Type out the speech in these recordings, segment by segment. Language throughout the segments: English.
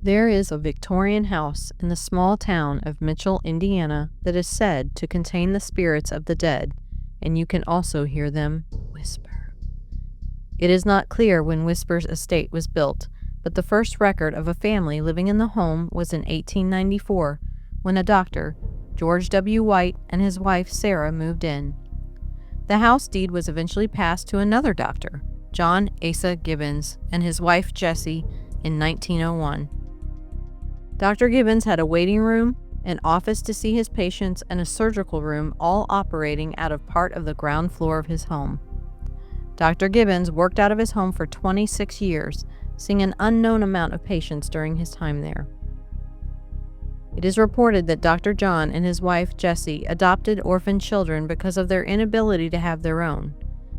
There is a Victorian house in the small town of Mitchell, Indiana, that is said to contain the spirits of the dead, and you can also hear them whisper. It is not clear when Whisper's estate was built, but the first record of a family living in the home was in 1894, when a doctor, George W. White, and his wife Sarah moved in. The house deed was eventually passed to another doctor, John Asa Gibbons, and his wife Jessie in 1901. Dr. Gibbons had a waiting room, an office to see his patients, and a surgical room, all operating out of part of the ground floor of his home. Dr. Gibbons worked out of his home for 26 years, seeing an unknown amount of patients during his time there. It is reported that Dr. John and his wife Jessie adopted orphan children because of their inability to have their own.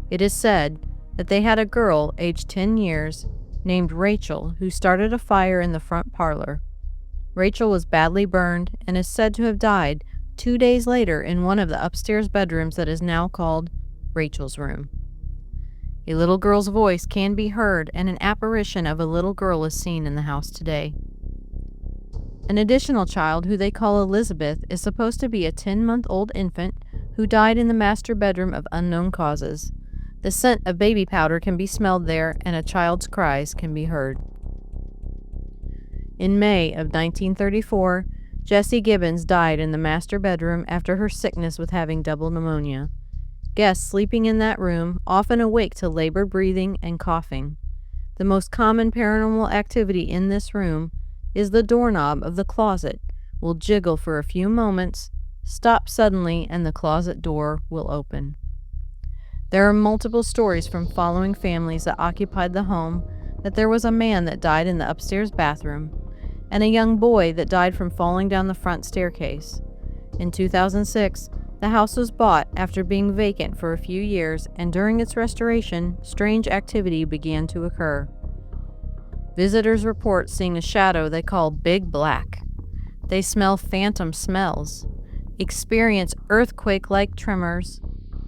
It is said that they had a girl aged 10 years named Rachel who started a fire in the front parlor. Rachel was badly burned and is said to have died 2 days later in one of the upstairs bedrooms that is now called Rachel's room. A little girl's voice can be heard, and an apparition of a little girl is seen in the house today. An additional child, who they call Elizabeth, is supposed to be a 10-month-old infant who died in the master bedroom of unknown causes. The scent of baby powder can be smelled there, and a child's cries can be heard. In May of 1934, Jessie Gibbons died in the master bedroom after her sickness with having double pneumonia. Guests sleeping in that room often awake to labored breathing and coughing. The most common paranormal activity in this room is the doorknob of the closet will jiggle for a few moments, stop suddenly, and the closet door will open. There are multiple stories from following families that occupied the home that there was a man that died in the upstairs bathroom and a young boy that died from falling down the front staircase. In 2006, the house was bought after being vacant for a few years, and during its restoration, strange activity began to occur. Visitors report seeing a shadow they call Big Black. They smell phantom smells, experience earthquake-like tremors,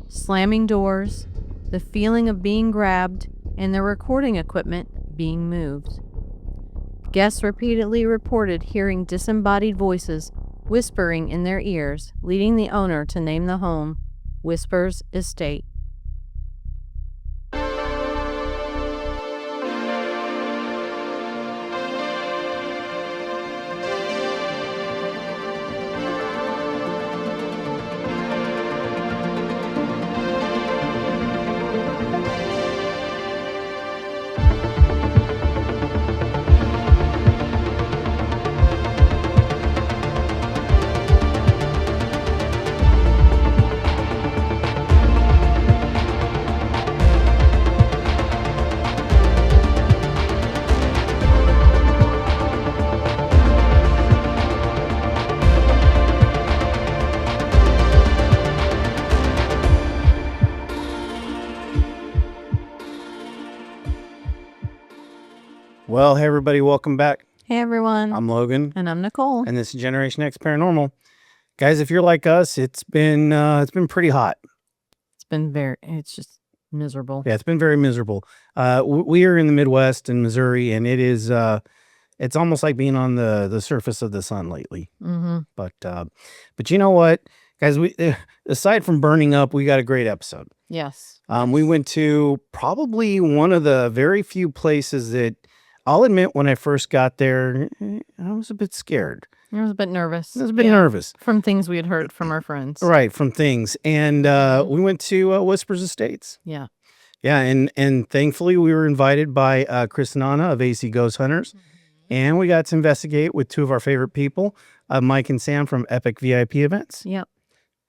slamming doors, the feeling of being grabbed, and their recording equipment being moved. Guests repeatedly reported hearing disembodied voices whispering in their ears, leading the owner to name the home Whisper's Estate. Well, hey everybody, welcome back. Hey everyone. I'm Logan. And I'm Nicole. And this is Generation X Paranormal. Guys, if you're like us, it's been pretty hot. It's just miserable. Yeah, it's been very miserable. We are in the Midwest in Missouri, and it is it's almost like being on the surface of the sun lately. Mm-hmm. But you know what, guys, we aside from burning up, we got a great episode. Yes. We went to probably one of the very few places that I'll admit when I first got there, I was a bit scared. I was a bit nervous. I was a bit nervous. From things we had heard from our friends. Right, from things. And we went to Whisper's Estates. Yeah. Yeah, and thankfully we were invited by Chris and Anna of AC Ghosthunters. Mm-hmm. And we got to investigate with two of our favorite people, Mike and Sam from Epic VIP Events. Yep.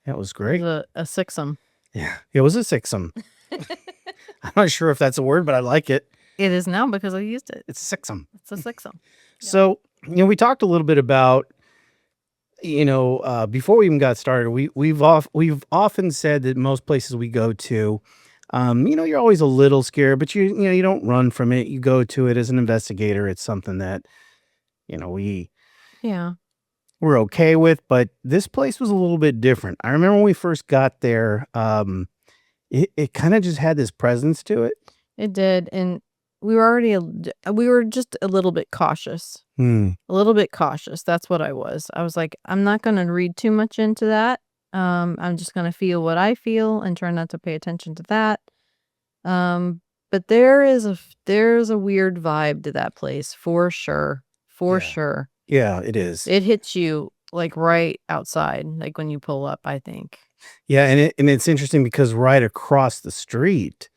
That was great. It was a sixum. Yeah, it was a sixum. I'm not sure if that's a word, but I like it. It is now because I used it. It's a sixum. It's a sixum. So, we talked a little bit about, before we even got started, we've often said that most places we go to, you're always a little scared, but you don't run from it. You go to it as an investigator. It's something that, we're okay with, but this place was a little bit different. I remember when we first got there, it kind of just had this presence to it. It did. And we were just a little bit cautious. Hmm. A little bit cautious. That's what I was. I was like, I'm not going to read too much into that. I'm just going to feel what I feel and try not to pay attention to that. But there's a weird vibe to that place for sure. For Yeah. sure. Yeah, it is. It hits you like right outside, like when you pull up, I think. Yeah, and it's interesting because right across the street,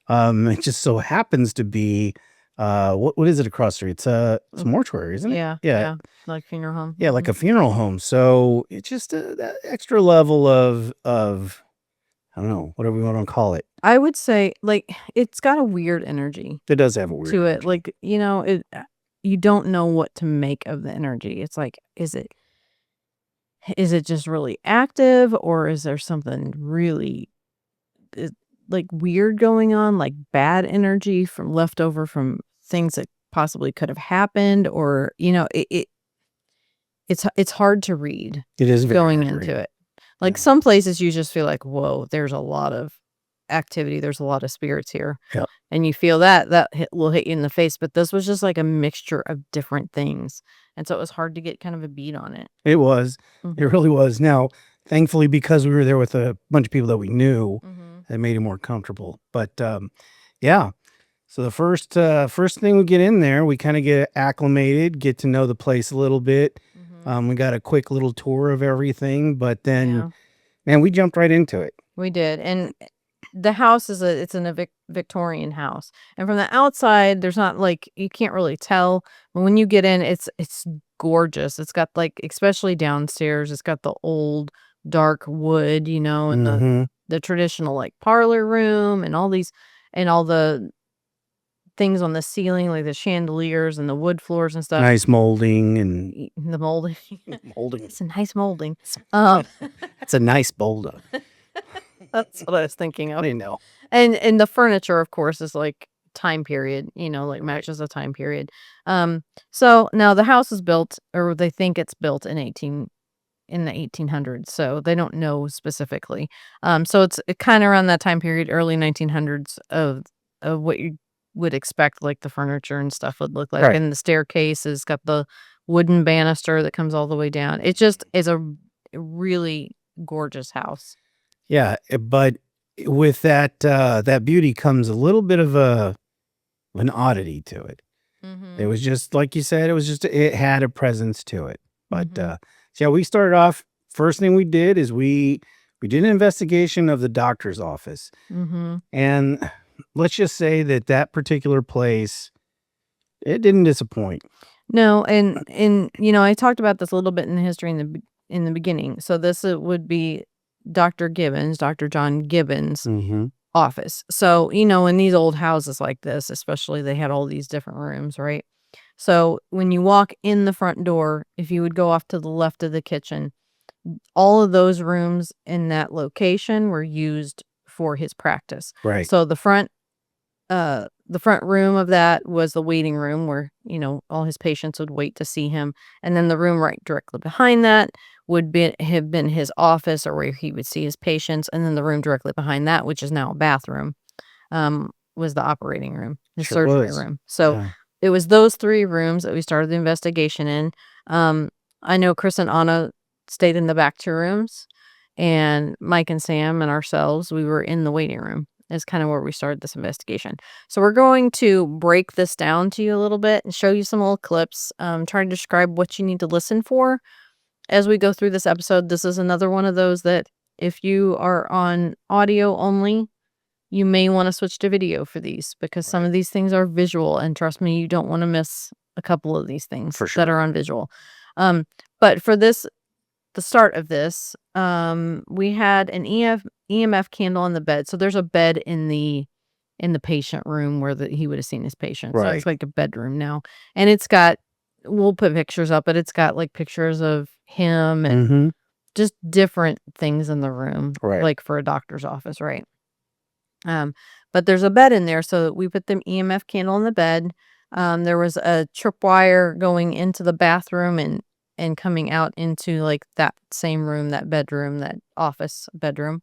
it just so happens to be what is it across the street? It's a mortuary, isn't it? Yeah. Yeah. Yeah. Like funeral home. Yeah, like a funeral home. So it's just that extra level of I don't know, whatever we want to call it. I would say like it's got a weird energy It does have a weird to it. energy. Like, you don't know what to make of the energy. It's like, is it just really active, or is there something really like weird going on, like bad energy from leftover from things that possibly could have happened, or it's hard to read It is very going hard to into read. it. Like Yeah. some places you just feel like, whoa, there's a lot of activity, there's a lot of spirits here. Yep. And you feel that will hit you in the face, but this was just like a mixture of different things. And so it was hard to get kind of a beat on it. It was. Mhm. It really was. Now, thankfully, because we were there with a bunch of people that we knew, Mhm. it made it more comfortable. But yeah. So the first thing we get in there, we kind of get acclimated, get to know the place a little bit. Mhm. We got a quick little tour of everything, but then, Yeah. man, we jumped right into it. We did. And the house it's in a Victorian house. And from the outside, there's not like, you can't really tell. But when you get in, it's gorgeous. It's got like, especially downstairs, it's got the old dark wood, and Mhm. the traditional like parlor room and all the things on the ceiling, like the chandeliers and the wood floors and stuff. Nice molding and The molding. molding. It's a nice molding. That's a nice boulder. That's what I was thinking of. I know. And the furniture, of course, is like time period, like matches the time period. So now the house is built, or they think it's built in the 1800s, so they don't know specifically. So it's kind of around that time period, early 1900s of what you would expect, like the furniture and stuff would look like. Right. And the staircase has got the wooden banister that comes all the way down. It just is a really gorgeous house. Yeah, but with that that beauty comes a little bit of an oddity to it. It was just like you said, it had a presence to it. But so yeah, we started off, first thing we did is we did an investigation of the doctor's office. And let's just say that particular place, it didn't disappoint. No, and I talked about this a little bit in the history in the beginning. So this would be Dr. John Gibbons' office. So, in these old houses like this, especially, they had all these different rooms, right? So when you walk in the front door, if you would go off to the left of the kitchen, all of those rooms in that location were used for his practice. Right. So the front room of that was the waiting room where, all his patients would wait to see him. And then the room right directly behind that would have been his office, or where he would see his patients. And then the room directly behind that, which is now a bathroom, was the operating room, the Sure surgery was. room. So Yeah. it was those three rooms that we started the investigation in. I know Chris and Anna stayed in the back two rooms, and Mike and Sam and ourselves, we were in the waiting room. Is kind of where we started this investigation. So we're going to break this down to you a little bit and show you some little clips, trying to describe what you need to listen for as we go through this episode. This is another one of those that if you are on audio only, you may want to switch to video for these, because some of these things are visual, and trust me, you don't want to miss a couple of these things For sure. that are on visual. But for the start of this, we had an EMF candle on the bed. So there's a bed in the patient room where he would have seen his patient. So Right. it's like a bedroom now. And it's got, we'll put pictures up, but it's got like pictures of him and just different things in the room, Right. like for a doctor's office, right? But there's a bed in there, so we put the EMF candle in the bed. There was a tripwire going into the bathroom and coming out into like that same room, that bedroom, that office bedroom.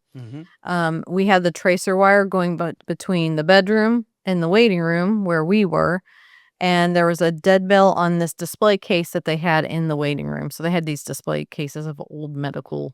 We had the tracer wire going between the bedroom in the waiting room where we were, and there was a dead bell on this display case that they had in the waiting room. So they had these display cases of old medical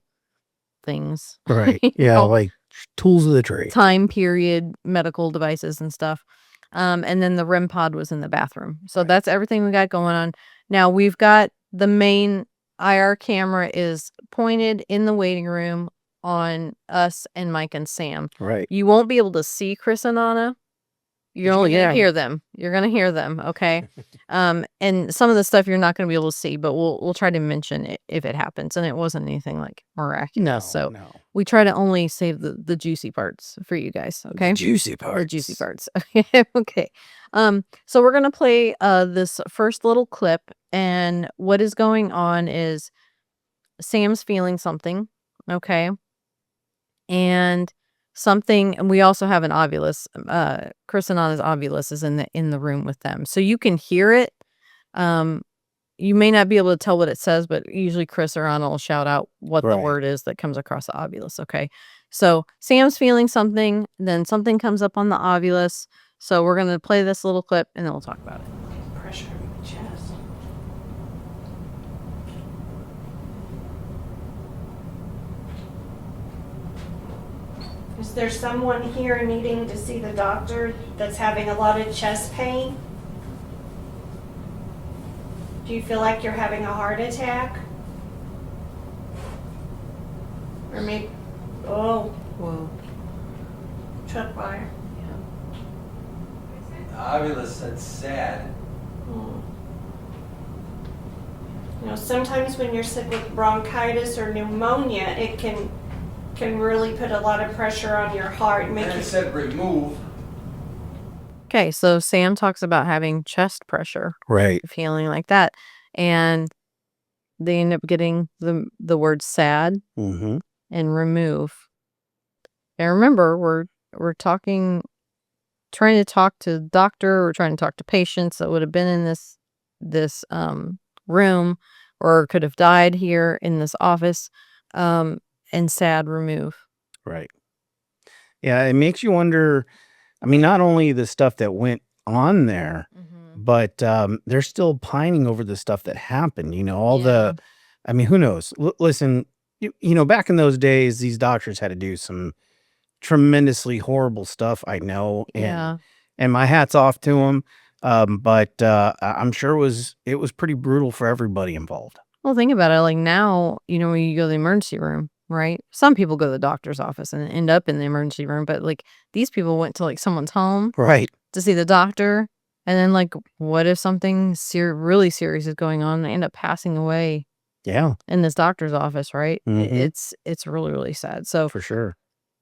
things. Right. you Yeah, know, like tools of the trade. time period medical devices and stuff. And then the REM pod was in the bathroom. So that's everything we got going on. Now we've got the main IR camera is pointed in the waiting room on us and Mike and Sam. Right. You won't be able to see Chris and Anna. You're only going to hear them. You're going to hear them, okay? And some of the stuff you're not going to be able to see, but we'll try to mention it if it happens. And it wasn't anything like miraculous. So we try to only save the juicy parts for you guys, okay? The juicy parts. The juicy parts. Okay. So we're going to play this first little clip, and what is going on is Sam's feeling something, okay? And we also have an ovulus. Chris and Anna's ovulus is in the room with them. So you can hear it. You may not be able to tell what it says, but usually Chris or Anna will shout out what the word is that comes across the ovulus, okay? So Sam's feeling something, then something comes up on the ovulus. So we're going to play this little clip, and then we'll talk about it. Pressure in the chest. Is there someone here needing to see the doctor that's having a lot of chest pain? Do you feel like you're having a heart attack? Or maybe, Whoa. truck wire. Ovulus said sad. You know, sometimes when you're sick with bronchitis or pneumonia, it can really put a lot of pressure on your heart. And it said remove. Okay, so Sam talks about having chest pressure. Right. Feeling like that. And they end up getting the word sad Mm-hmm. and remove. And remember, we're trying to talk to the doctor, we're trying to talk to patients that would have been in this room or could have died here in this office, and sad remove. Right. Yeah, it makes you wonder. I mean, not only the stuff that went on there, but they're still pining over the stuff that happened. You know, I mean, who knows? Listen, you know, back in those days, these doctors had to do some tremendously horrible stuff. I know, and my hat's off to them. But I'm sure it was pretty brutal for everybody involved. Well, think about it. Like now, you know, when you go to the emergency room, right? Some people go to the doctor's office and end up in the emergency room, but like these people went to like someone's home, right, to see the doctor, and then like, what if something really serious is going on and they end up passing away? Yeah, in this doctor's office, right? It's really, really sad. So for sure,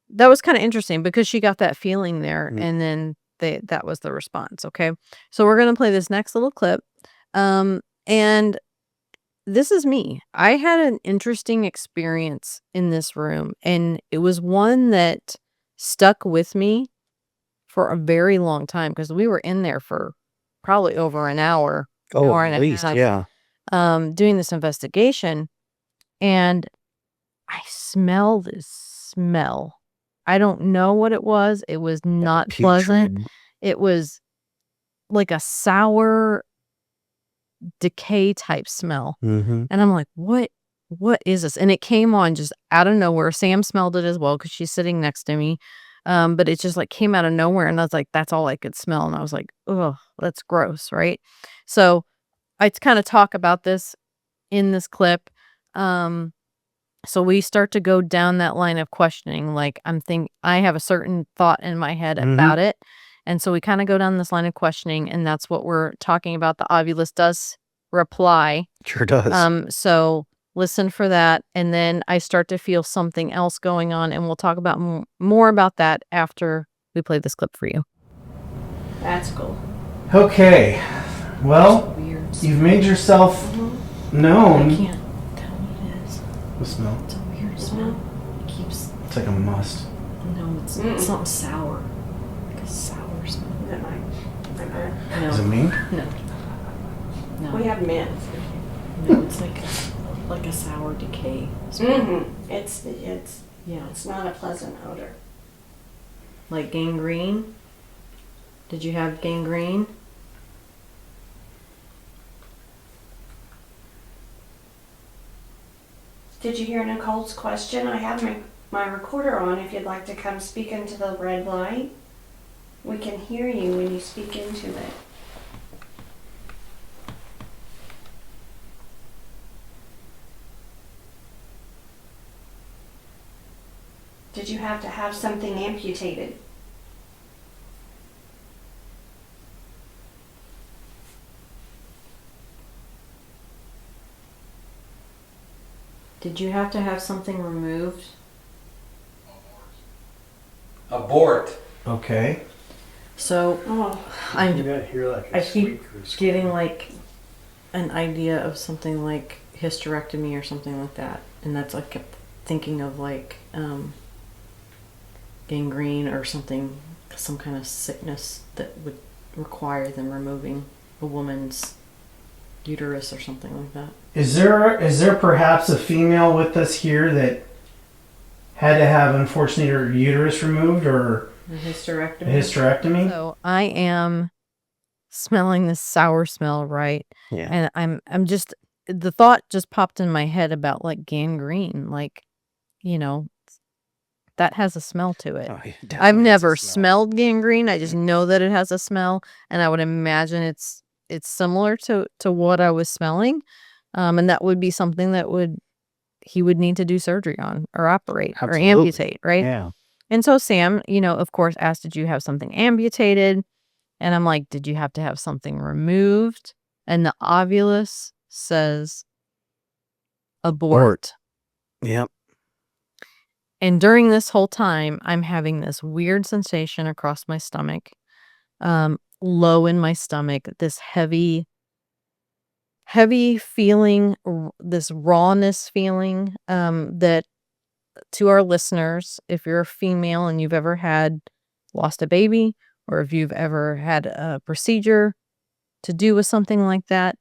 that was kind of interesting because she got that feeling there, and then that was the response. Okay, so we're gonna play this next little clip, and this is me. I had an interesting experience in this room, and it was one that stuck with me for a very long time because we were in there for probably over an hour. At least, yeah. Doing this investigation, and I smell this smell. I don't know what it was. It was not pleasant. It was like a sour decay type smell. And I'm like, what is this? And it came on just out of nowhere. Sam smelled it as well because she's sitting next to me. But it just like came out of nowhere, and I was like, that's all I could smell. And I was like, oh, that's gross, right? So I kind of talk about this in this clip. So we start to go down that line of questioning. Like I have a certain thought in my head about it. And so we kind of go down this line of questioning, and that's what we're talking about. The ovulus does reply. Sure does. So listen for that. And then I start to feel something else going on, and we'll talk about more about that after we play this clip for you. That's cool. Okay. Well, you've made yourself known. I can't tell what it is. The smell. It's a weird smell. It keeps. It's like a must. No, it's something sour. Like a sour smell. No. Is it me? No. We have mint. No, it's like a sour decay smell. It's not a pleasant odor. Like gangrene? Did you have gangrene? Did you hear Nicole's question? I have my recorder on if you'd like to come speak into the red light. We can hear you when you speak into it. Did you have to have something amputated? Did you have to have something removed? Abort. Okay. So You gotta hear like a I keep squeak or something. getting like an idea of something like hysterectomy or something like that, and that's like kept thinking of like gangrene or something, some kind of sickness that would require them removing a woman's uterus or something like that. Is there perhaps a female with us here that had to have, unfortunately, her uterus removed or A a hysterectomy. hysterectomy? So I am smelling this sour smell, right? Yeah. And I'm just, the thought just popped in my head about like gangrene, like, you know, that has a smell to it. Oh, yeah, I've definitely has a never smell. smelled gangrene. I just know that it has a smell, and I would imagine it's similar to what I was smelling, and that would be something that he would need to do surgery on or operate or Absolutely. amputate, right? Yeah. And so Sam, of course, asked, "Did you have something amputated?" And I'm like, "Did you have to have something removed?" And the ovulus says, "Abort." Yep. And during this whole time, I'm having this weird sensation across my stomach, low in my stomach, this heavy feeling, this rawness feeling, that to our listeners, if you're a female and you've ever lost a baby, or if you've ever had a procedure to do with something like that,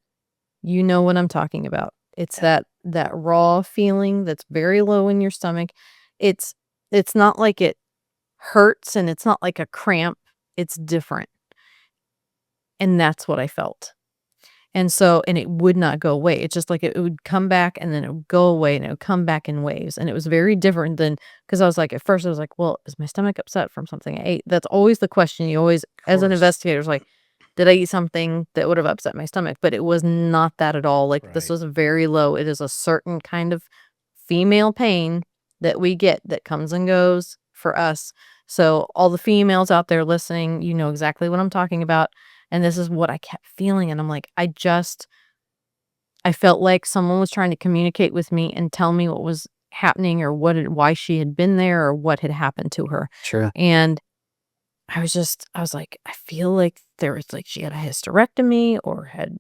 you know what I'm talking about. It's that raw feeling that's very low in your stomach. It's not like it hurts, and it's not like a cramp. It's different. And that's what I felt. And it would not go away. It's just like it would come back, and then it would go away, and it would come back in waves. And it was very different than, because I was like, at first I was like, well, is my stomach upset from something I ate? That's always the question you always, as an course. investigator, is like, did I eat something that would have upset my stomach? But it was not that at all. Like, this Right. was very low. It is a certain kind of female pain that we get that comes and goes for us. So all the females out there listening, you know exactly what I'm talking about. And this is what I kept feeling. And I'm like, I felt like someone was trying to communicate with me and tell me what was happening, or why she had been there, or what had happened to her. Sure. And I was like, I feel like there was like, she had a hysterectomy, or had,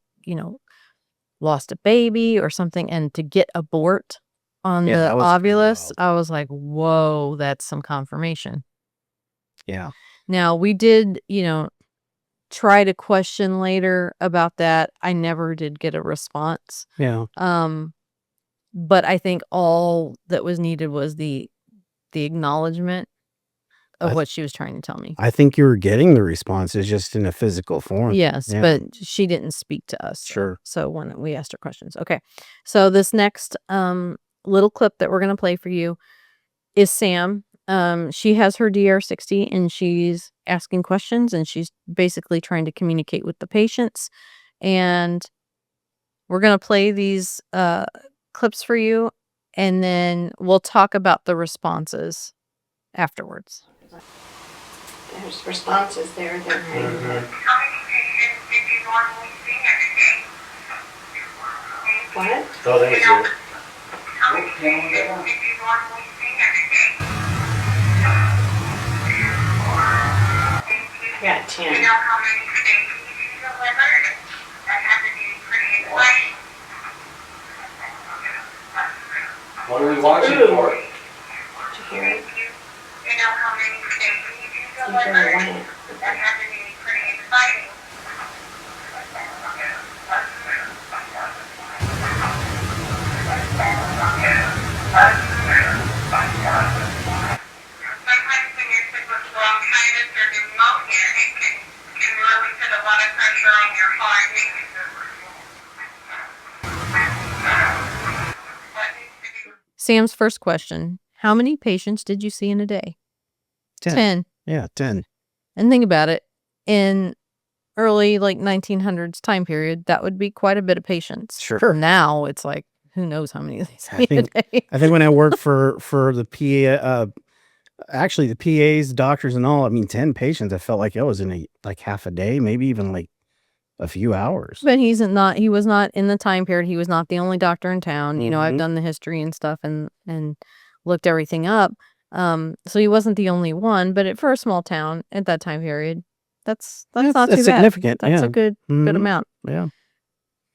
lost a baby or something. And to get abort on Yeah, the that was ovulus, wild. I was like, whoa, that's some confirmation. Yeah. Now, we did, try to question later about that. I never did get a response. Yeah. But I think all that was needed was the acknowledgement of what she was trying to tell me. I think you were getting the responses just in a physical form. Yes, Yeah. but she didn't speak to us. Sure. So when we asked her questions. Okay. So this next little clip that we're going to play for you is Sam. She has her DR60, and she's asking questions, and she's basically trying to communicate with the patients. And we're going to play these clips for you, and then we'll talk about the responses afterwards. There's responses there. How many patients did you normally see every day? What? Oh, there's it. How many patients did you normally see every day? Yeah, Do you 10. know how many babies you delivered? That had to be pretty exciting. What are we watching Ooh. for? Did you hear it? You know how many babies you You heard delivered? it. That had to be pretty exciting. Sometimes when you're sick with bronchitis or pneumonia, it can Sam's first question, how many patients did you see in a day? 10. Yeah, 10. And think about it. In early, like, 1900s time period, that would be quite a bit of patients. Sure. Now, it's like, who knows how many they see a day. I think when I worked for the PA, actually the PAs, doctors and all, I mean, 10 patients, I felt like I was in like half a day, maybe even like a few hours. But he was not in the time period. He was not the only doctor in town. You know, I've Mhm. done the history and stuff and looked everything up. So he wasn't the only one, but for a small town at that time period, that's not too That's bad. significant. That's Yeah. a good Mhm. amount. Yeah.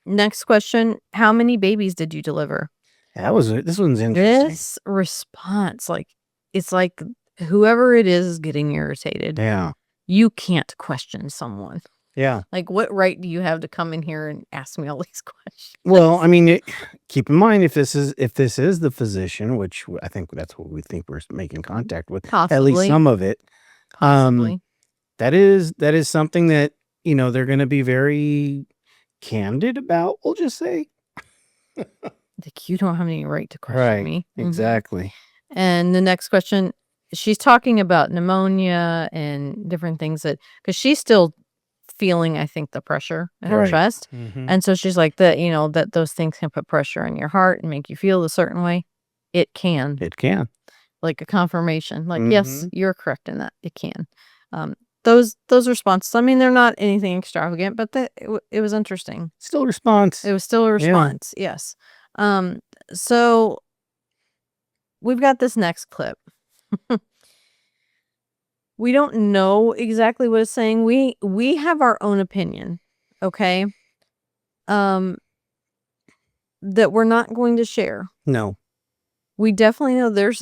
Next question, how many babies did you deliver? This one's interesting. This response, like, it's like whoever it is getting irritated. Yeah. You can't question someone. Yeah. Like, what right do you have to come in here and ask me all these questions? Well, I mean, keep in mind if this is the physician, which I think that's what we think we're making contact with, at least Possibly. some of it. Possibly. That is something that, you know, they're going to be very candid about, we'll just say. Like, you don't have any right to question Right. me. Mhm. Exactly. And the next question, she's talking about pneumonia and different things because she's still feeling, I think, the pressure in her Right. chest. Mhm. And so she's like, that those things can put pressure on your heart and make you feel a certain way. It can. It can. Like a confirmation. Like, yes, Mhm. you're correct in that. It can. Those responses, I mean, they're not anything extravagant, but it was interesting. Still response. It was still a response. Yes. So we've got this next clip. We don't know exactly what it's saying. We have our own opinion, okay? That we're not going to share. No. We definitely know there's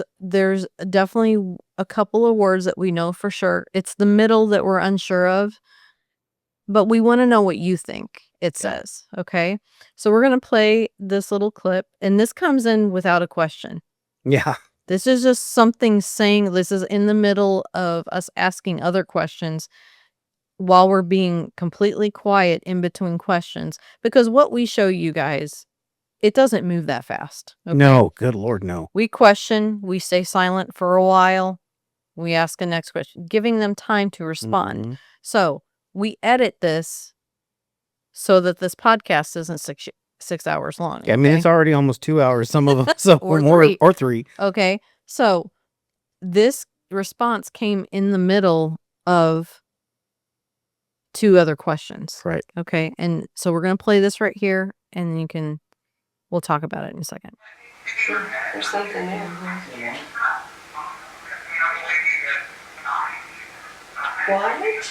definitely a couple of words that we know for sure. It's the middle that we're unsure of, but we want to know what you think it says, okay? So we're going to play this little clip, and this comes in without a question. Yeah. This is just something saying, this is in the middle of us asking other questions while we're being completely quiet in between questions, because what we show you guys, it doesn't move that fast. Okay? No, good Lord, no. We question, we stay silent for a while, we ask the next question, giving them time to respond. Mhm. So we edit this so that this podcast isn't 6 hours long. I mean, okay? it's already almost 2 hours, some of them, so Or more, 3. or 3. Okay. So this response came in the middle of 2 other questions. Right. Okay. And so we're going to play this right here, and we'll talk about it in a second. There's something there. What?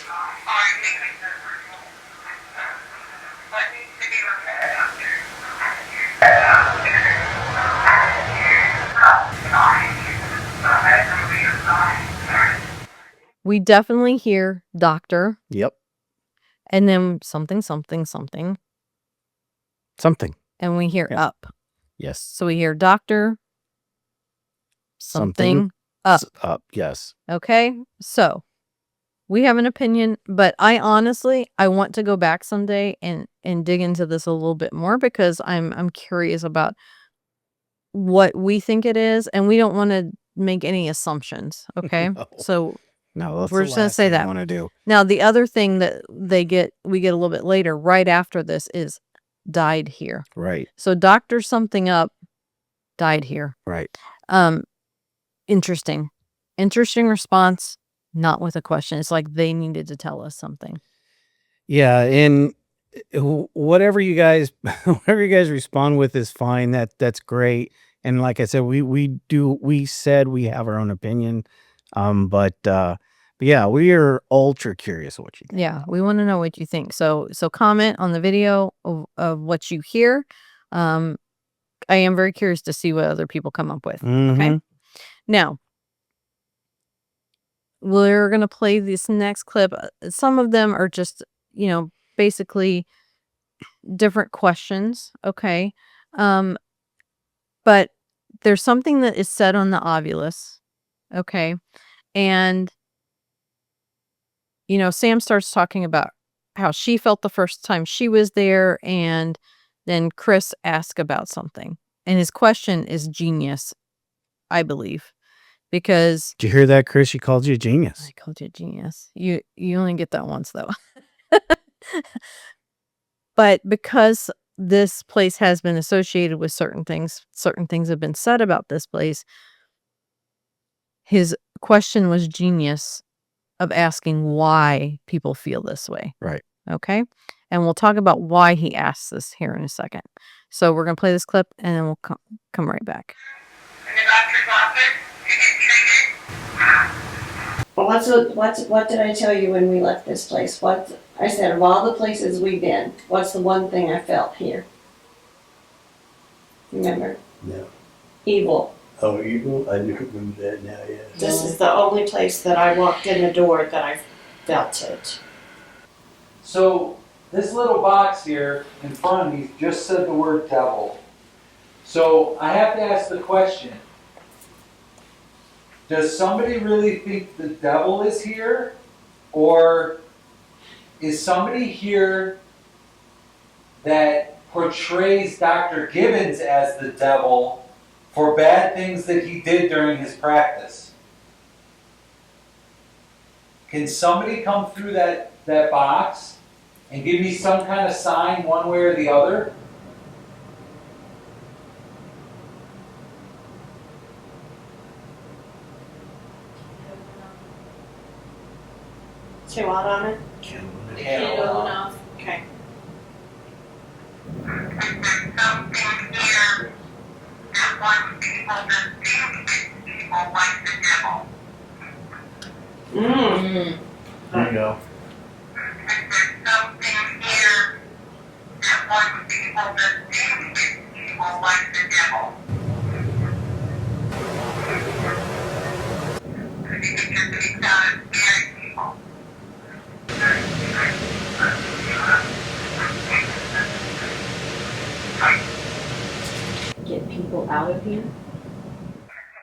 We definitely hear doctor, Yep. and then something, something, something, Something. and we hear Yeah. up. Yes. So we hear doctor, something, up. Up. Yes. Okay. So we have an opinion, but I want to go back someday and dig into this a little bit more, because I'm curious about what we think it is, and we don't want to make any assumptions. Okay. No. So No, that's we're the just gonna last say thing I that. want to do. now the other thing that we get a little bit later, right after this, is died here. Right. So Dr. something up died here. Right. Interesting response, not with a question. It's like they needed to tell us something. Yeah, and whatever you guys respond with is fine. That's great. And like I said, we said we have our own opinion. But yeah, we are ultra curious what you think. Yeah, we want to know what you think. So comment on the video of what you hear. I am very curious to see what other people come up with. Okay. Mhm. Now, we're going to play this next clip. Some of them are just, basically different questions. Okay. But there's something that is said on the ovulus. Okay. And, Sam starts talking about how she felt the first time she was there. And then Chris asked about something. And his question is genius. I believe, because Did you hear that, Chris? She called you a genius. I called you a genius. You only get that once though. But because this place has been associated with certain things have been said about this place. His question was genius of asking why people feel this way. Right. Okay? And we'll talk about why he asked this here in a second. So we're going to play this clip and then we'll come right back. In the doctor's office to get treated. Well, what did I tell you when we left this place? What I said, of all the places we've been, what's the one thing I felt here? Remember? No. Evil. Oh, evil? I do remember that now, yes. This is the only place that I walked in the door that I felt it. So this little box here in front of me just said the word devil. So I have to ask the question, does somebody really think the devil is here? Or is somebody here that portrays Dr. Gibbons as the devil for bad things that he did during his practice? Can somebody come through that box and give me some kind of sign one way or the other? Say what on it? Candle. Okay. Something here that wants people to think people like the devil. There you go. There's something here that wants people to think people like the devil. It just keeps out of scaring people. Get people out of here?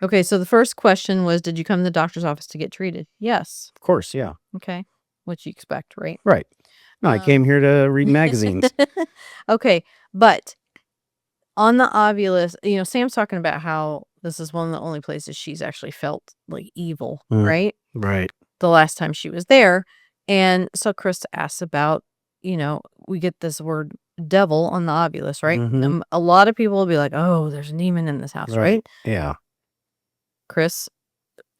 Okay, so the first question was, did you come to the doctor's office to get treated? Yes. Of course, yeah. Okay. What you expect, right? Right. No, I came here to read magazines. Okay, but on the obvious, Sam's talking about how this is one of the only places she's actually felt like evil, right? Right. The last time she was there. And so Krista asks about, we get this word devil on the obvious, right? Mhm. A lot of people will be like, oh, there's a demon in this house, right? Yeah. Chris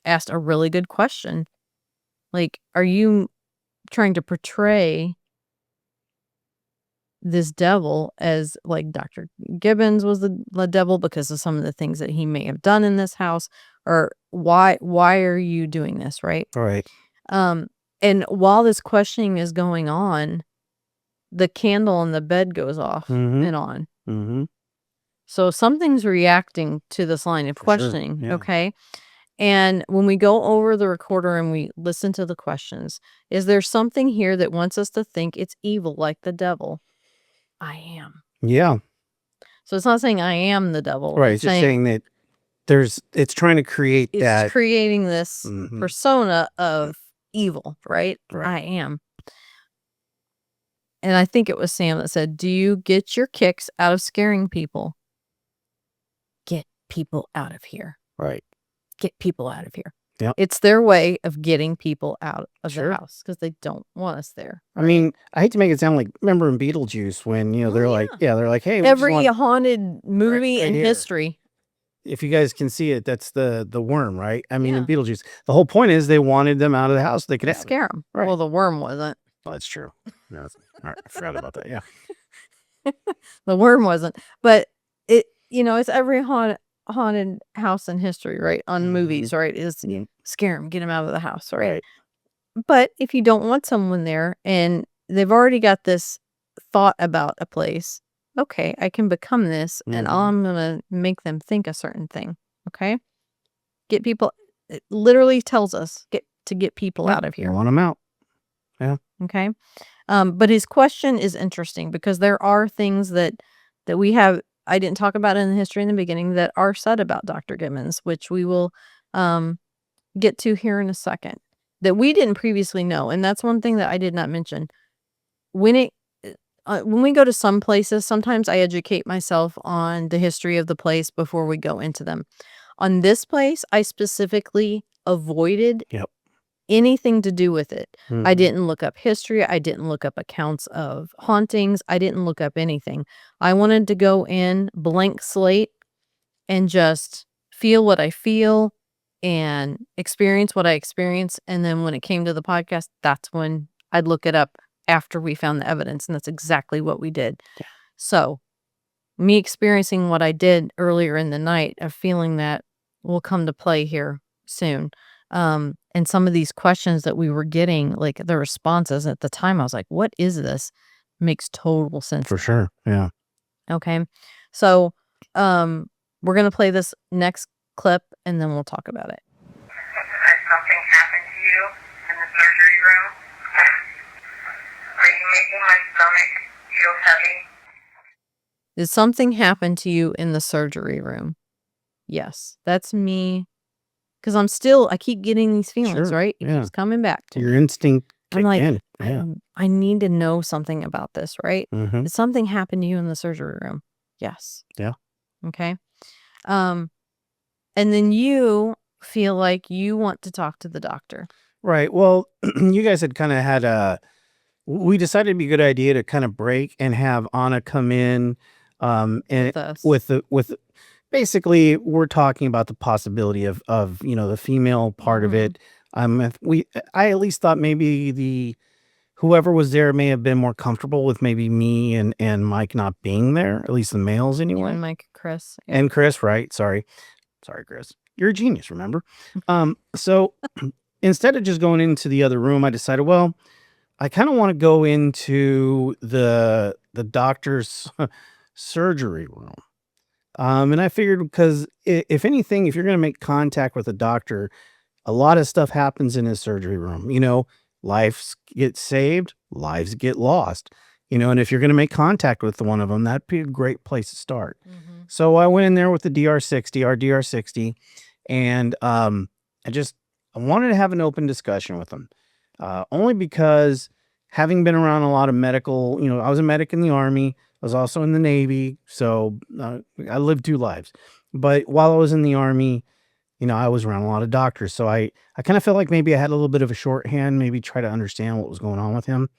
asked a really good question. Like, are you trying to portray this devil as like Dr. Gibbons was the devil because of some of the things that he may have done in this house? Or why are you doing this, right? Right. And while this questioning is going on, the candle on the bed goes off Mhm. and on. Mm-hmm. So something's reacting to this line of For sure, questioning, yeah. okay? And when we go over the recorder and we listen to the questions, is there something here that wants us to think it's evil like the devil? I am. Yeah. So it's not saying I am the devil. Right. It's just saying that it's trying to create it's that. creating this Mhm. persona of evil, right? Right. I am. And I think it was Sam that said, do you get your kicks out of scaring people? Get people out of here. Right. Get people out of here. Yep. It's their way of getting people out of Sure. the house because they don't want us there. I mean, I hate to make it sound like, remember in Beetlejuice when, they're like, they're like, hey, we just Every want- haunted movie right in here. history. if you guys can see it, that's the worm, right? I mean, in Yeah. Beetlejuice, the whole point is they wanted them out of the house. They could To have it. scare them. Right. Well, the worm wasn't. Well, that's true. No, all right, I forgot about that. Yeah. The worm wasn't. But it's every haunted house in history, right? On movies, right? Is Yeah. scare them, get them out of the house, right? Right. But if you don't want someone there and they've already got this thought about a place, okay, I can become this and Mhm. I'm going to make them think a certain thing. Okay. Get people, it literally tells us get people out of You here. want them out. Okay. But his question is interesting because there are things that we have, I didn't talk about in the history in the beginning that are said about Dr. Gibbons, which we will get to here in a second, that we didn't previously know. And that's one thing that I did not mention. When we go to some places, sometimes I educate myself on the history of the place before we go into them. On this place, I specifically avoided Yep. anything to do with it. I Mhm. didn't look up history. I didn't look up accounts of hauntings. I didn't look up anything. I wanted to go in blank slate and just feel what I feel and experience what I experience. And then when it came to the podcast, that's when I'd look it up after we found the evidence. And that's exactly what we did. Yeah. So me experiencing what I did earlier in the night, a feeling that will come to play here soon. And some of these questions that we were getting, like the responses at the time, I was like, what is this? Makes total sense. For sure. Yeah. Okay. So we're going to play this next clip and then we'll talk about it. Has something happened to you in the surgery room? Are you making my stomach feel heavy? Did something happen to you in the surgery room? Yes, that's me. Because I keep getting these feelings, Sure, right? It yeah. keeps coming back to Your me. instinct I'm kicked like, in. Yeah. I need to know something about this, right? Mhm. Did something happen to you in the surgery room? Yes. Yeah. Okay. And then you feel like you want to talk to the doctor. Right. Well, you guys had kind of had we decided it'd be a good idea to kind of break and have Anna come in and With us. with basically we're talking about the possibility of the female part of it. I at least thought maybe whoever was there may have been more comfortable with maybe me and Mike not being there, at least the males You anyway. and Mike, Chris. Yeah. And Chris, right? Sorry, Chris. You're a genius, remember? So instead of just going into the other room, I decided, well, I kind of want to go into the doctor's surgery room. And I figured because if anything, if you're going to make contact with a doctor, a lot of stuff happens in his surgery room. Lives get saved, lives get lost. And if you're going to make contact with one of them, that'd be a great place to start. Mhm. So I went in there with the DR60, our DR60, and I wanted to have an open discussion with them. Only because having been around a lot of medical, I was a medic in the Army. I was also in the Navy. So I lived 2 lives. But while I was in the Army, I was around a lot of doctors. So I kind of felt like maybe I had a little bit of a shorthand, maybe try to understand what was going on with him.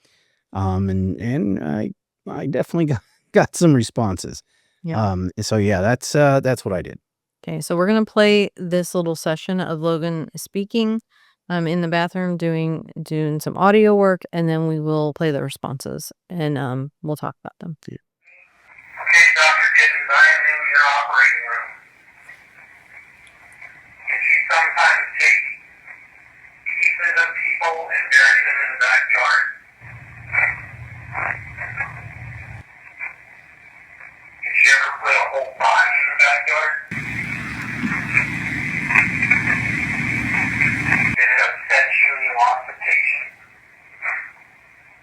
And I definitely got some responses. Yeah. So yeah, that's what I did. Okay, so we're gonna play this little session of Logan speaking in the bathroom doing some audio work, and then we will play the responses and we'll talk about them. Okay, Dr. Gibbons, I am in your operating room. Did you sometimes take pieces of people and bury them in the backyard? Did you ever put a whole body in the backyard? Did it upset you when you lost a patient?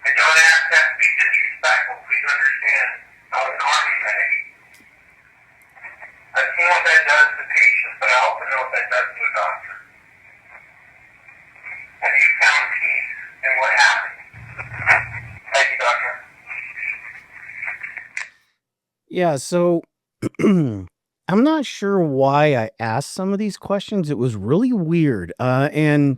I don't ask that to be disrespectful. Please understand, I was an Army medic. I've seen what that does to patients, but I also know what that does to a doctor. Have you found peace in what happened? Thank you, doctor. Yeah, so I'm not sure why I asked some of these questions. It was really weird. And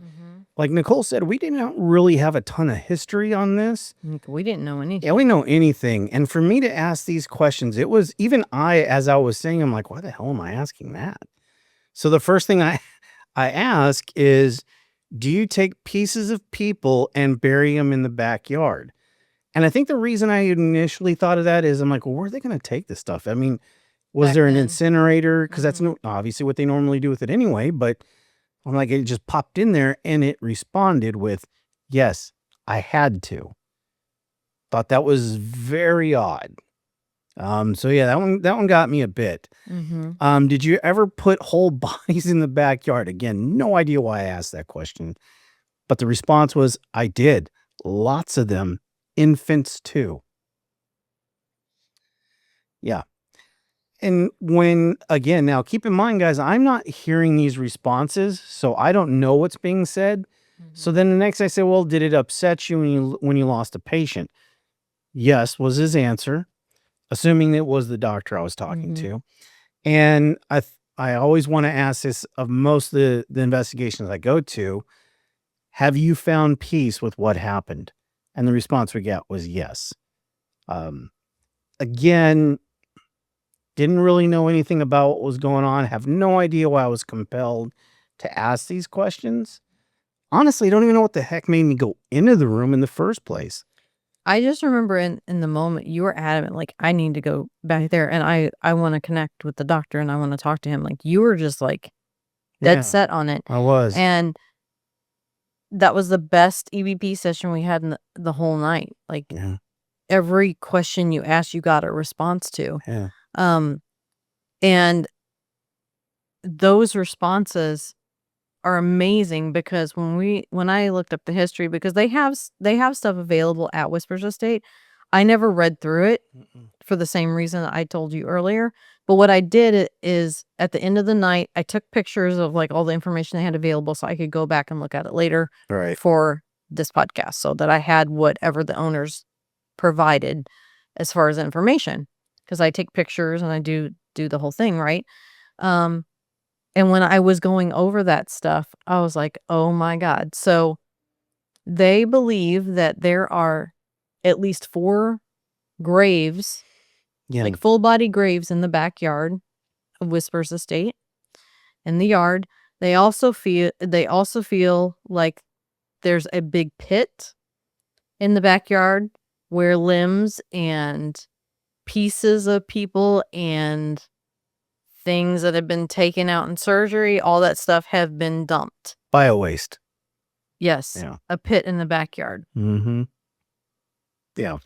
like Nicole said, we didn't really have a ton of history on this. We didn't know anything. Yeah, we know anything. And for me to ask these questions, it was even as I was saying, I'm like, why the hell am I asking that? So the first thing I ask is, do you take pieces of people and bury them in the backyard? And I think the reason I initially thought of that is I'm like, well, where are they going to take this stuff? I mean, was Back there an then. incinerator? Because that's obviously what they normally do with it anyway. But I'm like, it just popped in there and it responded with, yes, I had to. Thought that was very odd. So yeah, that one got me a bit. Did you ever put whole bodies in the backyard? Again, no idea why I asked that question. But the response was, I did. Lots of them. Infants too. Yeah. And now keep in mind, guys, I'm not hearing these responses, so I don't know what's being said. So then the next I say, well, did it upset you when you lost a patient? Yes, was his answer, assuming it was the doctor I was talking to. And I always want to ask this of most of the investigations I go to. Have you found peace with what happened? And the response we got was yes. Again, didn't really know anything about what was going on. Have no idea why I was compelled to ask these questions. Honestly, I don't even know what the heck made me go into the room in the first place. I just remember in the moment you were adamant, like, I need to go back there and I want to connect with the doctor and I want to talk to him. Like, you were just like dead Yeah, set on it. I was. And that was the best EVP session we had in the whole night. Like, Yeah. every question you asked, you got a response to. Yeah. And those responses are amazing because when I looked up the history, because they have stuff available at Whispers Estate. I never read through it for the same reason I told you earlier. But what I did is at the end of the night, I took pictures of like all the information they had available so I could go back and look at it later Right. for this podcast, so that I had whatever the owners provided as far as information, because I take pictures and I do the whole thing, right? And when I was going over that stuff, I was like, oh my God. So they believe that there are at least 4 graves, Yeah. like full body graves in the backyard of Whispers Estate. In the yard, they also feel like there's a big pit in the backyard where limbs and pieces of people and things that have been taken out in surgery, all that stuff have been dumped. Bio-waste. Yes. Yeah. A pit in the backyard. Mm-hmm. Yeah.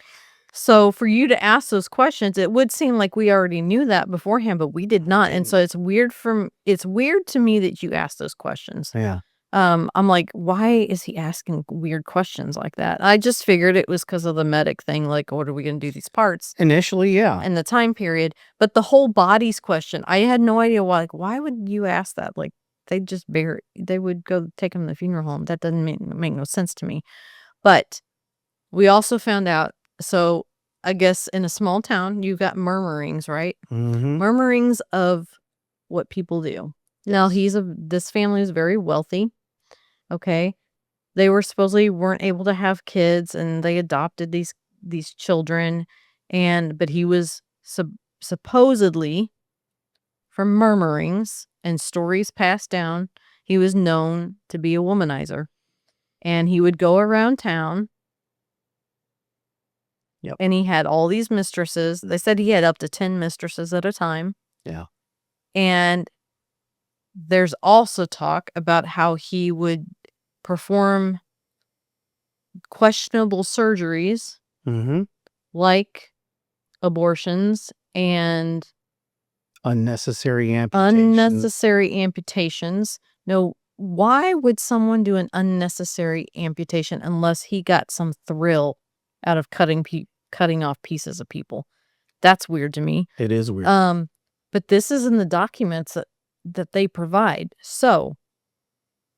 So for you to ask those questions, it would seem like we already knew that beforehand, but we did not. And so it's weird to me that you asked those questions. Yeah. I'm like, why is he asking weird questions like that? I just figured it was because of the medic thing. Like, what are we going to do these parts? Initially, yeah. And the time period. But the whole bodies question, I had no idea why. Like, why would you ask that? Like, they would go take him to the funeral home. That doesn't make no sense to me. But we also found out, so I guess in a small town, you've got murmurings, right? Mm-hmm. Murmurings of what people do. Now, this family is very wealthy. Okay. They weren't able to have kids, and they adopted these children, but he was supposedly, from murmurings and stories passed down, he was known to be a womanizer, and he would go around town. Yep. And he had all these mistresses. They said he had up to 10 mistresses at a time. Yeah. And there's also talk about how he would perform questionable surgeries, Mm-hmm. like abortions and Unnecessary amputations. No, why would someone do an unnecessary amputation unless he got some thrill out of cutting off pieces of people? That's weird to me. It is weird. But this is in the documents that they provide. So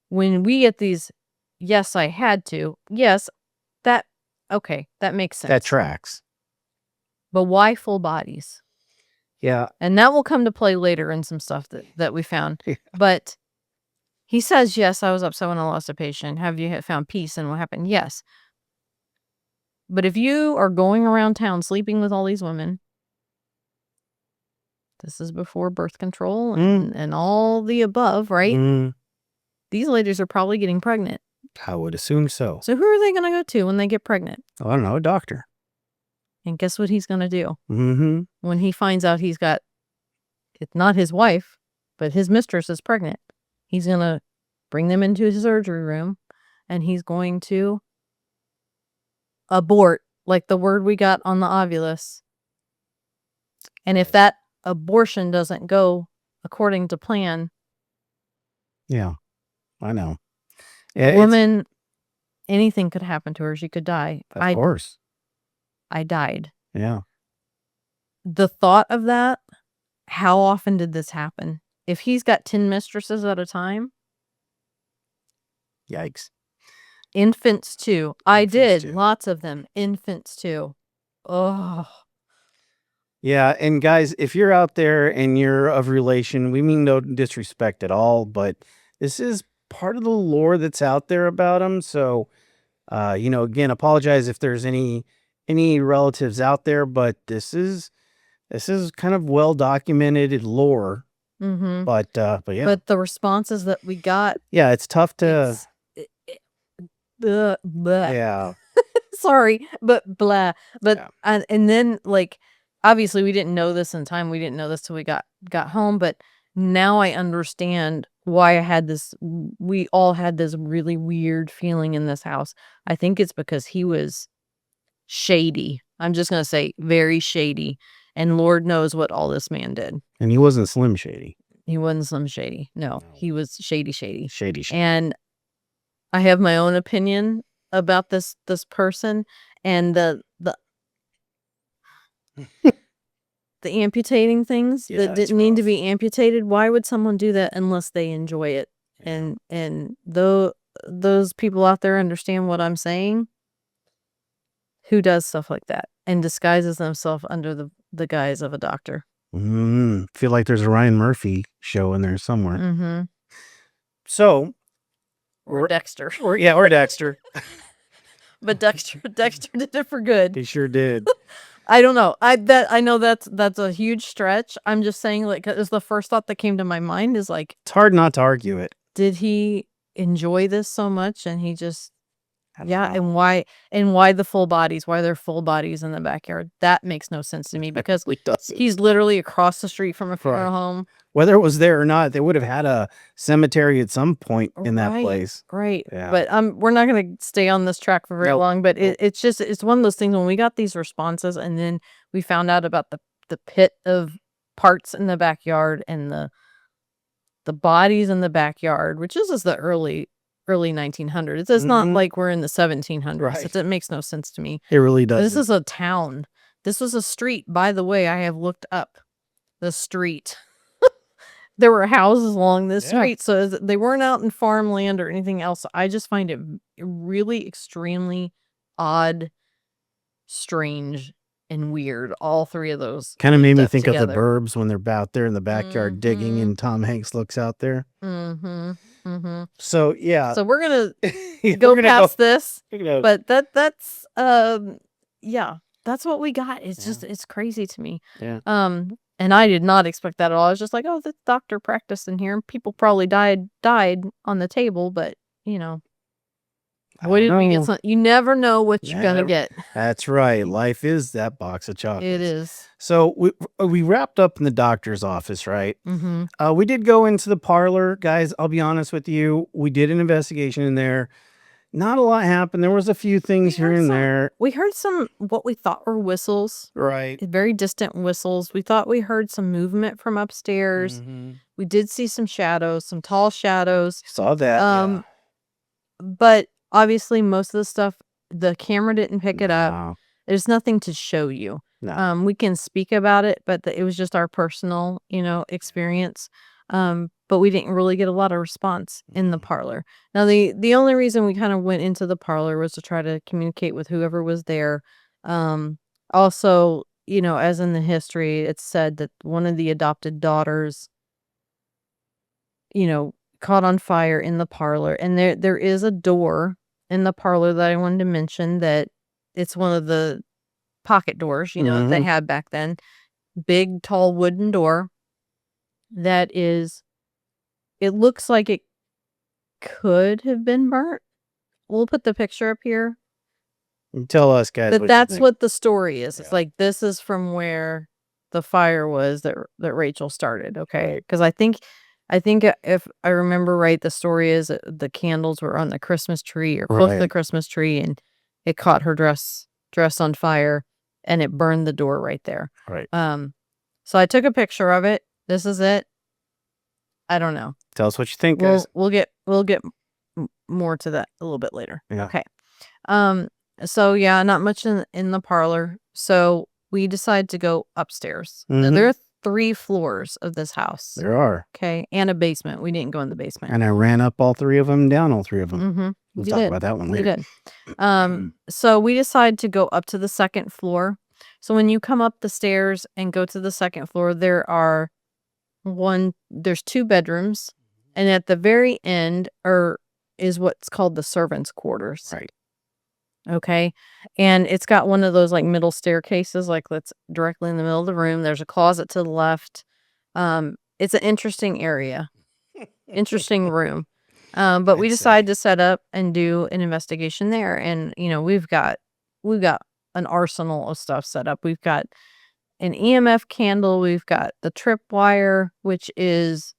when we get these, yes, I had to. Yes, that makes sense. That tracks. But why full bodies? Yeah. And that will come to play later in some stuff that we found. Yeah. But he says, yes, I was upset when I lost a patient. Have you found peace and what happened? Yes. But if you are going around town sleeping with all these women, this is before birth control and all the above, right? Mm, These ladies are probably getting pregnant. I would assume so. So who are they going to go to when they get pregnant? I don't know, a doctor. And guess what he's going to do? Mm-hmm. When he finds out it's not his wife, but his mistress is pregnant, he's going to bring them into his surgery room and he's going to abort, like the word we got on the ovulus. And if that abortion doesn't go according to plan, Yeah, I know. Yeah, woman, anything could happen to her. She could die. Of course. I died. Yeah. The thought of that, how often did this happen? If he's got 10 mistresses at a time. Yikes. Infants too. I Infants did. too. Lots of them. Infants too. Oh. Yeah, and guys, if you're out there and you're of relation, we mean no disrespect at all, but this is part of the lore that's out there about them. So, again, apologize if there's any relatives out there, but this is kind of well documented lore. Mm-hmm. But yeah, But the responses that we got, yeah, it's tough to. blah. Yeah, Sorry, but blah. But Yeah. and then like obviously we didn't know this in time. We didn't know this till we got home, but now I understand why we all had this really weird feeling in this house. I think it's because he was shady. I'm just going to say very shady. And Lord knows what all this man did. and he wasn't Slim Shady. He wasn't Slim Shady. No, No. he was shady. Shady. And I have my own opinion about this person and the the amputating things Yeah, that that's didn't need to rough. be amputated. Why would someone do that unless they enjoy it? Yeah. And those people out there understand what I'm saying. Who does stuff like that and disguises themselves under the guise of a doctor? Feel like there's a Ryan Murphy show in there somewhere. Mm-hmm. So, Or Dexter. or Dexter. But Dexter did it for good. He sure did. I don't know. I know that's a huge stretch. I'm just saying, like, it's the first thought that came to my mind is like, It's hard not to argue it. did he enjoy this so much and he just I don't know. and why the full bodies? Why there are full bodies in the backyard? That makes no sense to me because It doesn't. he's literally across the street from a funeral Right. home. Whether it was there or not, they would have had a cemetery at some point in that Right, place. Right. Yeah. But we're not going to stay on this track for very Nope. long, but Nope. it's one of those things when we got these responses and then we found out about the pit of parts in the backyard and the bodies in the backyard, which is the early 1900s. It's not Mhm. like we're in the 1700s. Right. It makes no sense to me. It really does. This is a town. This was a street. By the way, I have looked up the street. There were houses along this Yeah. street, so they weren't out in farmland or anything else. I just find it really extremely odd, strange, and weird. All three of those Kind of made me up think of the together. Burbs when they're out there in the backyard digging Mhm. and Tom Hanks looks out there. Mm-hmm. Mm-hmm. So, yeah. So we're gonna We're go gonna past this, you know, but that's yeah, that's what we got. It's just it's crazy to me. Yeah. And I did not expect that at all. I was just like, oh, the doctor practiced in here. People probably died on the table, but what did we get? You never know what you're gonna get. That's right. Life is that box of chocolates. It is. So we wrapped up in the doctor's office, right? Mm-hmm. We did go into the parlor, guys. I'll be honest with you. We did an investigation in there. Not a lot happened. There was a few things here and there. We heard some what we thought were whistles. Right. Very distant whistles. We thought we heard some movement from upstairs. Mm-hmm. We did see some shadows, some tall shadows. Saw that. Yeah. But obviously most of the stuff the camera didn't pick it up. No. There's nothing to show you. No. We can speak about it, but it was just our personal, experience. But we didn't really get a lot of response in the parlor. Now, the only reason we kind of went into the parlor was to try to communicate with whoever was there. Also, as in the history, it's said that one of the adopted daughters, caught on fire in the parlor. And there is a door in the parlor that I wanted to mention that it's one of the pocket doors, that they had back then. Big, tall wooden door that is, it looks like it could have been burnt. We'll put the picture up here. Tell us, guys. But that's what the story is. It's like, this is from where the fire was that Rachel started. Okay. Because I think if I remember right, the story is that the candles were on the Christmas tree or close to the Christmas tree, and it caught her dress on fire, and it burned the door right there. Right. So I took a picture of it. This is it. I don't know. Tell us what you think, guys. We'll get more to that a little bit later. Yeah. Okay. So yeah, not much in the parlor. So we decided to go upstairs. Now, there are 3 floors of this house. There are. Okay. And a basement. We didn't go in the basement. And I ran up all 3 of them, down all 3 of them. Mm-hmm. We'll talk about that one later. You did. So we decided to go up to the 2nd floor. So when you come up the stairs and go to the second floor, there's 2 bedrooms, and at the very end is what's called the servants' quarters. Right. Okay. And it's got one of those like middle staircases, like that's directly in the middle of the room. There's a closet to the left. It's an interesting area, interesting room. But we I'd say. decided to set up and do an investigation there. And, we've got an arsenal of stuff set up. We've got an EMF candle. We've got the tripwire, which is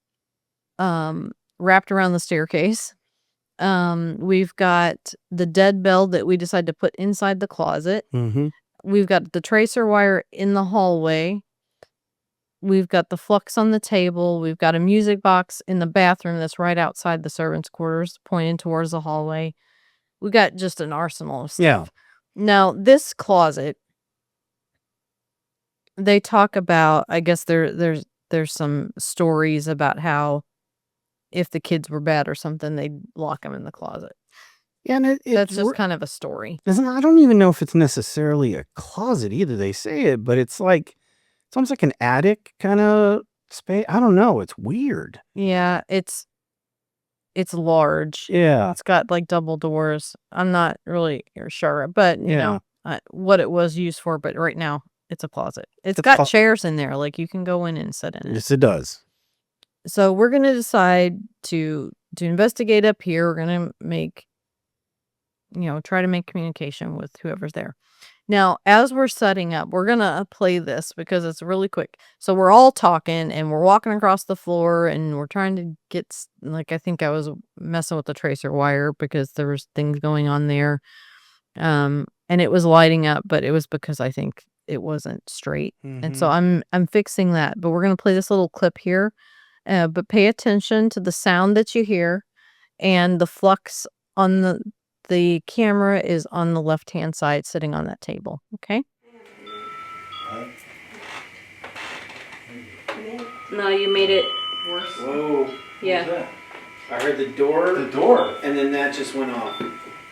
wrapped around the staircase. We've got the dead bell that we decided to put inside the closet. Mm-hmm. We've got the tracer wire in the hallway. We've got the flux on the table. We've got a music box in the bathroom that's right outside the servants' quarters, pointing towards the hallway. We got just an arsenal of stuff. Yeah. Now, this closet, they talk about, I guess there's some stories about how if the kids were bad or something, they'd lock them in the closet. Yeah, and That's just kind of a story. I don't even know if it's necessarily a closet either. They say it, but it's almost like an attic kind of space. I don't know. It's weird. Yeah, it's large. Yeah. It's got like double doors. I'm not really sure, but you know what it was used for. But right now, it's a closet. It's got chairs in there, like you can go in and sit in it. Yes, it does. So we're gonna decide to investigate up here. We're gonna try to make communication with whoever's there. Now, as we're setting up, we're gonna play this because it's really quick. So we're all talking and we're walking across the floor and we're trying to get, I think I was messing with the tracer wire because there was things going on there. And it was lighting up, but it was because I think it wasn't straight. Mm-hmm. And so I'm fixing that, but we're gonna play this little clip here. But pay attention to the sound that you hear, and the flux on the camera is on the left-hand side sitting on that table. Okay? No, you made it worse. Whoa. Yeah. I heard the door. The door. And then that just went off.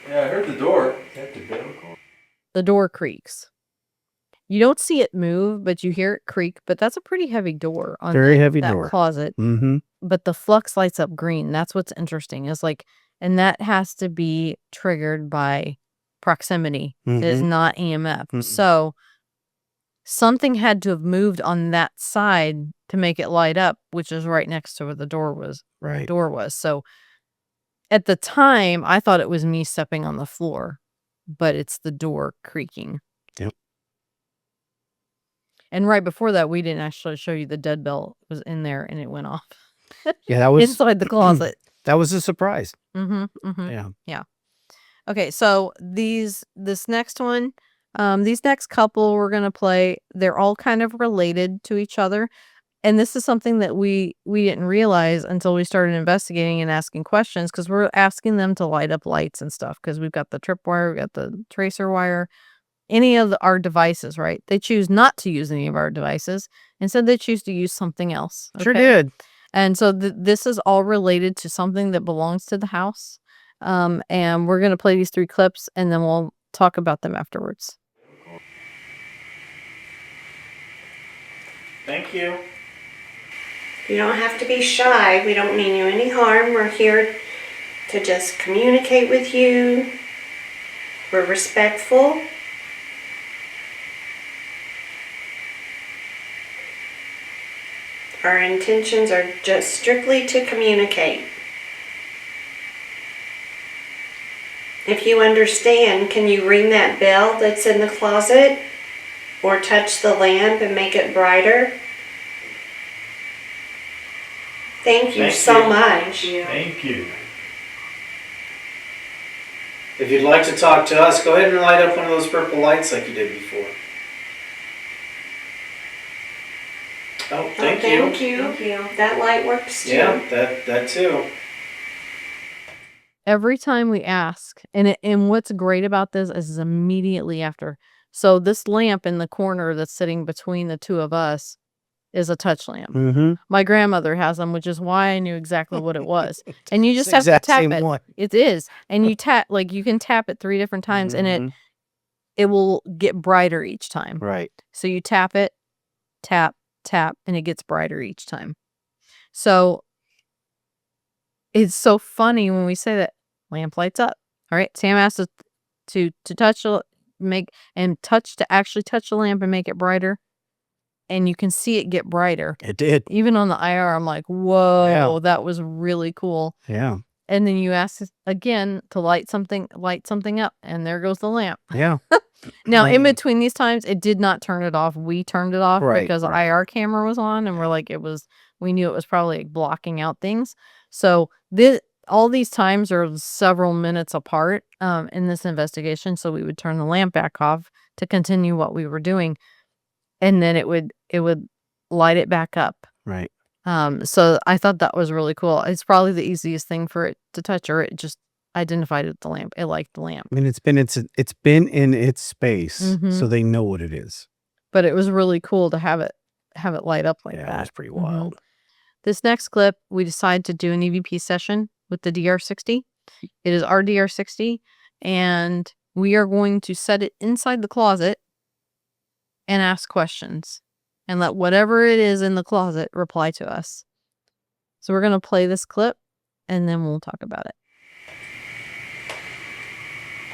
Yeah, I heard the door. Is that the biblical? The door creaks. You don't see it move, but you hear it creak. But that's a pretty heavy door on that door. closet. Mm-hmm. But the flux lights up green. That's what's interesting. Is and that has to be triggered by proximity. Mm-hmm. It is not EMF. Mm-mm. So something had to have moved on that side to make it light up, which is right next to where the door was. Right. Door was. So at the time, I thought it was me stepping on the floor, but it's the door creaking. Yep. And right before that, we didn't actually show you the dead bell was in there and it went off. Yeah, that was inside the closet. That was a surprise. Mm-hmm. Mm-hmm. Yeah. Okay, so this next one, these next couple we're gonna play, they're all kind of related to each other. And this is something that we didn't realize until we started investigating and asking questions, because we're asking them to light up lights and stuff, because we've got the tripwire, we've got the tracer wire, any of our devices, right? They choose not to use any of our devices. Instead, they choose to use something else. Sure did. And so this is all related to something that belongs to the house. And we're going to play these 3 clips and then we'll talk about them afterwards. Thank you. You don't have to be shy. We don't mean you any harm. We're here to just communicate with you. We're respectful. Our intentions are just strictly to communicate. If you understand, can you ring that bell that's in the closet or touch the lamp and make it brighter? Thank you so much. Thank you. If you'd like to talk to us, go ahead and light up one of those purple lights like you did before. Oh, thank you. Thank you. That light works too. Yeah, that too. Every time we ask, and what's great about this is immediately after. So this lamp in the corner that's sitting between the 2 of us is a touch lamp. Mm-hmm. My grandmother has them, which is why I knew exactly what it was. And you just have to exact tap same it. one. It is. And you tap, you can tap it 3 different times, and it will get brighter each time. Right. So you tap it, tap, tap, and it gets brighter each time. So it's so funny when we say that lamp lights up. All right. Sam asked us to touch to actually touch the lamp and make it brighter. And you can see it get brighter. It did. Even on the IR, I'm like, whoa, Yeah. that was really cool. Yeah. And then you ask us again to light something up, and there goes the lamp. Yeah. Now, in between these times, it did not turn it off. We turned it off Right, because the right. IR camera was on, and we're like, we knew it was probably like blocking out things. So all these times are several minutes apart in this investigation. So we would turn the lamp back off to continue what we were doing, and then it would light it back up. Right. So I thought that was really cool. It's probably the easiest thing for it to touch, or it just identified it with the lamp. It liked the lamp. I mean, it's been in its space, Mhm. so they know what it is. But it was really cool to have it light up like Yeah, that. that's pretty Mhm. wild. This next clip, we decided to do an EVP session with the DR60. It is our DR60, and we are going to set it inside the closet and ask questions and let whatever it is in the closet reply to us. So we're going to play this clip, and then we'll talk about it.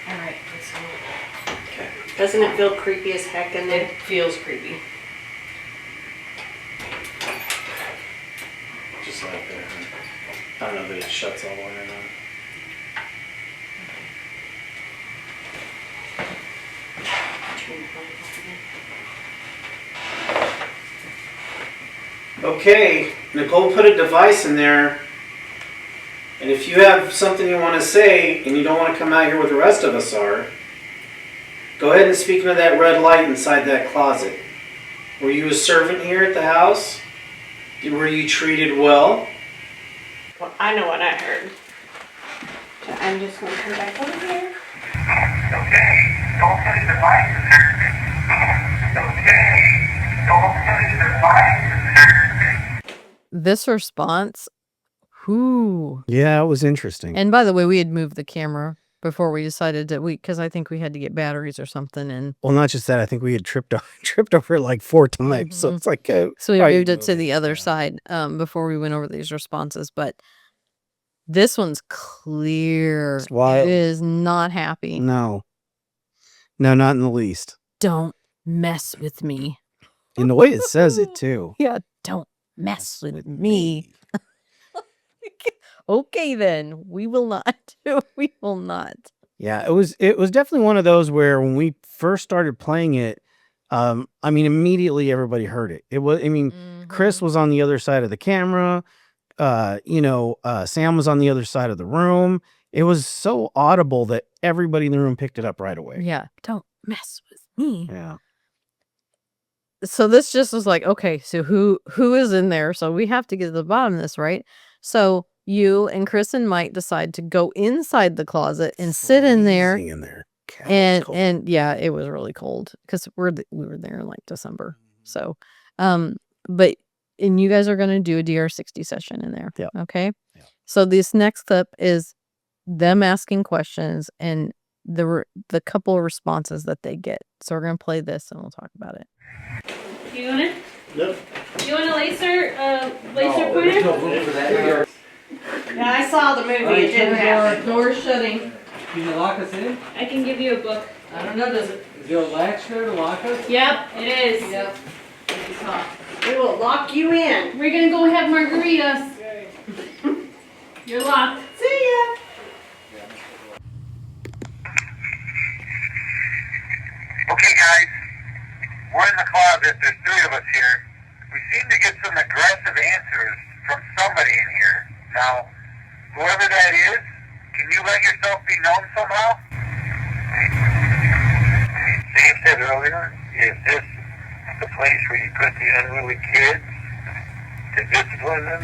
All right, let's go. Okay. Doesn't it feel creepy as heck in there? It feels creepy. Just like that. I don't know if it shuts all the way or not. Okay, Nicole put a device in there, and if you have something you want to say and you don't want to come out here where the rest of us are, go ahead and speak into that red light inside that closet. Were you a servant here at the house? Were you treated well? Well, I know what I heard. So I'm just going to come back over here. Okay, don't touch the devices. Okay, don't touch the devices. This response, whoo. Yeah, it was interesting. And by the way, we had moved the camera before we decided that because I think we had to get batteries or something. And Well, not just that. I think we had tripped over it like 4 times. So it's like, so we right, moved it to moving, the other yeah. side before we went over these responses. But this one's clear. It's wild. It is not happy. No, not in the least. Don't mess with me. In the way it says it too. Yeah, don't mess with me. Okay, then we will not. We will not. Yeah, it was definitely one of those where when we first started playing it, I mean, immediately everybody heard it. Chris was on the other side of the camera. Sam was on the other side of the room. It was so audible that everybody in the room picked it up right away. Yeah, don't mess with me. Yeah. So this just was like, okay, so who is in there? So we have to get to the bottom of this, right? So you and Chris and Mike decide to go inside the closet and sit in there. Freezing in there. God, it's cold. And yeah, it was really cold because we were there in like December. So, but you guys are going to do a DR60 session in there. Yeah. Okay. Yeah. So this next clip is them asking questions and the couple of responses that they get. So we're going to play this and we'll talk about it. You want it? Nope. You want a laser pointer? No room for that here. Yeah, I saw the movie. It didn't happen. Door's shutting. Can you lock us in? I can give you a book. I don't know, does it? Is there a latch there to lock us? Yep, it is. Yep. We will lock you in. We're gonna go have margaritas. You're locked. See ya. Okay, guys, we're in the closet. There's 3 of us here. We seem to get some aggressive answers from somebody in here. Now, whoever that is, can you let yourself be known somehow? Sam said earlier, is this the place where you put the unruly kids to discipline them?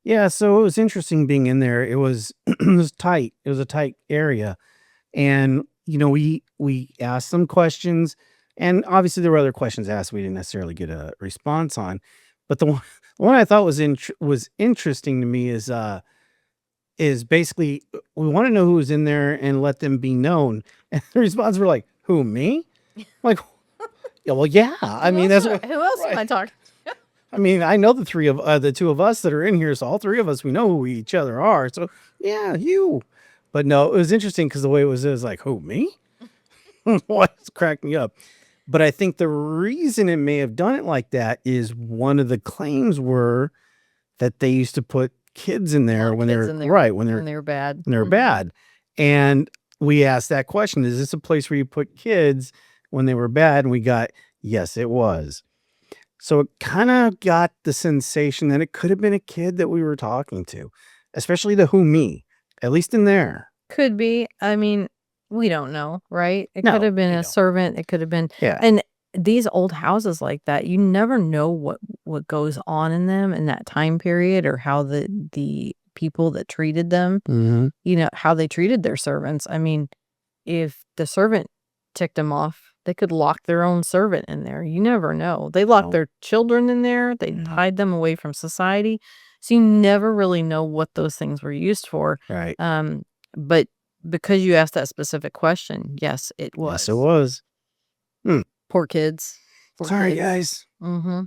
Yeah, so it was interesting being in there. It was it was tight. It was a tight area. And we asked some questions, and obviously there were other questions asked we didn't necessarily get a response on. But the one I thought was interesting to me is is basically, we want to know who's in there and let them be known. And the response were like, who, me? I'm like, yeah, well, yeah. I mean, that's what, who else am right. I talking? I mean, I know the two of us that are in here. So all three of us, we know who each other are. So yeah, you. But no, it was interesting because the way it was like, who, me? What's cracking me up? But I think the reason it may have done it like that is one of the claims were that they used to put kids in there when they're right, when they're bad. when they're bad. And we asked that question, is this a place where you put kids when they were bad? And we got, yes, it was. So it kind of got the sensation that it could have been a kid that we were talking to, especially the who, me, at least in there. Could be. I mean, we don't know, right? It No, could have been we a don't. servant. It could have been. Yeah. And these old houses like that, you never know what goes on in them in that time period, or how the people that treated them, Mm-hmm. how they treated their servants. I mean, if the servant ticked them off, they could lock their own servant in there. You never know. They locked No. their children in there. They No. hide them away from society. So you never really know what those things were used for. Right. But because you asked that specific question, yes, it was. Yes, it was. Poor kids. Sorry, guys. Mm-hmm.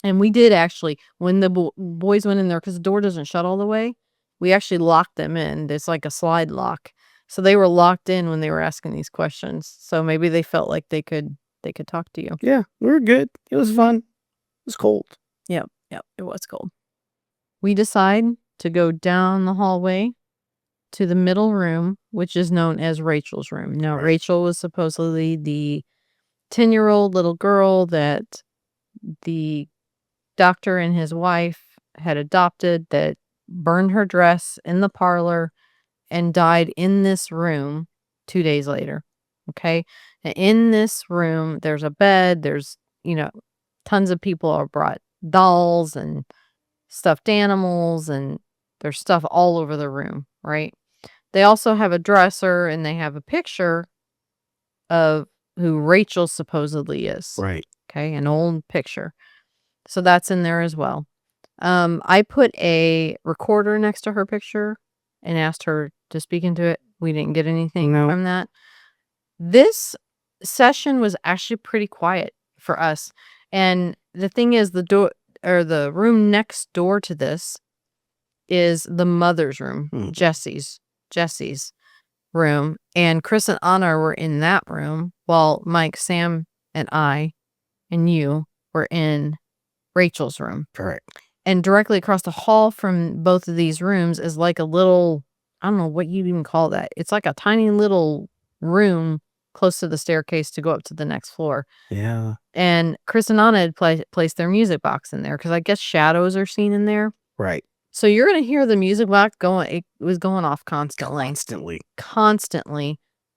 And we did actually, when the boys went in there, because the door doesn't shut all the way, we actually locked them in. It's like a slide lock. So they were locked in when they were asking these questions. So maybe they felt like they could talk to you. Yeah, we were good. It was fun. It was cold. Yep, it was cold. We decide to go down the hallway to the middle room, which is known as Rachel's room. Now, Right. Rachel was supposedly the 10-year-old little girl that the doctor and his wife had adopted, that burned her dress in the parlor and died in this room 2 days later. Okay. And in this room, there's a bed. There's, tons of people are brought dolls and stuffed animals, and there's stuff all over the room. Right. They also have a dresser, and they have a picture of who Rachel supposedly is. Right. Okay. An old picture. So that's in there as well. I put a recorder next to her picture and asked her to speak into it. We didn't get anything from that. This session was actually pretty quiet for us. And the thing is, the door, or the room next door to this, is the mother's room, Jesse's room. And Chris and Anna were in that room, while Mike, Sam, and I, and you were in Rachel's room. Correct. And directly across the hall from both of these rooms is like a little, I don't know what you'd even call that. It's like a tiny little room close to the staircase to go up to the next floor. Yeah. And Chris and Anna had placed their music box in there because I guess shadows are seen in there. Right. So you're going to hear the music box going. It was going off constantly.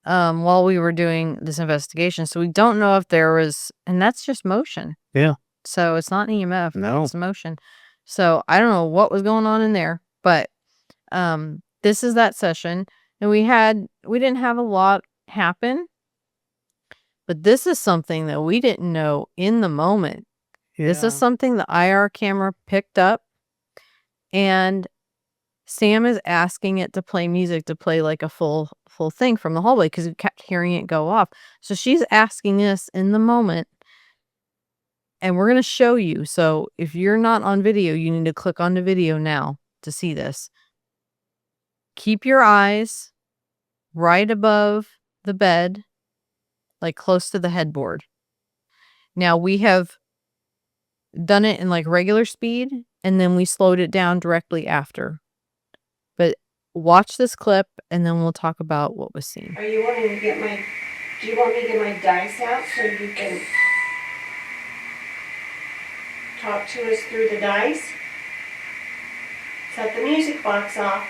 While we were doing this investigation. So we don't know if there was, and that's just motion. Yeah. So it's not an EMF. No. It's motion. So I don't know what was going on in there, but this is that session. And we didn't have a lot happen, but this is something that we didn't know in the moment. Yeah. This is something the IR camera picked up, and Sam is asking it to play music, to play like a full thing from the hallway, because we kept hearing it go off. So she's asking us in the moment, and we're going to show you. So if you're not on video, you need to click on the video now to see this. Keep your eyes right above the bed, like close to the headboard. Now, we have done it in like regular speed, and then we slowed it down directly after. But watch this clip, and then we'll talk about what was seen. Are you wanting to get do you want me to get my dice out so you can talk to us through the dice? Set the music box off.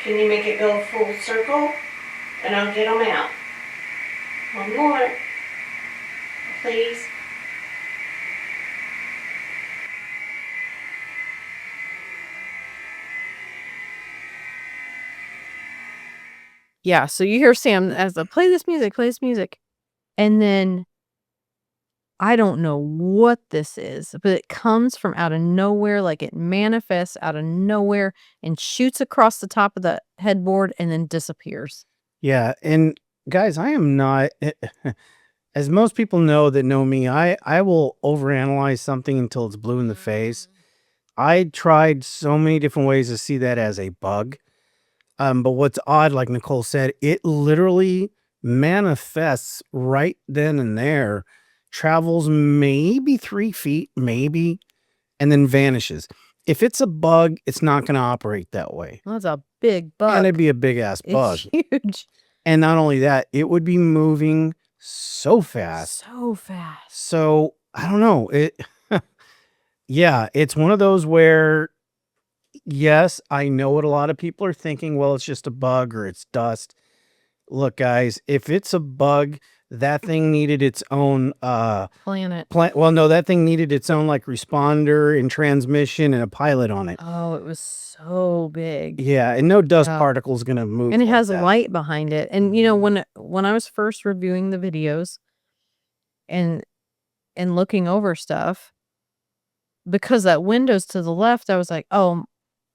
Can you make it go full circle? And I'll get them out. One more. Please. Yeah, so you hear Sam as the play this music. And then I don't know what this is, but it comes from out of nowhere, like it manifests out of nowhere and shoots across the top of the headboard and then disappears. Yeah, and guys, I am not as most people know that know me, I will overanalyze something until it's blue in the face. I tried so many different ways to see that as a bug. But what's odd, like Nicole said, it literally manifests right then and there, travels maybe 3 feet, maybe, and then vanishes. If it's a bug, it's not going to operate that way. Well, that's a big bug. And it'd be a big ass bug. It's huge. And not only that, it would be moving so fast. So fast. So I don't know. Yeah, it's one of those where, yes, I know what a lot of people are thinking. Well, it's just a bug or it's dust. Look, guys, if it's a bug, that thing needed its own Planet. well, no, that thing needed its own like responder and transmission and a pilot on it. Oh, it was so big. Yeah, and no dust particle's gonna move. And it like has a that. light behind it. And you know, when I was first reviewing the videos and looking over stuff, because that window's to the left, I was like, oh,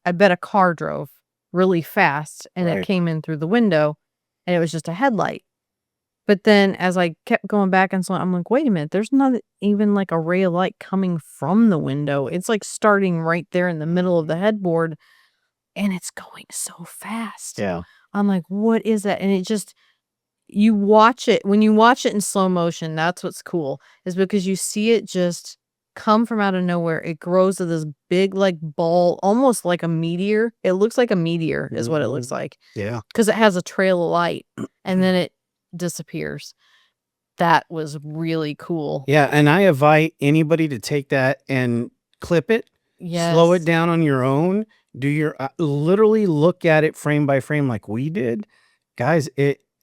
I bet a car drove really fast and Right. it came in through the window and it was just a headlight. But then as I kept going back and so on, I'm like, wait a minute, there's not even like a ray of light coming from the window. It's like starting right there in the middle of the headboard and it's going so fast. Yeah. I'm like, what is that? And it just, you watch it, when you watch it in slow motion, that's what's cool, is because you see it just come from out of nowhere. It grows to this big like ball, almost like a meteor. It looks like a meteor is what it looks like. Yeah. Because it has a trail of light and then it disappears. That was really cool. Yeah, and I invite anybody to take that and clip it, slow it Yes. down on your own, do your literally look at it frame by frame like we did. Guys,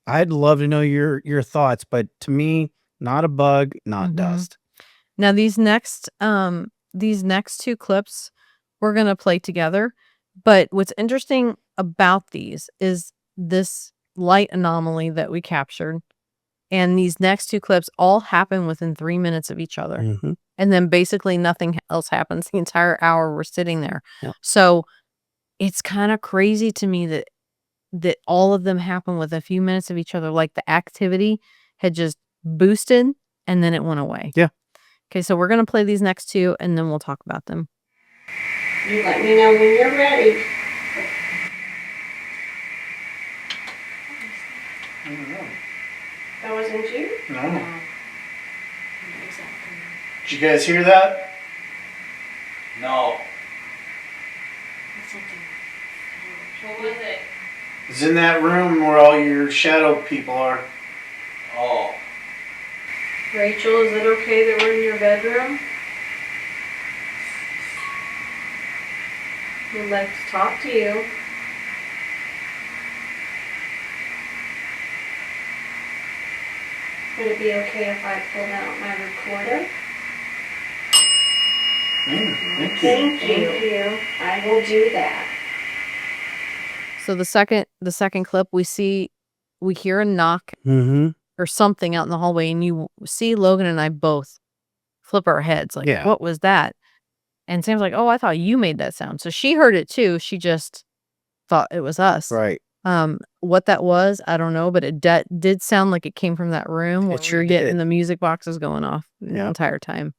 I'd love to know your thoughts, but to me, not a bug, not Mhm. dust. Now these next two clips we're gonna play together. But what's interesting about these is this light anomaly that we captured. And these next two clips all happen within 3 minutes of each other. Mhm. And then basically nothing else happens the entire hour we're sitting there. Yep. So it's kind of crazy to me that all of them happen with a few minutes of each other. Like the activity had just boosted and then it went away. Yeah. Okay, so we're going to play these next two and then we'll talk about them. You let me know when you're ready. I don't know. That wasn't you? No. Did you guys hear that? No. What was it? It's in that room where all your shadow people are. Oh. Rachel, is it okay that we're in your bedroom? We'd like to talk to you. Would it be okay if I pulled out my recorder? Thank you. I will do that. So the second clip we hear a knock Mhm. or something out in the hallway and you see Logan and I both flip our heads like, Yeah. what was that? And Sam's like, oh, I thought you made that sound. So she heard it too. She just thought it was us. Right. What that was, I don't know, but it did sound like it came from that room when It we sure were getting did. the music boxes going off the Yeah. entire time.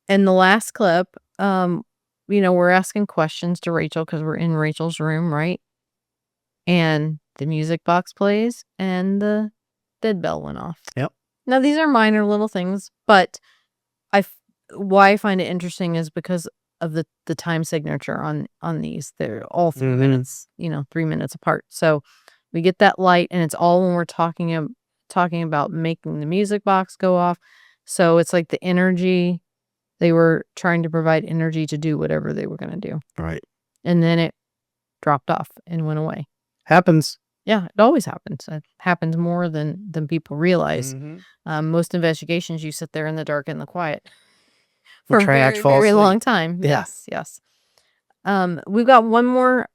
And the last clip, we're asking questions to Rachel because we're in Rachel's room, right? And the music box plays and the dead bell went off. Yep. Now these are minor little things, but why I find it interesting is because of the time signature on these. They're all 3 Mhm. minutes, 3 minutes apart. So we get that light and it's all when we're talking about making the music box go off. So it's like the energy, they were trying to provide energy to do whatever they were going to do. Right. And then it dropped off and went away. Happens. Yeah, it always happens. It happens more than people realize. Mhm. Most investigations, you sit there in the dark and the quiet Or for a triax very, falls very asleep. long time. Yeah. Yes. We've got one more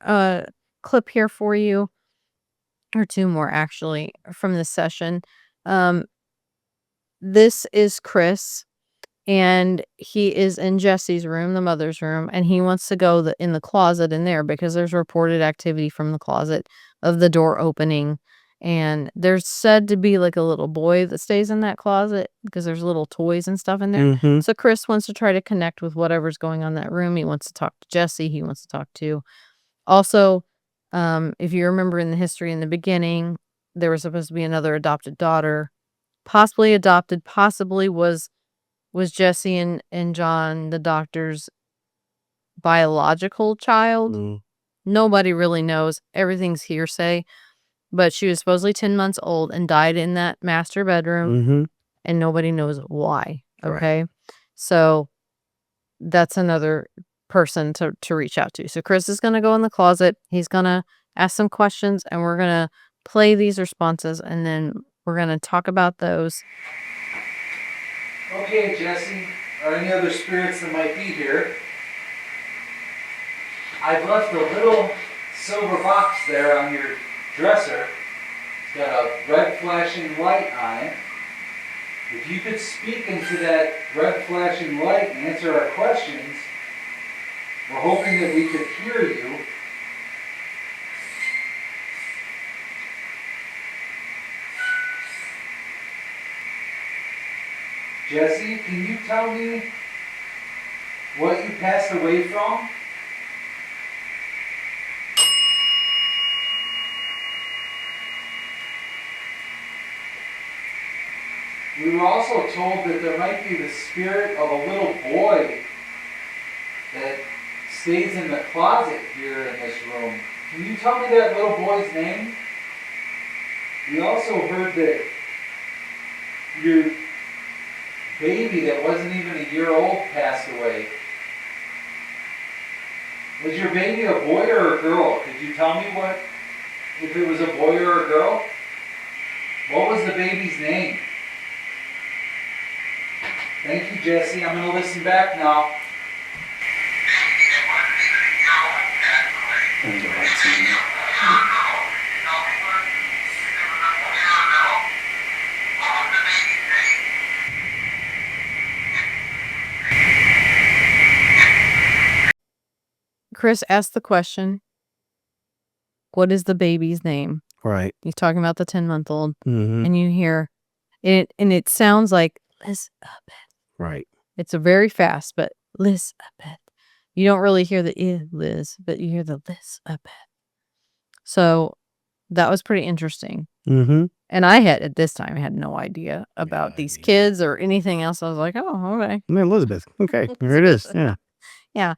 clip here for you, or two more actually, from this session. this is Chris, and he is in Jesse's room, the mother's room, and he wants to go in the closet in there because there's reported activity from the closet of the door opening. And there's said to be like a little boy that stays in that closet because there's little toys and stuff in there. Mm-hmm. So Chris wants to try to connect with whatever's going on in that room. He wants to talk to Jesse. He wants to talk to. Also, if you remember in the history in the beginning, there was supposed to be another adopted daughter, possibly adopted, possibly was Jesse and John the doctor's biological child. Mm. Nobody really knows. Everything's hearsay. But she was supposedly 10 months old and died in that master bedroom, Mm-hmm. and nobody knows why. Right. Okay. So that's another person to reach out to. So Chris is going to go in the closet. He's going to ask some questions, and we're going to play these responses, and then we're going to talk about those. Okay, Jesse, or any other spirits that might be here. I've left a little silver box there on your dresser. It's got a red flashing light on it. If you could speak into that red flashing light and answer our questions, we're hoping that we could hear you. Jesse, can you tell me what you passed away from? We were also told that there might be the spirit of a little boy that stays in the closet here in this room. Can you tell me that little boy's name? We also heard that your baby that wasn't even a year old passed away. Was your baby a boy or a girl? Could you tell me if it was a boy or a girl? What was the baby's name? Thank you, Jesse. I'm going to listen back now. And the lights in there. Chris asked the question, what is the baby's name? Right. He's talking about the 10-month-old, Mm-hmm. and you hear it, and it sounds like Elizabeth. Right. It's a very fast, but Elizabeth. You don't really hear the Liz, but you hear the Elizabeth. So that was pretty interesting. Mm-hmm. And I had no idea about Yeah, these me kids or anything else. I was like, oh, okay. Elizabeth. Okay. Here it is. Yeah. Yeah.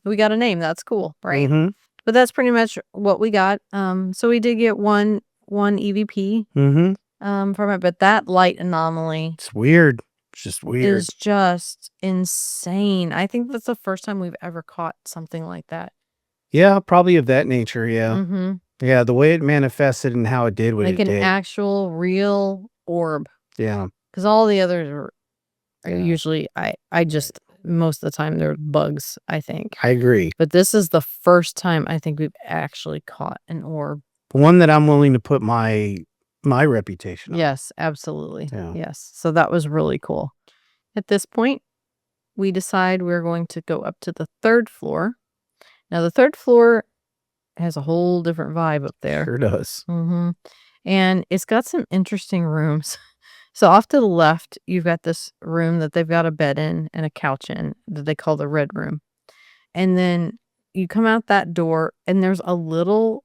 We got a name. That's cool, right? Mm-hmm. But that's pretty much what we got. So we did get one EVP Mm-hmm. from it, but that light anomaly It's weird. It's just weird. is just insane. I think that's the first time we've ever caught something like that. Yeah, probably of that nature. Yeah. Mm-hmm. Yeah. The way it manifested and how it did what Like it an did. actual real orb. Yeah. Because all the others are Yeah. usually, I just, most of the time they're bugs, I think. I agree. But this is the first time I think we've actually caught an orb. One that I'm willing to put my reputation on. Yes, absolutely. Yeah. Yes. So that was really cool. At this point, we decide we're going to go up to the 3rd floor. Now, the 3rd floor has a whole different vibe up there. Sure does. Mm-hmm. And it's got some interesting rooms. So off to the left, you've got this room that they've got a bed in and a couch in that they call the red room. And then you come out that door and there's a little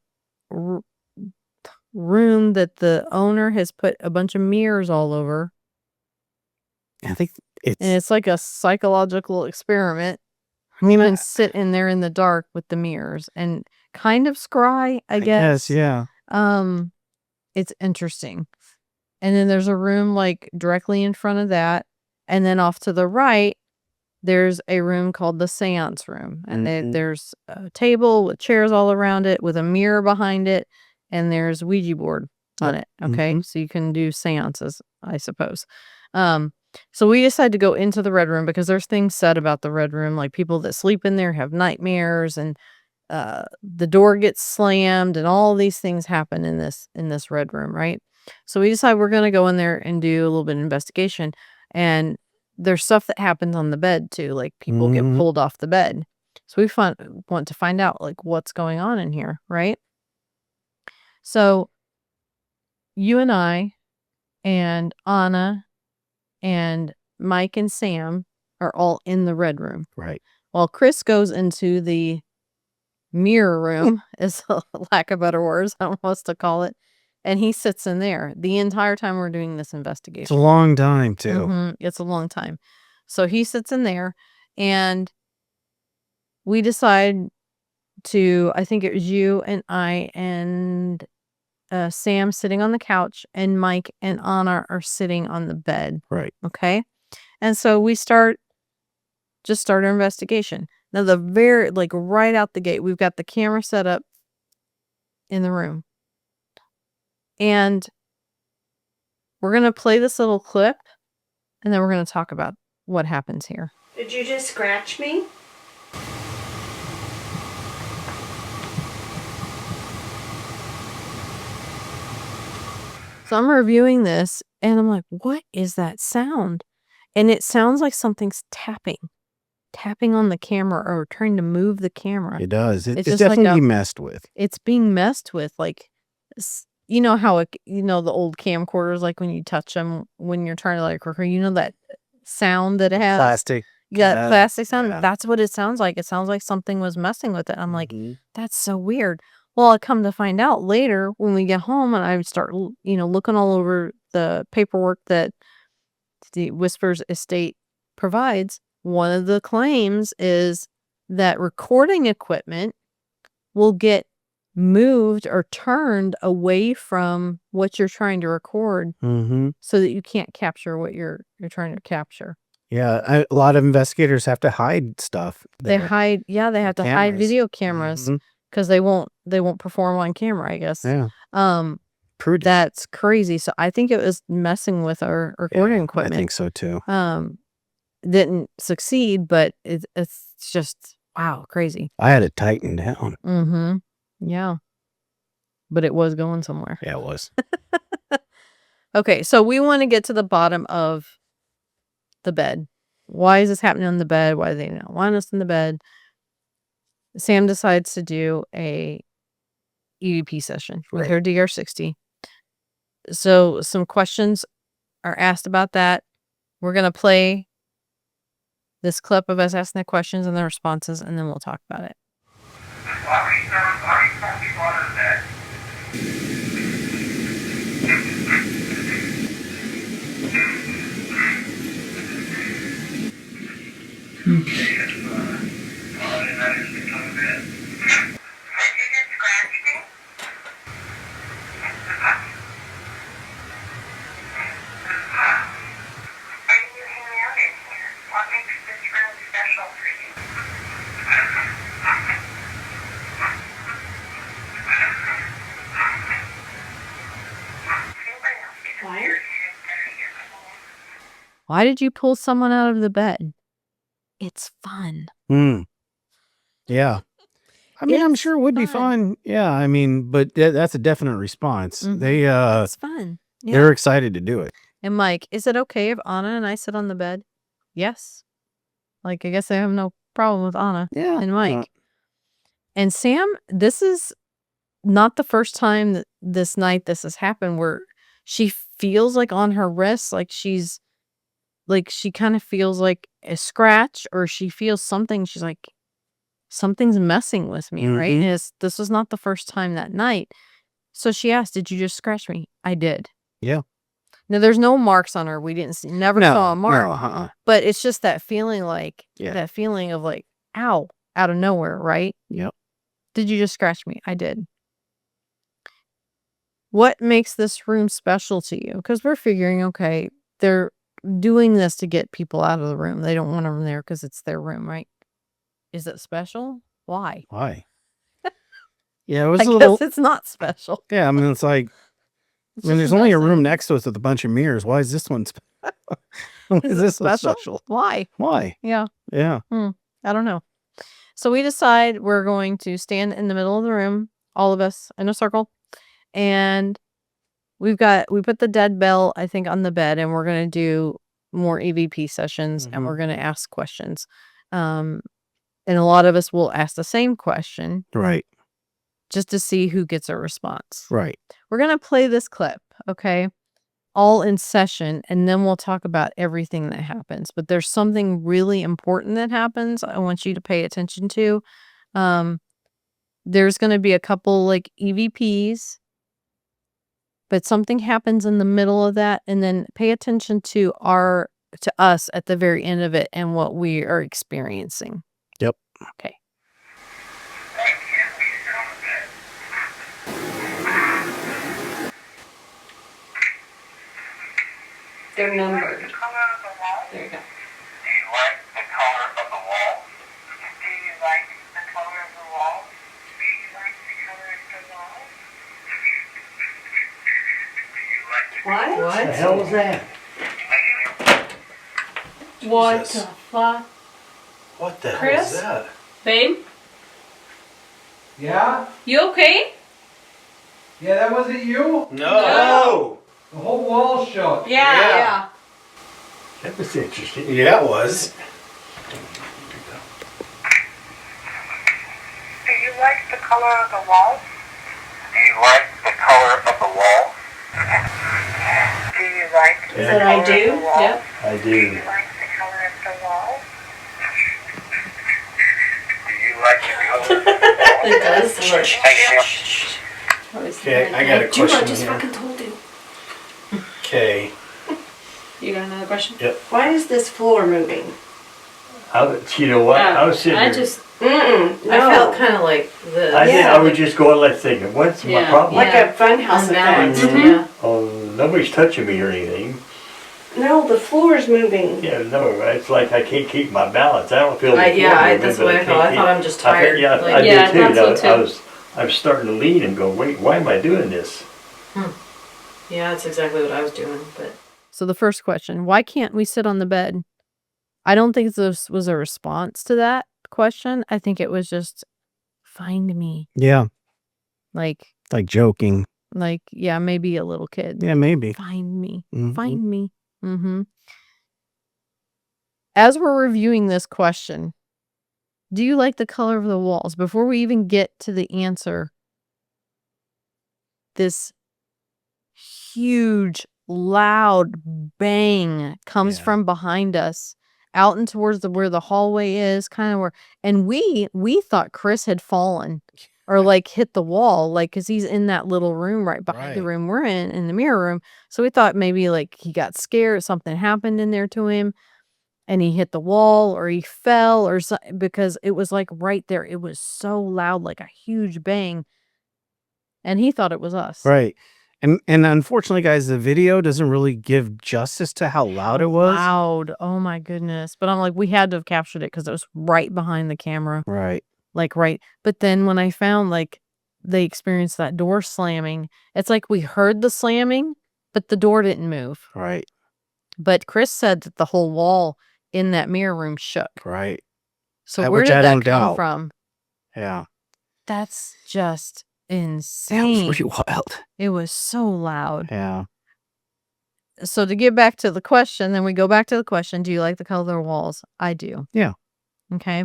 room that the owner has put a bunch of mirrors all over. I think And it's like a psychological experiment. You can sit in there in the dark with the mirrors and kind of scry, I guess. Yes, yeah. It's interesting. And then there's a room like directly in front of that. And then off to the right, there's a room called the seance room. And there's a table with chairs all around it with a mirror behind it. And there's Ouija board on it. Okay. So you can do seances, I suppose. So we decided to go into the red room because there's things said about the red room, like people that sleep in there have nightmares and the door gets slammed and all these things happen in this red room, right? So we decide we're going to go in there and do a little bit of investigation. And there's stuff that happens on the bed too. Like people get pulled off the bed. So we want to find out like what's going on in here, right? So you and I and Anna and Mike and Sam are all in the red room. Right. While Chris goes into the mirror room, is a lack of better words, I don't know what to call it. And he sits in there the entire time we're doing this investigation. It's a long time, too. It's a long time. So he sits in there, and we decide to, I think it was you and I and Sam sitting on the couch, and Mike and Anna are sitting on the bed. Right. Okay. And so we start our investigation. Now, right out the gate, we've got the camera set up in the room. And we're going to play this little clip, and then we're going to talk about what happens here. Did you just scratch me? So I'm reviewing this, and I'm like, what is that sound? And it sounds like something's tapping on the camera or trying to move the camera. It does. It's just definitely like messed with. It's being messed with. Like, you know how, the old camcorders, like when you touch them, when you're trying to like record, that sound that it has? Plastic. Yeah, that plastic sound. Yeah. That's what it sounds like. It sounds like something was messing with it. I'm like, that's so weird. Well, I come to find out later when we get home and I start, looking all over the paperwork that the Whispers estate provides. One of the claims is that recording equipment will get moved or turned away from what you're trying to record so that you can't capture what you're trying to capture. Yeah, a lot of investigators have to hide stuff. They hide, they have to hide video cameras because they won't perform on camera, I guess. Yeah. Prudent. That's crazy. So I think it was messing with our recording equipment. I think so too. Didn't succeed, but it's just wow, crazy. I had it tightened down. Yeah. But it was going somewhere. Yeah, it was. Okay, so we want to get to the bottom of the bed. Why is this happening on the bed? Why do they not want us in the bed? Sam decides to do a EVP session with her DR60. So some questions are asked about that. We're going to play this clip of us asking the questions and the responses, and then we'll talk about it. Why did you pull someone out of the bed? It's fun. Yeah. I mean, I'm sure it would be fun. Yeah, I mean, but that's a definite response. It's fun. Yeah. They're excited to do it. And Mike, is it okay if Anna and I sit on the bed? Yes. Like, I guess I have no problem with Anna and Mike. And Sam, this is not the first time that this night this has happened where she feels like on her wrist, like she kind of feels like a scratch or she feels something. She's like, something's messing with me, right? And this was not the first time that night. So she asked, did you just scratch me? I did. Yeah. Now, there's no marks on her. We didn't see, never saw a mark. No, But it's just that feeling that feeling of like, ow, out of nowhere, right? Yep. Did you just scratch me? I did. What makes this room special to you? Because we're figuring, okay, they're doing this to get people out of the room. They don't want them there because it's their room, right? Is it special? Why? Yeah, it was I guess it's not special. Yeah, I mean, it's like, there's only a room next to us with a bunch of mirrors. Why is this one special? Is this so special? Why? Yeah. Yeah. I don't know. So we decide we're going to stand in the middle of the room, all of us in a circle, and we put the dead bell, I think, on the bed, and we're going to do more EVP sessions, and we're going to ask questions. And a lot of us will ask the same question. Right. Just to see who gets a response. Right. We're going to play this clip, okay? All in session, and then we'll talk about everything that happens. But there's something really important that happens I want you to pay attention to. There's going to be a couple like EVPs, but something happens in the middle of that, and then pay attention to us at the very end of it and what we are experiencing. Yep. Okay. They're numbered. The color of the wall? There you go. Do you like the color of the wall? Do you like the color of the wall? Do you like the color of the wall? Do you like the What? What the hell was that? What Jesus. the fuck? What the hell Chris? was that? Babe, Yeah? you okay? Yeah, that wasn't you? No. The whole wall shook. Yeah. That was interesting. Yeah, it was. Do you like the color of the wall? Do you like the color of the wall? Do you like the Is that I color do? of the wall? Yep. I Do do. you like the color of the wall? Do you like the color of the wall? It does. Thank you. Okay, I got a I question just here. fucking told you. Okay. You got another question? Yep. Why is this floor moving? You know what? I was sitting I there. just, Mm-mm. No. I felt kind of like the, I think Yeah. I would just go and let thinking. What's my Yeah. problem? Like a funhouse unbalanced. effect. Yeah. Oh, nobody's touching me or anything. No, the floor's moving. Yeah, no, it's like I can't keep my balance. I don't feel the Yeah, floor moving, that's but what I thought. I thought I'm just I think- tired. yeah, Like, I yeah, I did too. thought so too. I was starting to lean and go, wait, why am I doing this? Yeah, that's exactly what I was doing. But So the first question, why can't we sit on the bed? I don't think this was a response to that question. I think it was just find me. Yeah. Like Joking. yeah, maybe a little kid. Yeah, maybe. Find me. Mhm. Find me. As we're reviewing this question, do you like the color of the walls? Before we even get to the answer, this huge, loud bang comes Yeah. from behind us out and towards where the hallway is, kind of where, and we thought Chris had fallen or like hit the wall, like, cause he's in that little room right behind the Right. room we're in the mirror room. So we thought maybe like he got scared, something happened in there to him and he hit the wall or he fell or something, because it was like right there. It was so loud, like a huge bang. And he thought it was us. Right. And unfortunately, guys, the video doesn't really give justice to how loud it was. Loud. Oh my goodness. But I'm like, we had to have captured it because it was right behind the camera. Right. Like right. But then when I found like they experienced that door slamming, it's like we heard the slamming, but the door didn't move. Right. But Chris said that the whole wall in that mirror room shook. Right. So That where which did I that don't come doubt. from? Yeah. That's just That was insane. pretty wild. It was so loud. Yeah. So to get back to the question, then we go back to the question, do you like the color of the walls? I do. Yeah. Okay.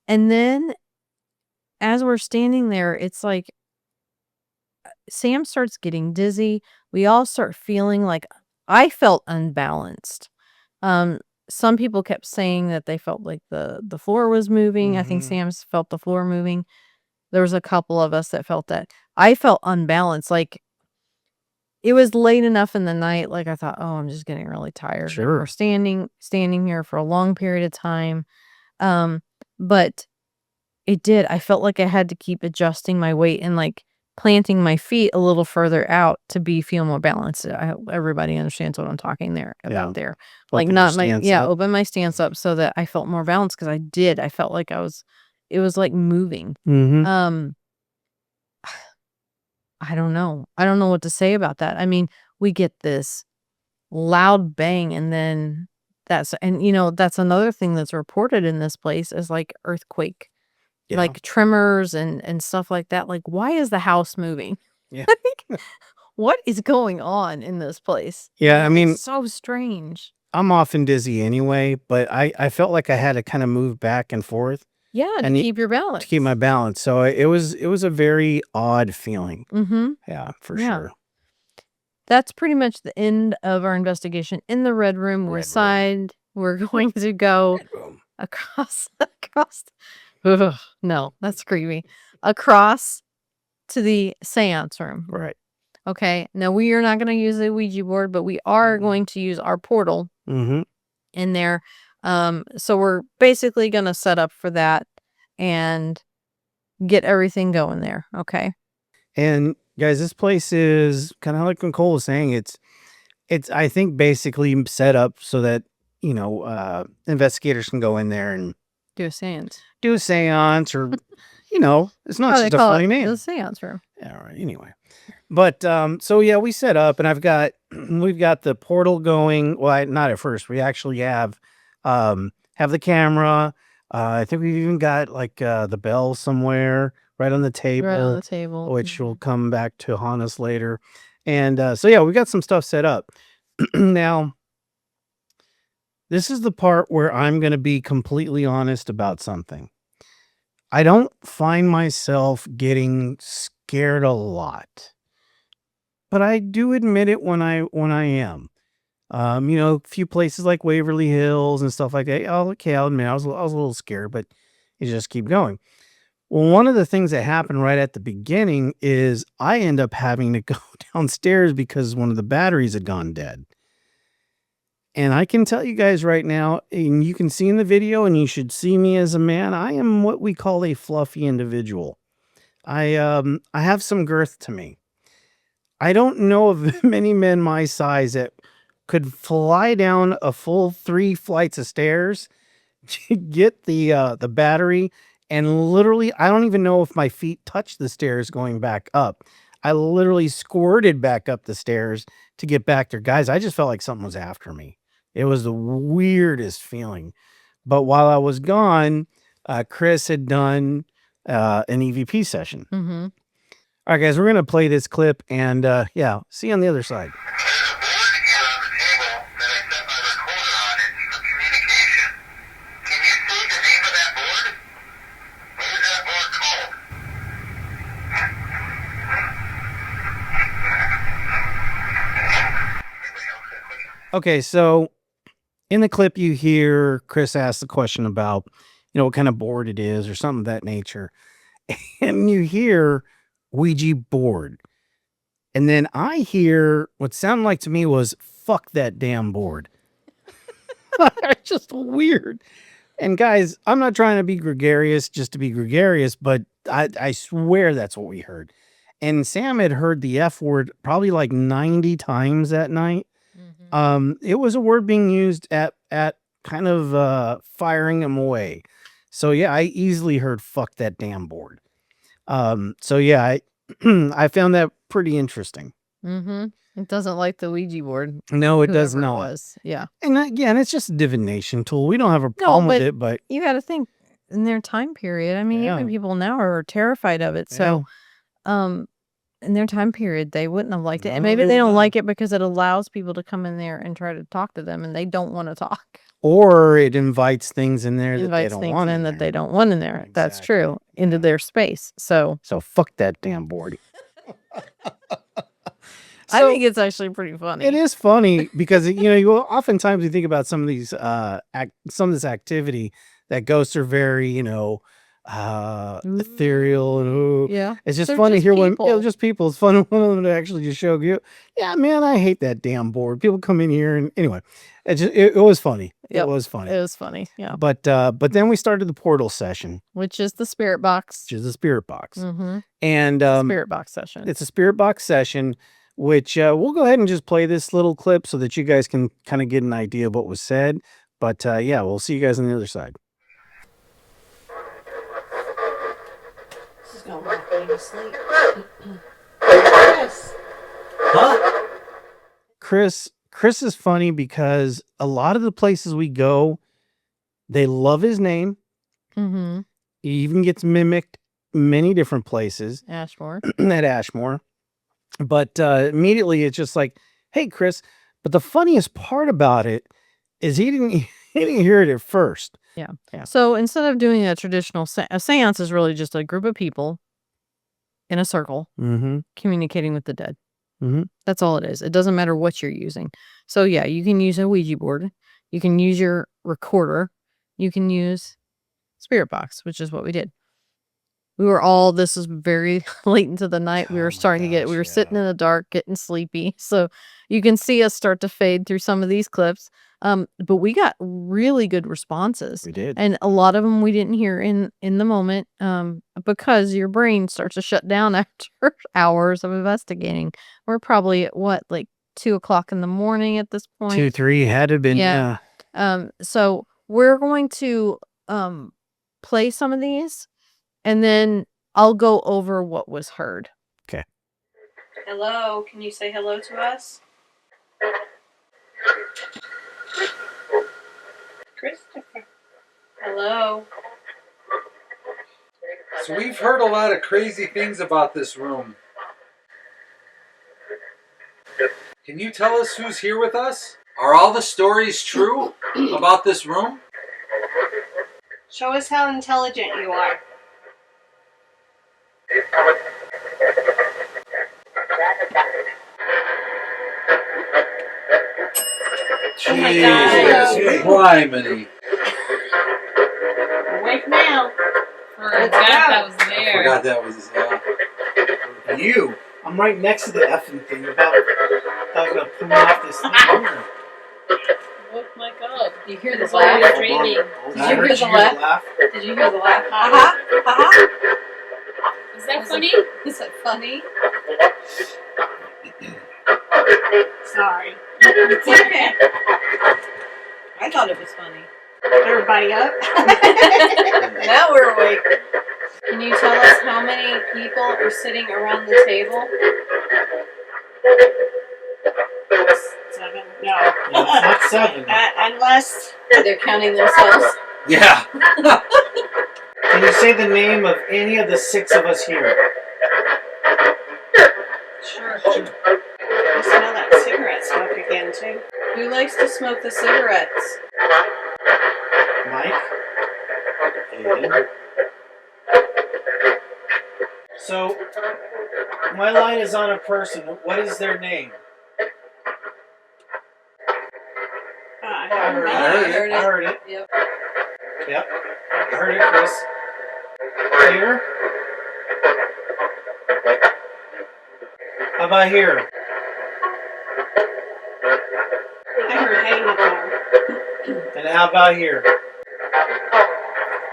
And then as we're standing there, it's like Sam starts getting dizzy. We all start feeling like I felt unbalanced. Some people kept saying that they felt like the floor was moving. I think Mhm. Sam's felt the floor moving. There was a couple of us that felt that. I felt unbalanced. Like it was late enough in the night. Like I thought, oh, I'm just getting really tired. Sure. We're standing here for a long period of time. But it did. I felt like I had to keep adjusting my weight and like planting my feet a little further out to feel more balanced. I hope everybody understands what I'm talking there about Yeah. there. Like Open your stance up. open my stance up so that I felt more balanced because I did. I felt like it was like moving. Mm-hmm. I don't know. I don't know what to say about that. I mean, we get this loud bang and then that's another thing that's reported in this place is like earthquake, Yeah. like tremors and stuff like that. Like, why is the house moving? Yeah. Like, what is going on in this place? Yeah, I mean, It's so strange. I'm often dizzy anyway, but I felt like I had to kind of move back and forth Yeah, to And keep your balance. to keep my balance. So it was a very odd feeling. Mm-hmm. Yeah, for Yeah. sure. That's pretty much the end of our investigation in the red room. We're Red room. aside. We're going to go Red room. across. Ugh, no, that's creepy. Across to the seance room. Right. Okay. Now we are not going to use the Ouija board, but we are going to use our portal Mm-hmm. in there. So we're basically going to set up for that and get everything going there. Okay. And guys, this place is kind of like Nicole was saying. It's I think basically set up so that investigators can go in there and Do a seance. do a seance, or it's not Oh, they just a call funny it name. the seance room. Yeah, all right. Anyway, but so yeah, we set up, and we've got the portal going. Well, not at first. We actually have the camera. I think we've even got like the bell somewhere right on the table, Right on the table. which will come back to haunt us later. And so yeah, we got some stuff set up. Now, this is the part where I'm going to be completely honest about something. I don't find myself getting scared a lot, but I do admit it when I am. A few places like Waverly Hills and stuff like that. I'll admit I was a little scared, but you just keep going. Well, one of the things that happened right at the beginning is I end up having to go downstairs because one of the batteries had gone dead. And I can tell you guys right now, and you can see in the video, and you should see me as a man, I am what we call a fluffy individual. I have some girth to me. I don't know of many men my size that could fly down a full 3 flights of stairs to get the battery, and literally, I don't even know if my feet touched the stairs going back up. I literally squirted back up the stairs to get back there. Guys, I just felt like something was after me. It was the weirdest feeling. But while I was gone, Chris had done an EVP session. Mm-hmm. All right, guys, we're going to play this clip, and see you on the other side. Okay, so in the clip you hear Chris ask the question about, what kind of board it is or something of that nature. And you hear Ouija board. And then I hear what sounded like to me was, fuck that damn board. It's just weird. And guys, I'm not trying to be gregarious just to be gregarious, but I swear that's what we heard. And Sam had heard the F word probably like 90 times that night. Mm-hmm. It was a word being used at kind of firing him away. So yeah, I easily heard fuck that damn board. So yeah, I found that pretty interesting. Mm-hmm. It doesn't like the Ouija board. No, it does whoever it not. was. Yeah. And again, it's just a divination tool. We don't have a problem with it, but You got to think in their time period. I mean, Yeah. even people now are terrified of it. So, in their time period, they wouldn't have liked it. And No, maybe they they don't wouldn't. like it because it allows people to come in there and try to talk to them, and they don't want to talk. or it invites things in there that they Invites don't things want in in that there. they don't want in there. That's Exactly. true. Into their space. So, So fuck that damn board. I So- think it's actually pretty funny. It is funny because you oftentimes you think about some of these some of this activity that ghosts are very ethereal and Yeah. it's just They're funny just here when people. just people. It's fun when them to actually just show you. Yeah, man, I hate that damn board. People come in here and anyway, it was funny. Yep. It was funny. It was funny. Yeah. But then we started the portal session, Which is the spirit box. which is the spirit box, Mm-hmm. and Spirit box session. it's a spirit box session, which we'll go ahead and just play this little clip so that you guys can kind of get an idea of what was said. But yeah, we'll see you guys on the other side. This is gonna rock me to sleep. Yes. Huh? Chris is funny because a lot of the places we go, they love his name. Mm-hmm. He even gets mimicked many different places Ashmore. at Ashmore. But immediately it's just like, hey, Chris. But the funniest part about it is he didn't hear it at first. Yeah. Yeah. So instead of doing a traditional a seance is really just a group of people in a circle communicating with the dead. That's all it is. It doesn't matter what you're using. So yeah, you can use a Ouija board. You can use your recorder. You can use spirit box, which is what we did. This was very late into the night. We were starting to we were sitting in the dark, getting sleepy. So you can see us start to fade through some of these clips. But we got really good responses. We did. And a lot of them we didn't hear in the moment, because your brain starts to shut down after hours of investigating. We're probably at what, like 2:00 in the morning at this point? 2, 3 had to have been. Yeah. So we're going to play some of these, and then I'll go over what was heard. Okay. Hello, can you say hello to us? Christopher. Hello. So we've heard a lot of crazy things about this room. Can you tell us who's here with us? Are all the stories true about this room? Show us how intelligent you are. Oh my God. Jesus Criminy. Awake now. Forgot that was there. I forgot that was You. I'm right next to the effing thing. About to pull me off this thing. Oh my God. You hear the It's already laugh? dreaming. Did you hear the laugh? Did you hear the laugh? Is that funny? Is that funny? Sorry. It's okay. I thought it was funny. Everybody up? Now we're awake. Can you tell us how many people are sitting around the table? 7? No. No, it's not 7. Unless They're counting themselves. Yeah. Can you say the name of any of the 6 of us here? Sure. I smell that cigarette smoke again, too. Who likes to smoke the cigarettes? Mike? Aiden? So, my light is on a person. What is their name? I I heard it. Yep. Yep. I heard it, Chris. Here? How about here? I heard hey, Nicole. And how about here?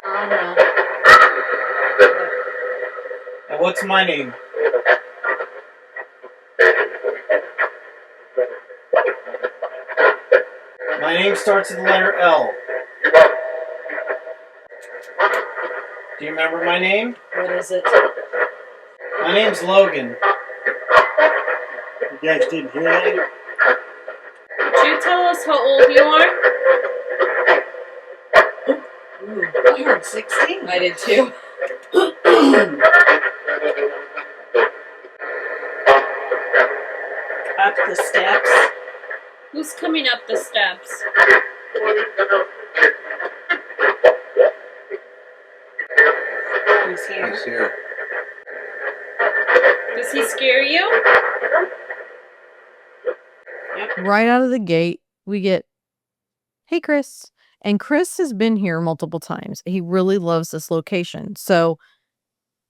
Oh no. And what's my name? My name starts with the letter L. Do you remember my name? What is it? My name's Logan. You guys didn't hear that? Could you tell us how old you are? I heard 16. I did too. Up the steps. Who's coming up the steps? Who's here? He's here. Does he scare you? Right out of the gate, we get, hey, Chris. And Chris has been here multiple times. He really loves this location. So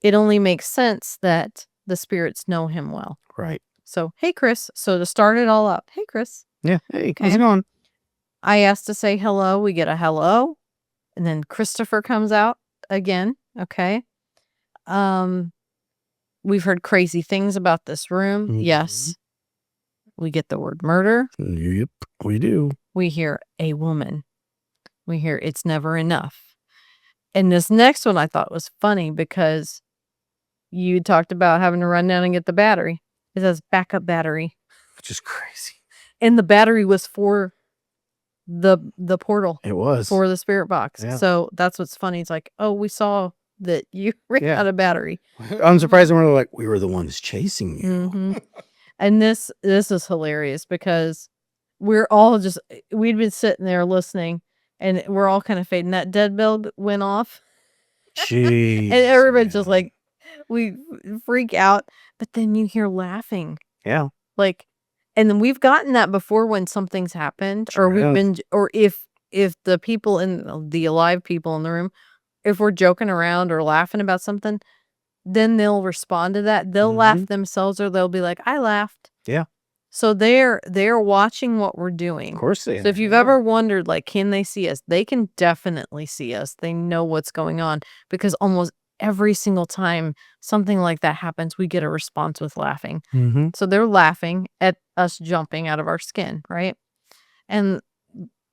it only makes sense that the spirits know him well. Right. So, hey, Chris. So to start it all up, hey, Chris. Yeah. Hey, Okay. how's it going? I asked to say hello. We get a hello. And then Christopher comes out again. Okay. We've heard crazy things about this room. Mhm. Yes. We get the word murder. Yep, we do. We hear a woman. We hear it's never enough. And this next one I thought was funny because you talked about having to run down and get the battery. It says backup battery. Which is crazy. And the battery was for the portal. It was. For the spirit box. Yeah. So that's what's funny. It's like, oh, we saw that you ran Yeah. out of battery. I'm surprised when we're like, we were the ones chasing you. Hmm. And this is hilarious because we're all just, we'd been sitting there listening and we're all kind of fading. That dead bell went off Jeez. and everybody's man. just like, we freak out. But then you hear laughing. Yeah. Like, and then we've gotten that before when something's happened or Sure we've have. been, or if the people in the alive people in the room, if we're joking around or laughing about something, then they'll respond to that. They'll laugh themselves or they'll be like, I laughed. Yeah. So they're watching what we're doing. Of course they So if you've ever wondered, like, can they see us? They can definitely see us. They know what's going on because almost every single time something like that happens, we get a response with laughing. Mm-hmm. So they're laughing at us jumping out of our skin, right? And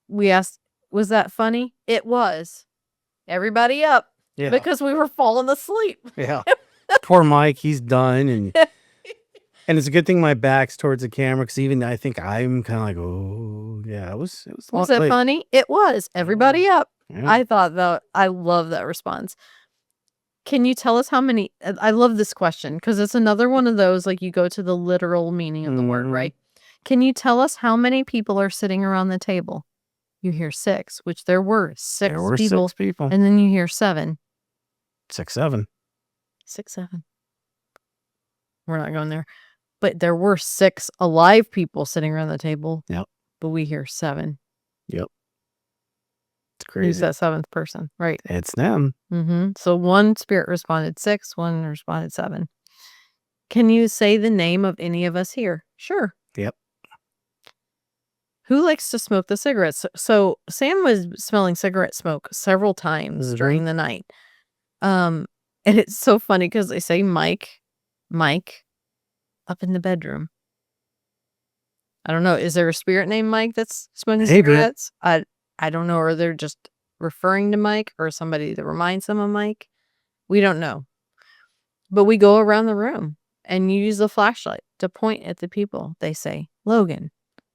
we asked, was that funny? It was. Everybody up. Yeah. Because we were falling asleep. Yeah. Poor Mike, he's done. And it's a good thing my back's towards the camera because even I think I'm kind of like, oh, yeah, it was. Was it funny? It was. Everybody up. Yeah. I thought that I love that response. Can you tell us how many? I love this question because it's another one of those like you go to the literal meaning of the word, right? Can you tell us how many people are sitting around the table? You hear 6, which there were 6 There were people. 6 people. And then you hear 7. 6, 7. 6, 7. We're not going there. But there were 6 alive people sitting around the table. Yep. But we hear 7. Yep. It's crazy. Who's that 7th person? Right. It's them. Mm-hmm. So one spirit responded 6, one responded 7. Can you say the name of any of us here? Sure. Yep. Who likes to smoke the cigarettes? So Sam was smelling cigarette smoke several times during the night. And it's so funny because they say Mike up in the bedroom. I don't know. Is there a spirit named Mike that's smoking cigarettes? I don't know. Or they're just referring to Mike or somebody that reminds them of Mike. We don't know. But we go around the room and you use the flashlight to point at the people. They say Logan.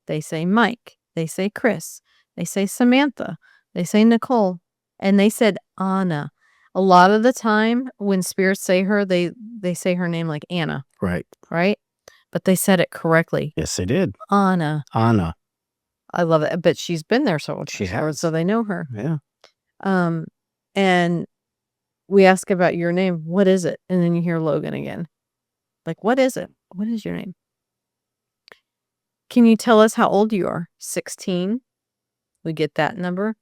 They say Mike. They say Chris. They say Samantha. They say Nicole. And they said Anna. A lot of the time when spirits say her, they say her name like Anna. Right. Right? But they said it correctly. Yes, they did. Anna. I love it. But she's been there so they know her. Yeah. And we ask about your name. What is it? And then you hear Logan again. Like, what is it? What is your name? Can you tell us how old you are? 16. We get that number.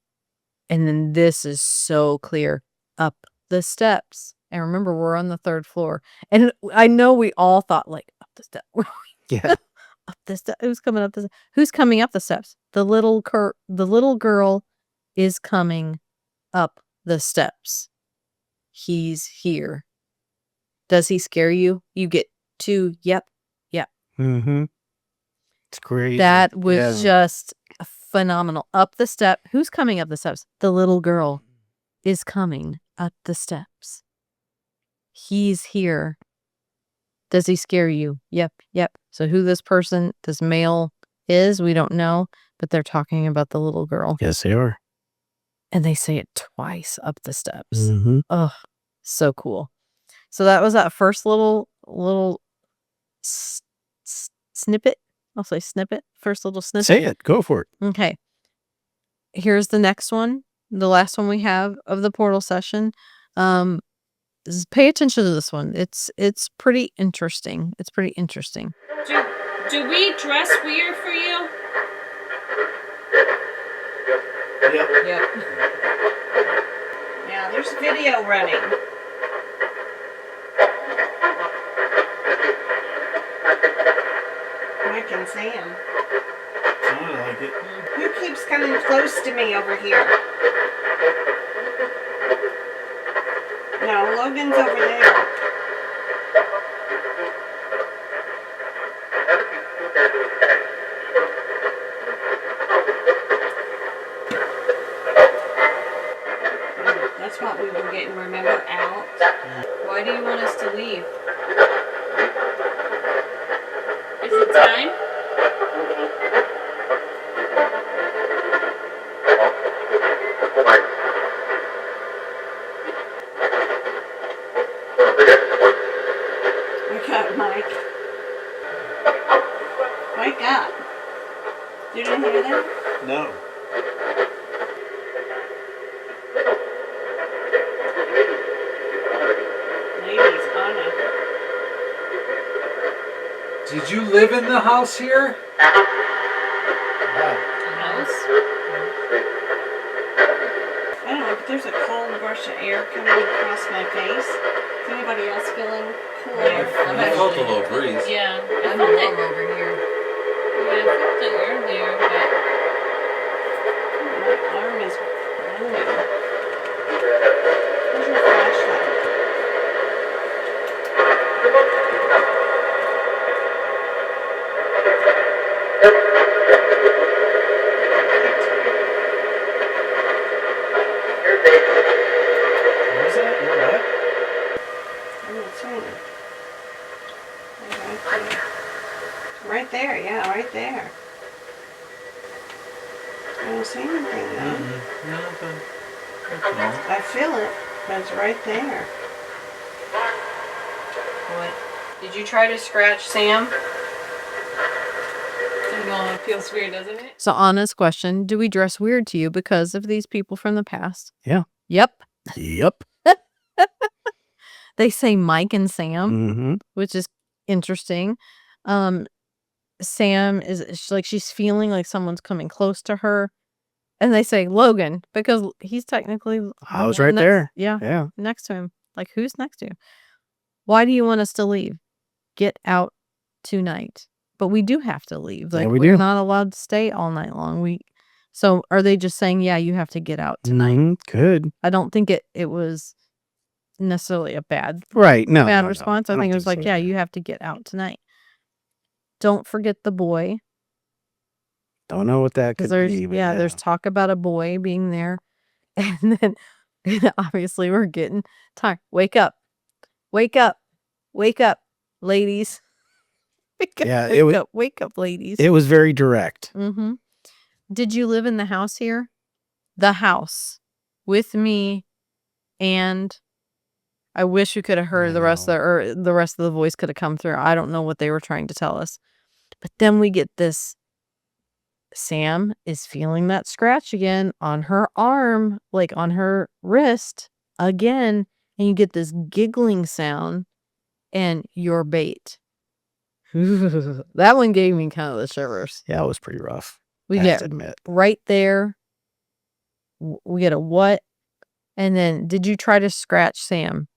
And then this is so clear. Up the steps. And remember, we're on the 3rd floor. And I know we all thought, like, up the steps. Yeah. Up the steps. Who's coming up the steps? Who's coming up the steps? The little girl is coming up the steps. He's here. Does he scare you? You get 2. Yep. Mm-hmm. It's crazy. That was just phenomenal. Up the step. Who's coming up the steps? The little girl is coming up the steps. He's here. Does he scare you? Yep. So who this male is, we don't know, but they're talking about the little girl. Yes, they are. And they say it twice up the steps. Mm-hmm. Oh, so cool. So that was that first little snippet. I'll say snippet. First little snippet. Say it. Go for it. Okay. Here's the next one. The last one we have of the portal session. Pay attention to this one. It's pretty interesting. Do we dress weird for you? Yep. Yeah, there's video running. Mike and Sam. Sounded like it. Who keeps coming close to me over here? No, Logan's over there. That's what we were getting, remember, out. Why do you want us to leave? Is it time? Wake up, Mike. Wake up. You didn't hear that? No. Ladies, Anna. Did you live in the house here? House? I don't know, but there's a cold rush of air coming across my face. Is anybody else feeling cool air? I felt a little breeze. Yeah. I'm warm over here. Yeah, I felt it earlier, but My arm is burning. Where's your flashlight? What was that? You're what? I'm not seeing it. Right there, yeah, right there. I don't see anything though. Nothing. I feel it, but it's right there. What? Did you try to scratch Sam? it feels weird, doesn't it? So Anna's question, do we dress weird to you because of these people from the past? Yeah. Yep. Yep. They say Mike and Sam, Mm-hmm. which is interesting. Sam is she's feeling like someone's coming close to her. And they say Logan because he's technically I was right there. Yeah. Yeah. Next to him. Like, who's next to you? Why do you want us to leave? Get out tonight. But we do have to leave. Like, Yeah, we we're do. not allowed to stay all night long. So are they just saying, yeah, you have to get out tonight? Mhm, could. I don't think it was necessarily a bad Right. No. bad no, no. response. I don't think it was like, so. yeah, you have to get out tonight. Don't forget the boy. Don't know what that could Because be. But there's talk about a boy being there. And then obviously we're getting tired. Wake up. Wake up. Wake up, ladies. Wake up, Yeah, wake up, ladies. it was very direct. Mm-hmm. Did you live in the house here? The house with me, and I wish you could have heard I the rest know. the rest of the voice could have come through. I don't know what they were trying to tell us. But then we get this. Sam is feeling that scratch again on her arm, like on her wrist again, and you get this giggling sound, and your bait. That one gave me kind of the shivers. Yeah, it was pretty rough. We I have get to admit. right there. We get a what? And then, did you try to scratch Sam?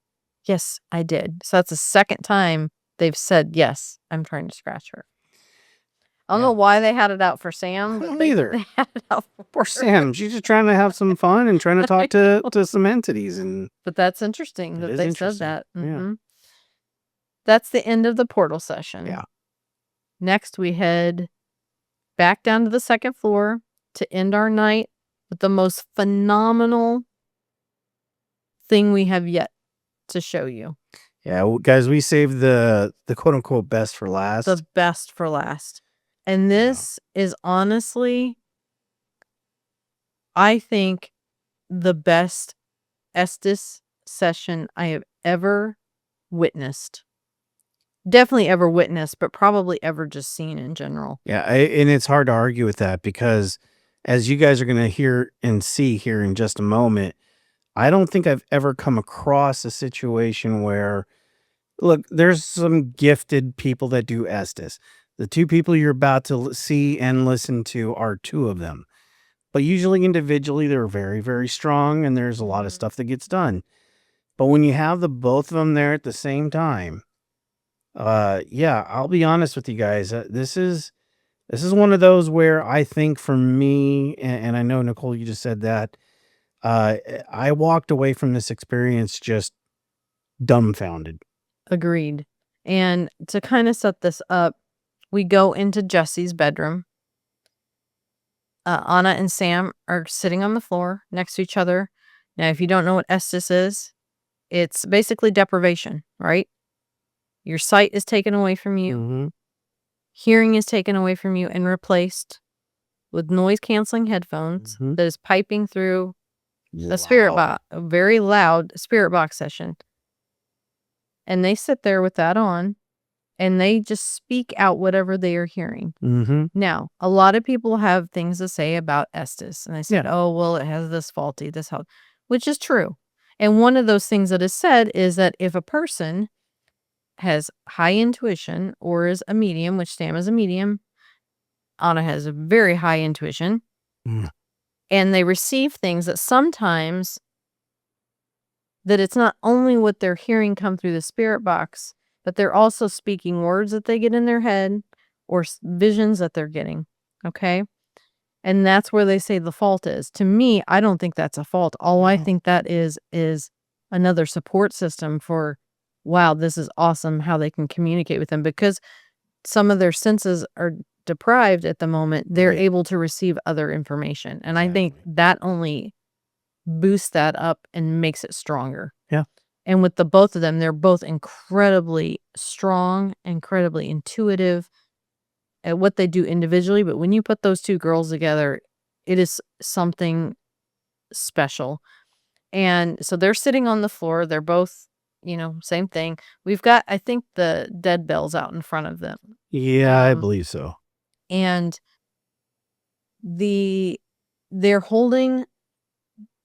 Yes, I did. So that's the second time they've said, yes, I'm trying to scratch her. I don't know why they had it out for Sam. I but don't they either. had it out for Poor her. Sam. She's just trying to have some fun and trying to talk to some entities. And But that's interesting It that is they interesting. said that. Yeah. Mhm. That's the end of the portal session. Yeah. Next, we head back down to the second floor to end our night with the most phenomenal thing we have yet to show you. yeah, guys, we saved the quote unquote best for last. The best for last. And this is honestly, I think, the best Estes session I have ever witnessed. Definitely ever witnessed, but probably ever just seen in general. Yeah, and it's hard to argue with that because as you guys are going to hear and see here in just a moment, I don't think I've ever come across a situation where, look, there's some gifted people that do Estes. The two people you're about to see and listen to are two of them. But usually individually, they're very, very strong and there's a lot of stuff that gets done. But when you have the both of them there at the same time, I'll be honest with you guys. This is one of those where I think for me, and I know Nicole, you just said that, I walked away from this experience just dumbfounded. Agreed. And to kind of set this up, we go into Jesse's bedroom. Anna and Sam are sitting on the floor next to each other. Now, if you don't know what Estes is, it's basically deprivation, right? Your sight is taken away from you. Mm-hmm. Hearing is taken away from you and replaced with noise-canceling headphones Mhm. that is piping through a spirit box, a very loud spirit box session. and they sit there with that on, and they just speak out whatever they are hearing. Mm-hmm. Now, a lot of people have things to say about Estes, and they said, "Oh, well, it has this faulty, this how," which is true. And one of those things that is said is that if a person has high intuition or is a medium, which Sam is a medium, Anna has a very high intuition, and they receive things that sometimes that it's not only what they're hearing come through the spirit box, but they're also speaking words that they get in their head or visions that they're getting. Okay. And that's where they say the fault is. To me, I don't think that's a fault. All I think that is another support system for, wow, this is awesome how they can communicate with them, because some of their senses are deprived at the moment. They're able to receive other information. And I think that only boosts that up and makes it stronger. Yeah. And with the both of them, they're both incredibly strong, incredibly intuitive at what they do individually. But when you put those two girls together, it is something special. And so they're sitting on the floor. They're both, same thing. We've got, I think, the dead bells out in front of them. Yeah, I believe so. And they're holding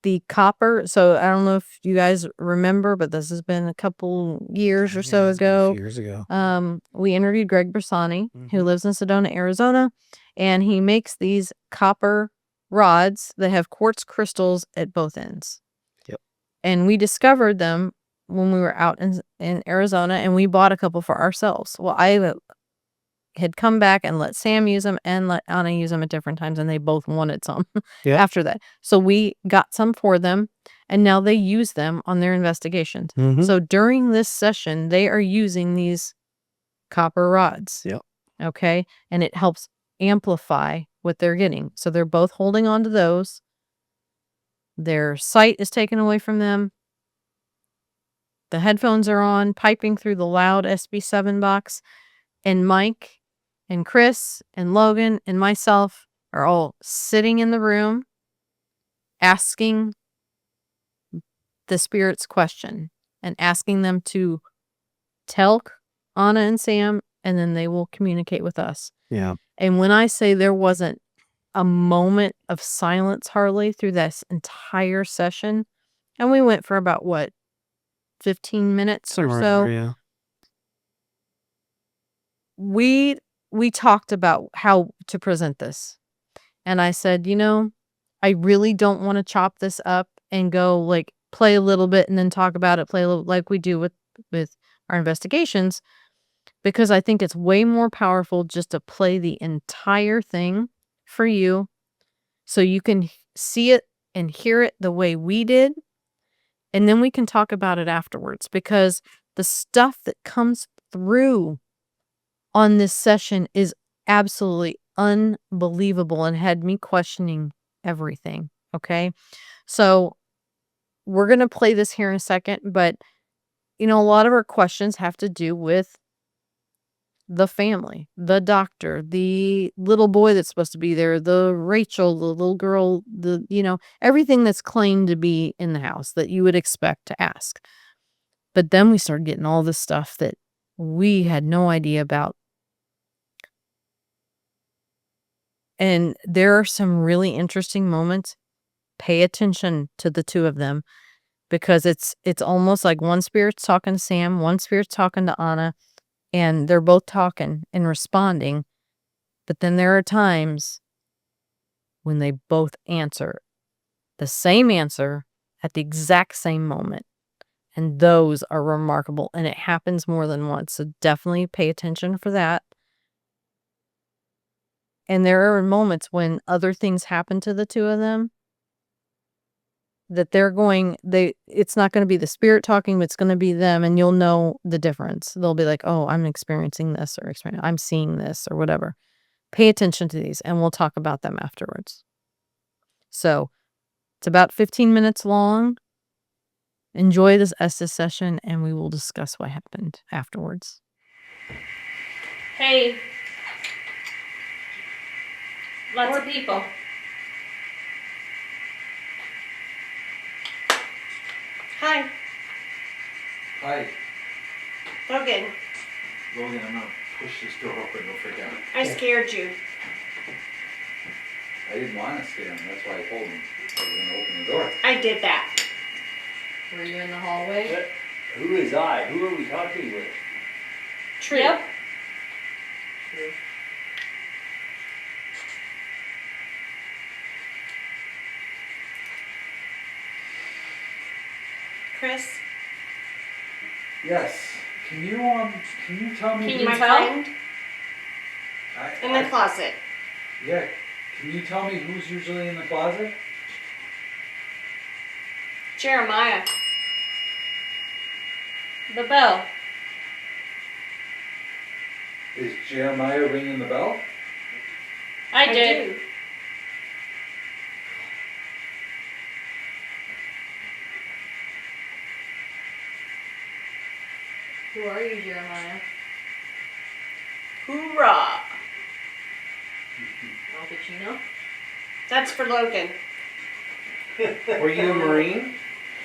the copper. So I don't know if you guys remember, but this has been a couple years or so ago. Years ago. We interviewed Greg Bersani, who lives in Sedona, Arizona, and he makes these copper rods that have quartz crystals at both ends. Yep. And we discovered them when we were out in Arizona, and we bought a couple for ourselves. Well, I had come back and let Sam use them and let Anna use them at different times, and they both wanted some after that. So we got some for them, and now they use them on their investigations. So during this session, they are using these copper rods. Yep. Okay. And it helps amplify what they're getting. So they're both holding on to those. Their sight is taken away from them. The headphones are on, piping through the loud SB7 box. And Mike and Chris and Logan and myself are all sitting in the room asking the spirits question and asking them to tell Anna and Sam, and then they will communicate with us. Yeah. And when I say there wasn't a moment of silence hardly through this entire session, and we went for about 15 minutes or so. Yeah. We talked about how to present this. And I said, I really don't want to chop this up and go play a little bit and then talk about it, play a little like we do with our investigations, because I think it's way more powerful just to play the entire thing for you so you can see it and hear it the way we did. And then we can talk about it afterwards, because the stuff that comes through on this session is absolutely unbelievable and had me questioning everything. Okay. So we're going to play this here in a second, but a lot of our questions have to do with the family, the doctor, the little boy that's supposed to be there, the Rachel, the little girl, everything that's claimed to be in the house that you would expect to ask. But then we started getting all this stuff that we had no idea about. And there are some really interesting moments. Pay attention to the two of them, because it's almost like one spirit's talking to Sam, one spirit's talking to Anna, and they're both talking and responding. But then there are times when they both answer the same answer at the exact same moment. And those are remarkable. And it happens more than once. So definitely pay attention for that. And there are moments when other things happen to the two of them that it's not going to be the spirit talking, but it's going to be them, and you'll know the difference. They'll be like, oh, I'm experiencing this, or I'm seeing this, or whatever. Pay attention to these, and we'll talk about them afterwards. So it's about 15 minutes long. Enjoy this Estes session, and we will discuss what happened afterwards. Hey. Lots of people. Hi. Hi. Logan, Logan, I'm gonna push this door open. Don't forget. I scared you. I didn't want to scare him. That's why I told him I was going to open the door. I did that. Were you in the hallway? Who is I? Who are we talking with? True. Yep. Chris, Yes. Can you tell me? Can you my tell? friend in the closet. Yeah. Can you tell me who's usually in the closet? Jeremiah. The bell. Is Jeremiah ringing the bell? I did. do. Who are you, Jeremiah? Hoorah! Al Pacino? That's for Logan. Were you a Marine?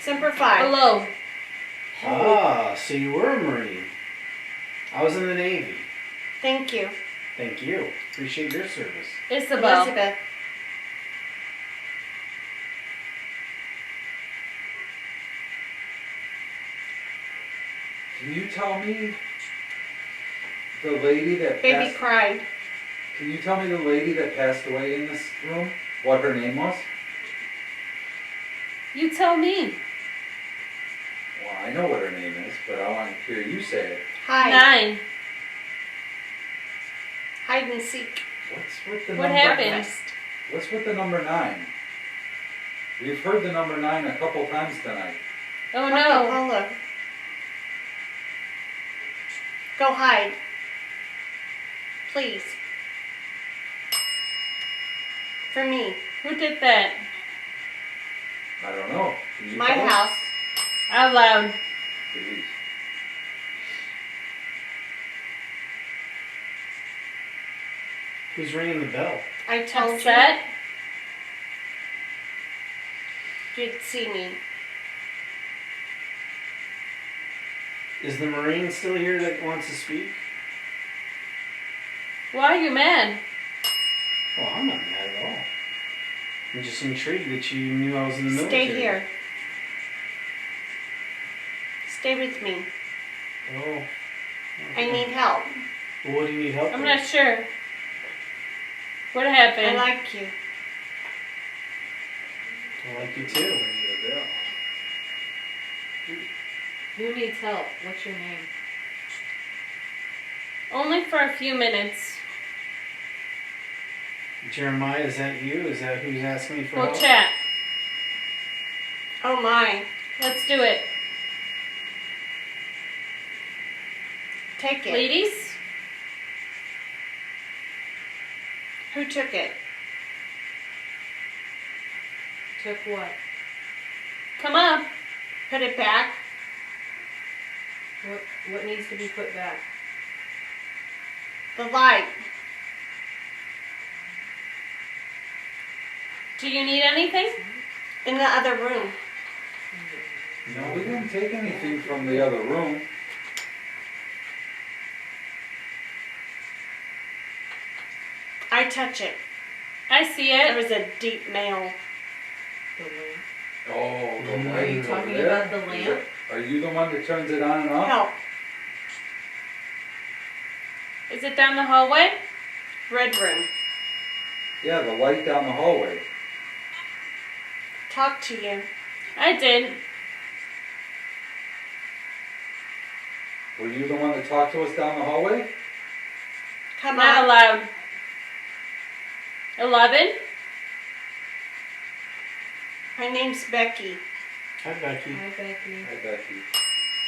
Semper Fi. Hello. Ah, so you were a Marine. I was in the Navy. Thank you. Thank you. Appreciate your service. Isabel. Elizabeth. Can you tell me the lady that Baby passed? cried. Can you tell me the lady that passed away in this room? What her name was? You tell me. Well, I know what her name is, but I want to hear you say it. Hide. 9. Hide and seek. What's with the What number? happened? Breakfast. What's with the number 9? We've heard the number 9 a couple times tonight. Oh Marco no. Polo. Go hide. Please. For me. Who did that? I don't know. Can you My tell us? house. Out loud. Please. Who's ringing the bell? I told Upset? you. You'd see me. Is the Marine still here that wants to speak? Why are you mad? Oh, I'm not mad at all. I'm just intrigued that you knew I was in the military. Stay here. Stay with me. Oh. I need help. Well, what do you need help I'm with? not sure. What happened? I like you. I like you too. Who needs help? What's your name? Only for a few minutes. Jeremiah, is that you? Is that who's asking me for We'll help? chat. Oh my. Let's do it. Take it. Ladies? Who took it? Took what? Come up. Put it back. What needs to be put back? The light. Do you need anything? In the other room. No, we didn't take anything from the other room. I touch it. I see There it. was a deep male. Oh, the Are light you over talking there? about the Is lamp? it- Are you the one that turns it on and off? Help. Is it down the hallway? Red room. Yeah, the light down the hallway. Talk to you. I did. Were you the one that talked to us down the hallway? Come Not on. allowed. 11? My name's Becky. Hi, Becky. Hi, Becky. Hi, Becky.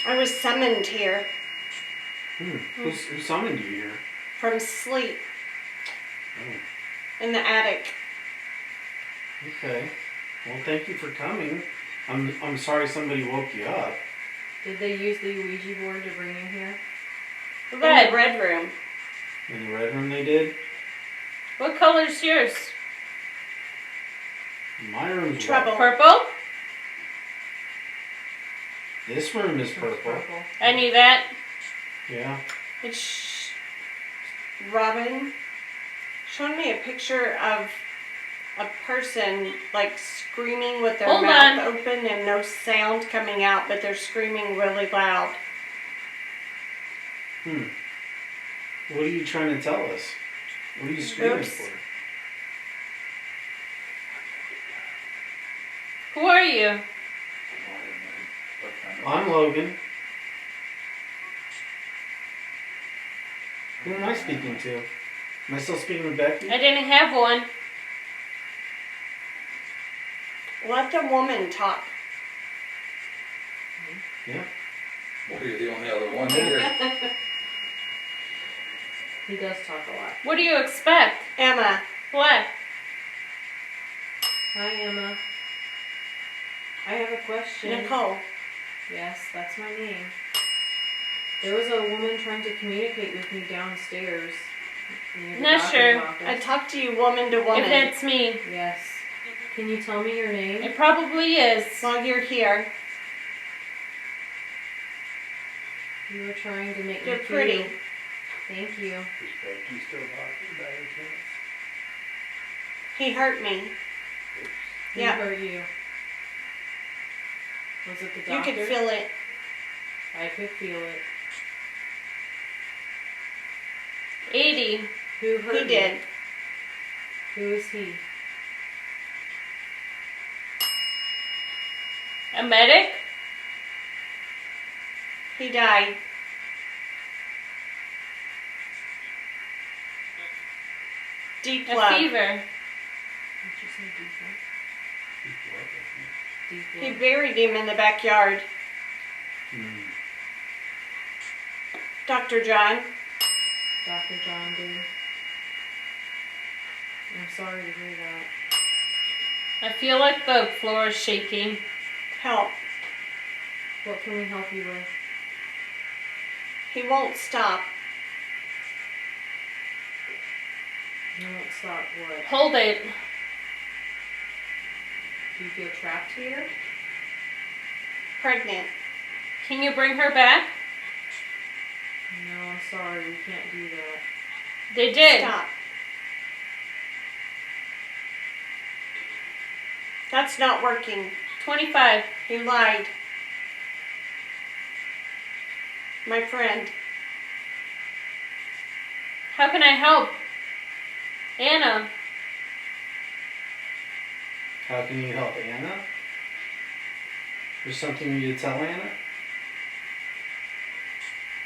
I was summoned here Who summoned you here? from sleep Oh, in the attic. okay. Well, thank you for coming. I'm sorry somebody woke you up. Did they use the Ouija board to bring you here? In the red room. In the red room they did. What color's yours? My room's Trouble. white. Purple? This room is purple. I knew that. Yeah. It's Robin showed me a picture of a person like screaming with their Hold mouth on. open and no sound coming out, but they're screaming really loud. What are you trying to tell us? What are you screaming Oops. for? Who are you? I'm Logan. Who am I speaking to? Am I still speaking with Becky? I didn't have one. Let the woman talk. Yeah. Well, you're the only other one here. He does talk a lot. What do you expect? Emma, What? Hi, Emma. I have a question. Nicole. Yes, that's my name. There was a woman trying to communicate with me downstairs. Near the Not doctor's sure. office. I talk to you woman to woman If that's me. Yes. Can you tell me your name? It probably is. while you're here. You were trying to make You're me pretty. feel. Thank you. He hurt me. Who Yeah. hurt you? Was it the You doctor? could feel it. I could feel it. 80. Who hurt He you? did. Who is he? A medic? He died. Deep A love. fever. Did you say deep love? He buried him in the backyard. Dr. John. Dr. John did. I'm sorry to hear that. I feel like the floor is shaking. Help. What can we help you with? He won't stop. You won't stop what? Hold it. Do you feel trapped here? Pregnant. Can you bring her back? No, I'm sorry. We can't do that. They did. Stop. That's not working. 25. He lied. My friend. How can I help? Anna. How can you help Anna? There's something you need to tell Anna?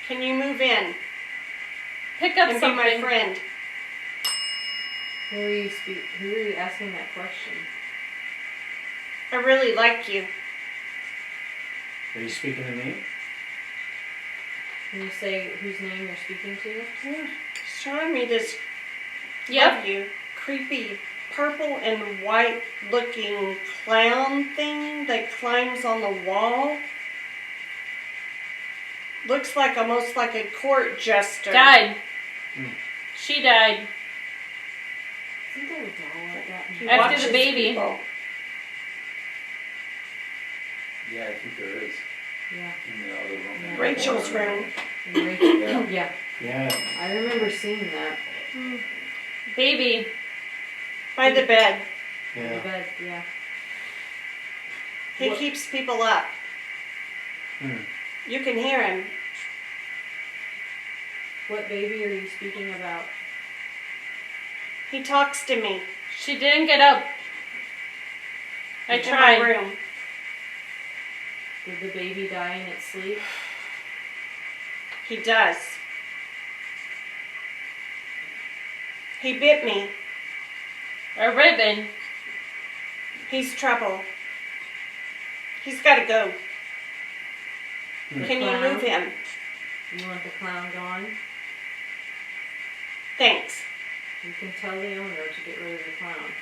Can you move in Pick up and something. be my friend? Who are you asking that question? I really like you. Are you speaking to me? Can you say whose name you're speaking to? Showing me this Yep. love you creepy purple and white looking clown thing that climbs on the wall. Looks like almost like a court jester. Died. Hmm. She died. Isn't there a doll like that? He After the watches baby. people. Yeah, I think there is. Yeah. In the other room. Rachel's room. And Rachel. Yeah. Yeah. Yeah. I remember seeing that. Baby. By the bed. The Yeah. bed, yeah. He What- keeps people up. Hmm. You can hear him. What baby are you speaking about? He talks to me She didn't get up. I in my tried. room. Did the baby die in its sleep? He does. He bit me. A ribbon. He's trouble. He's got to go. The Can you clown? move him? You want the clown gone? Thanks. You can tell the owner to get rid of the clown.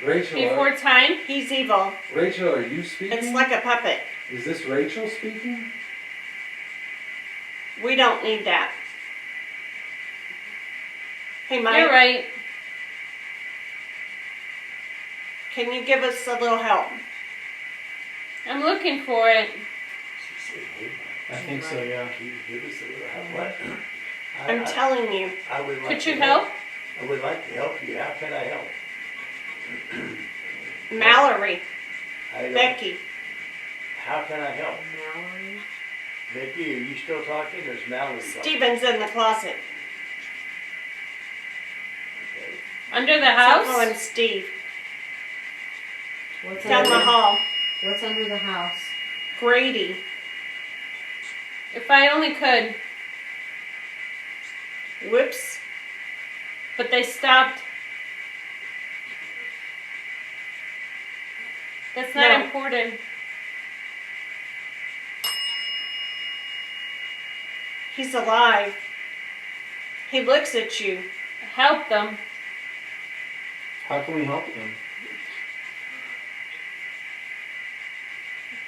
Rachel, Before time. He's evil. Rachel, are you speaking? It's like a puppet. Is this Rachel speaking? We don't need that. Hey, Mike. You're right. Can you give us a little help? I'm looking for it. I think so, yeah. Can you give us a little help? What? I'm telling you. I would like Could to you help? I would like to help you. How can I help? Mallory, I don't- Becky. How can I help? Mallory. Becky, are you still talking? There's Mallory talking. Steven's in the closet. Okay. Under the I'll call him house? Steve. What's Down under the hall. What's under the house? Grady. If I only could. Whoops. But they stopped. That's not No. important. He's alive. He looks at you. Help them. How can we help them?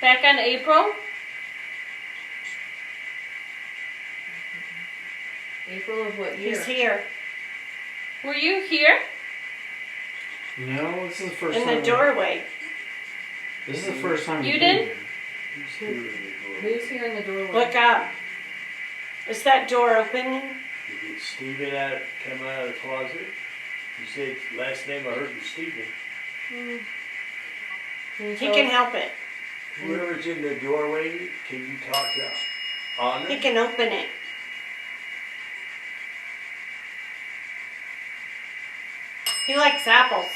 Back on April? April of what year? He's here. Were you here? No, this is the first In time. the doorway. This is the first time You we've did? been here. Who's here in the door? Who's here in the doorway? Look up. Is that door opening? Did Steven come out of the closet? You said last name I heard was Steven. Can you He tell can us- help it. Whoever's in the doorway, can you talk to Anna? He can open it. He likes apples.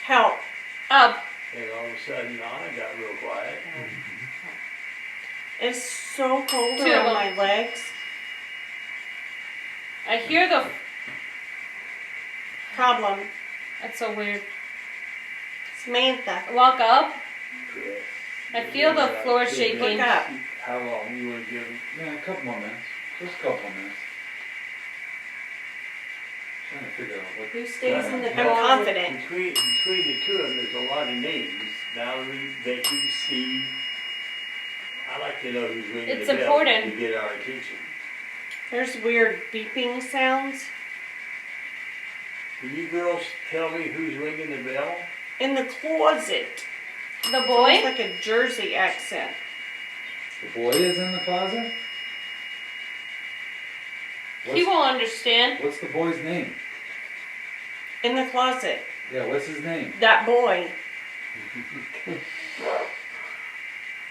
Help. Up. And all of a sudden Anna got real quiet. It's so cold Two of around them. my legs. I hear the. Problem. That's so weird. Samantha. Walk up. Chris. I feel the floor Look shaking. up. How long you want to give him? Yeah, a couple more minutes. Just a couple minutes. Trying to figure out what. Who stays in the I'm closet? confident. Between the two of them, there's a lot of names. Mallory, Becky, Steve. I like to know who's ringing It's the bell important. to get our attention. There's weird beeping sounds Can you girls tell me who's ringing the bell? in the closet. The Sounds boy? like a Jersey accent. The boy is in the closet? He will understand. What's the boy's name? In the closet. Yeah, what's his name? That boy.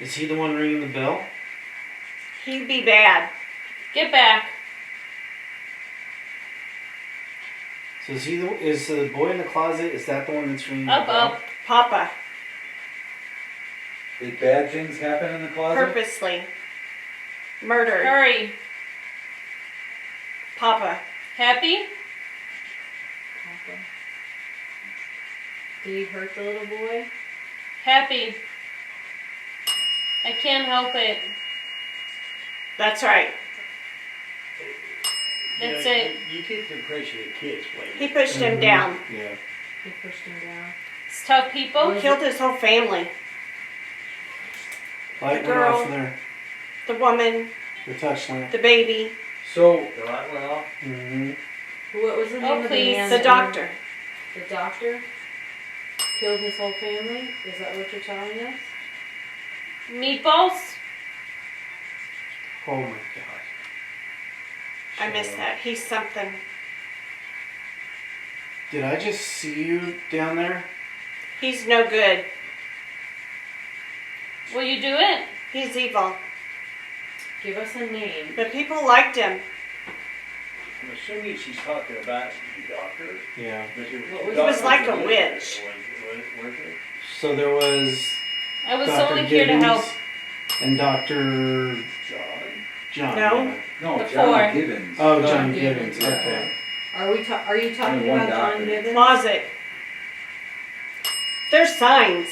Is he the one ringing the bell? He'd be bad. Get back. So is the boy in the closet? Is that the one that's ringing Up, the bell? up. Papa. Did bad things happen in the closet? Purposely. Murdered. Hurry. Papa. Happy? Papa. Did he hurt the little boy? Happy. I can't help it. That's right. That's You know, it. You get the impression that kids play. He pushed him down. Yeah. He pushed him down. It's tough people. Killed his whole family. Light The went girl. off there. The woman. The touch lamp. The baby. So, The light went off. Mm-hmm. What was the name Oh, of please. the man? The that- doctor. The doctor killed his whole family? Is that what you're telling us? Meatballs? Oh my god. I missed that. He's something. Did I just see you down there? He's no good. Will you do it? He's evil. Give us a name. But people liked him. I'm assuming she's talking about the doctor. Yeah. But there What two was- He was doctors like a in there, witch. weren't there? So there was I was Dr. only here to Gibbons help. and Dr. John. John. No. yeah. no, The John four. Gibbons. Oh, John John Gibbons, Gibbons. Okay. Are you talking Only one about John doctor. Gibbons? Closet. There's signs.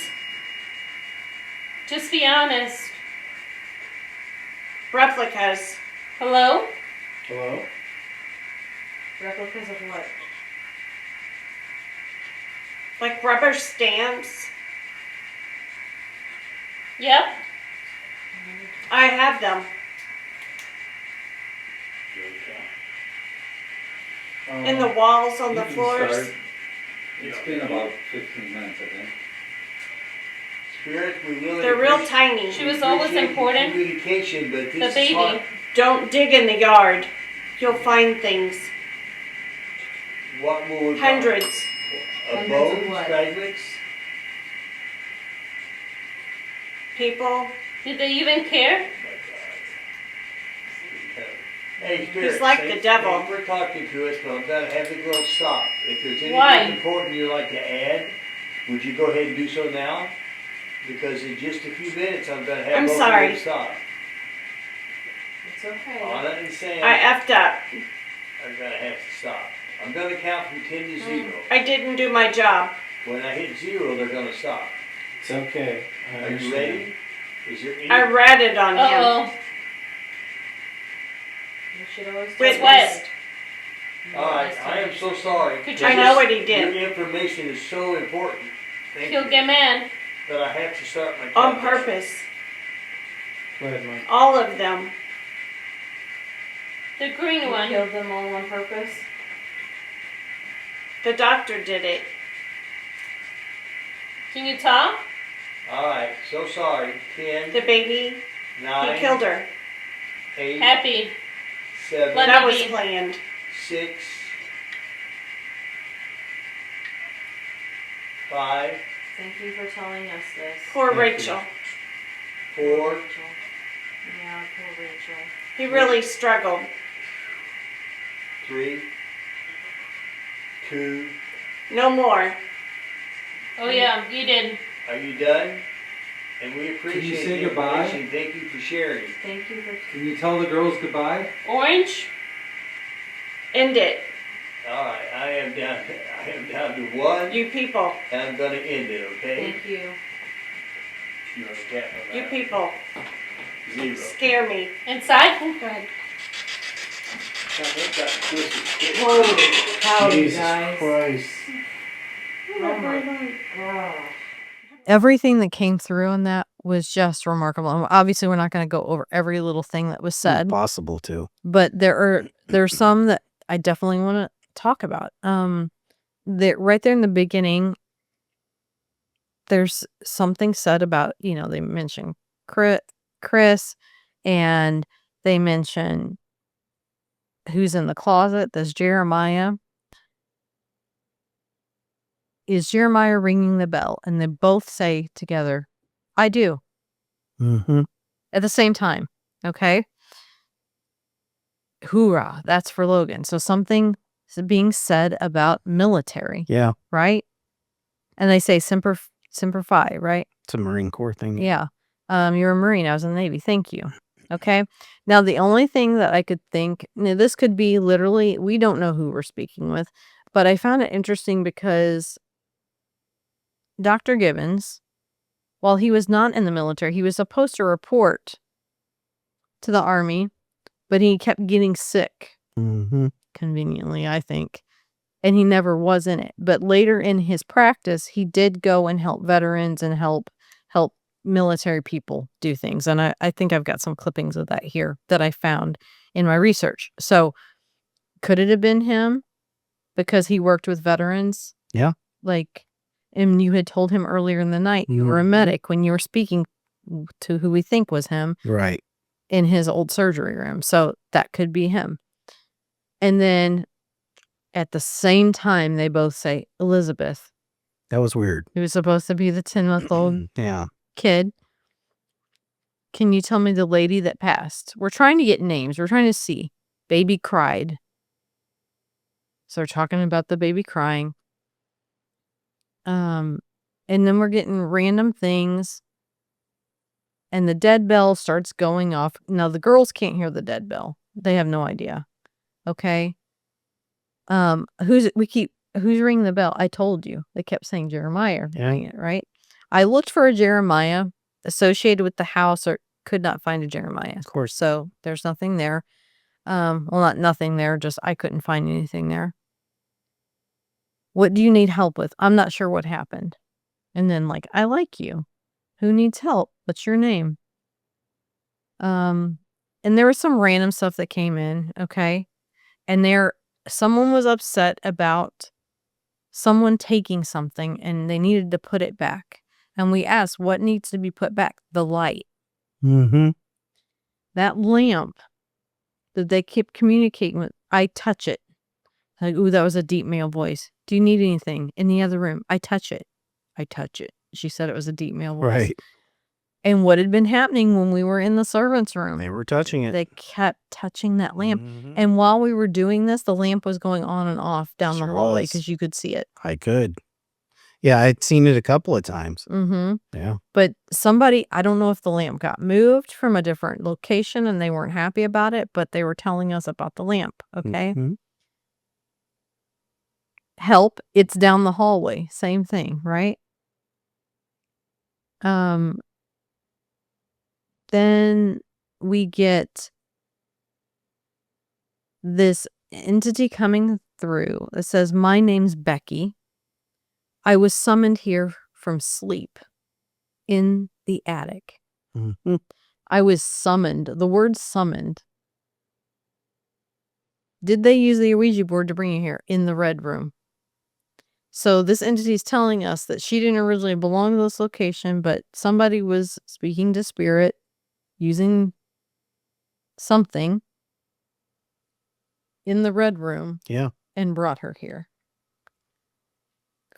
Just be honest. Replicas. Hello? Hello? Replicas of what? Like rubber stamps. Yep. I have them. In the walls, on You the can floors. start. It's been about 15 minutes, I think. spirits, we really They're real appreciate- tiny. She was always appreciate the important. communication, but The this is baby. hard. Don't dig in the yard. You'll find things. What will we Hundreds. Of Hundreds of bones, what? fragments? People. Did they even care? Hey, Spirit, like the thanks- devil. thanks for talking to us, but I'm gonna have the girls stop. If there's anything Why? important you'd like to add, would you go ahead and do so now? Because in just a few minutes, I'm gonna have I'm both sorry. of them stop. It's okay. All I'm saying, I effed up. I'm gonna have to stop. I'm gonna count from 10 to 0. I didn't do my job. When I hit 0, they're gonna stop. It's okay. I Are you understand. ready? Is there any? I ratted on him. Uh-oh. You should always Witness. Wet. All right, I am so sorry. Could you I know what he did. Your information is so important. Thank He'll you. get mad. But I have to start my On countdown. purpose. Go ahead, Mike. All of them. The green You one. killed them all on purpose. The doctor did it. Can you talk? All right, so sorry. 10, The baby. 9, He killed her. 8, Happy. 7, Let That me was be. planned. 6, 5, Thank you for telling us this. Poor Thank you. Rachel. 4, Rachel. Yeah, poor Rachel. He really struggled. 3, 2. No more. Oh yeah, you did. Are you done? And we appreciate say the goodbye? information. Thank you for sharing. Thank you for. Can you tell the girls goodbye? Orange? End it. All right, I am down to 1, You people. and I'm gonna end it. Okay? Thank you. You want to cap on You that? people. 0. Scare me. Inside? Go ahead. Holy cow, you Jesus guys. Christ. Oh my god. Everything that came through on that was just remarkable. And obviously, we're not going to go over every little thing that was said, Impossible to. but there's some that I definitely want to talk about. That right there in the beginning, there's something said about, they mention Chris, and they mention who's in the closet. There's Jeremiah. Is Jeremiah ringing the bell? And they both say together, I do, Mm-hmm. at the same time. Okay. Hoorah. That's for Logan. So something is being said about military, Yeah. right? And they say Semper Fi, right? It's a Marine Corps thing. Yeah. You're a Marine. I was in the Navy. Thank you. Okay. Now, the only thing that I could think, this could be literally, we don't know who we're speaking with, but I found it interesting because Dr. Gibbons, while he was not in the military, he was supposed to report to the Army, but he kept getting sick, Mm-hmm. conveniently, I think, and he never was in it. But later in his practice, he did go and help veterans and help military people do things. And I think I've got some clippings of that here that I found in my research. So could it have been him because he worked with veterans? Yeah. And you had told him earlier in the night you were a medic when you were speaking to who we think was him Right. in his old surgery room. So that could be him. And then at the same time, they both say Elizabeth, That was weird. who was supposed to be the 10-month-old Yeah. kid. Can you tell me the lady that passed? We're trying to get names. We're trying to see. Baby cried. So we're talking about the baby crying. And then we're getting random things. And the dead bell starts going off. Now the girls can't hear the dead bell. They have no idea. Okay. Who's ringing the bell? I told you. They kept saying Jeremiah ringing it, right? I looked for a Jeremiah associated with the house or could not find a Jeremiah. Of course. So there's nothing there. Well, not nothing there, just I couldn't find anything there. What do you need help with? I'm not sure what happened. And then I like you. Who needs help? What's your name? And there was some random stuff that came in, okay? And someone was upset about someone taking something and they needed to put it back. And we asked, what needs to be put back? The light. Mm-hmm. That lamp that they keep communicating with, I touch it. Like, ooh, that was a deep male voice. Do you need anything in the other room? I touch it. I touch it. She said it was a deep male voice. Right. And what had been happening when we were in the servants' room? They were touching it. They kept touching that lamp. Mhm. And while we were doing this, the lamp was going on and off down the Sure hallway was. because you could see it. I could. Yeah, I'd seen it a couple of times. Mm-hmm. Yeah. But somebody, I don't know if the lamp got moved from a different location and they weren't happy about it, but they were telling us about the lamp. Okay. Mhm. Help, it's down the hallway. Same thing, right? Then we get this entity coming through that says, my name's Becky. I was summoned here from sleep in the attic. Mhm. I was summoned. The word summoned. Did they use the Ouija board to bring you here in the red room? So this entity is telling us that she didn't originally belong to this location, but somebody was speaking to spirit using something in the red room Yeah. and brought her here.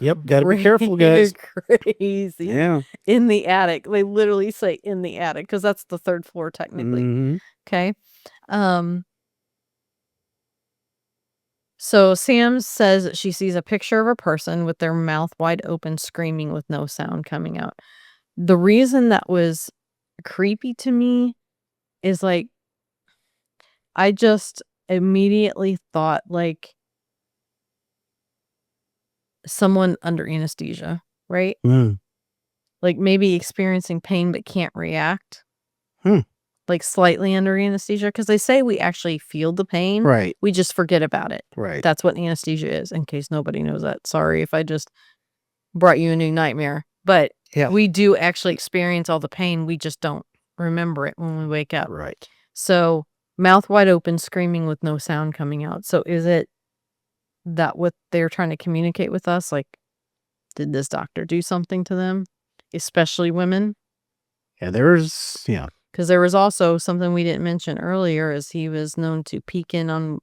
Yep. Got to be careful, guys. Crazy. Yeah. In the attic. They literally say in the attic because that's the third floor technically. Mhm. Okay. So Sam says that she sees a picture of a person with their mouth wide open, screaming with no sound coming out. The reason that was creepy to me is like, I just immediately thought like someone under anesthesia, right? Mm. Like maybe experiencing pain but can't react. Hmm. Like slightly under anesthesia, because they say we actually feel the pain. Right. We just forget about it. Right. That's what anesthesia is, in case nobody knows that. Sorry if I just brought you a new nightmare. But Yeah. we do actually experience all the pain. We just don't remember it when we wake up. Right. So mouth wide open, screaming with no sound coming out. So is it that what they're trying to communicate with us? Like, did this doctor do something to them? Especially women? Yeah, there's, yeah. Because there was also something we didn't mention earlier, is he was known to peek in on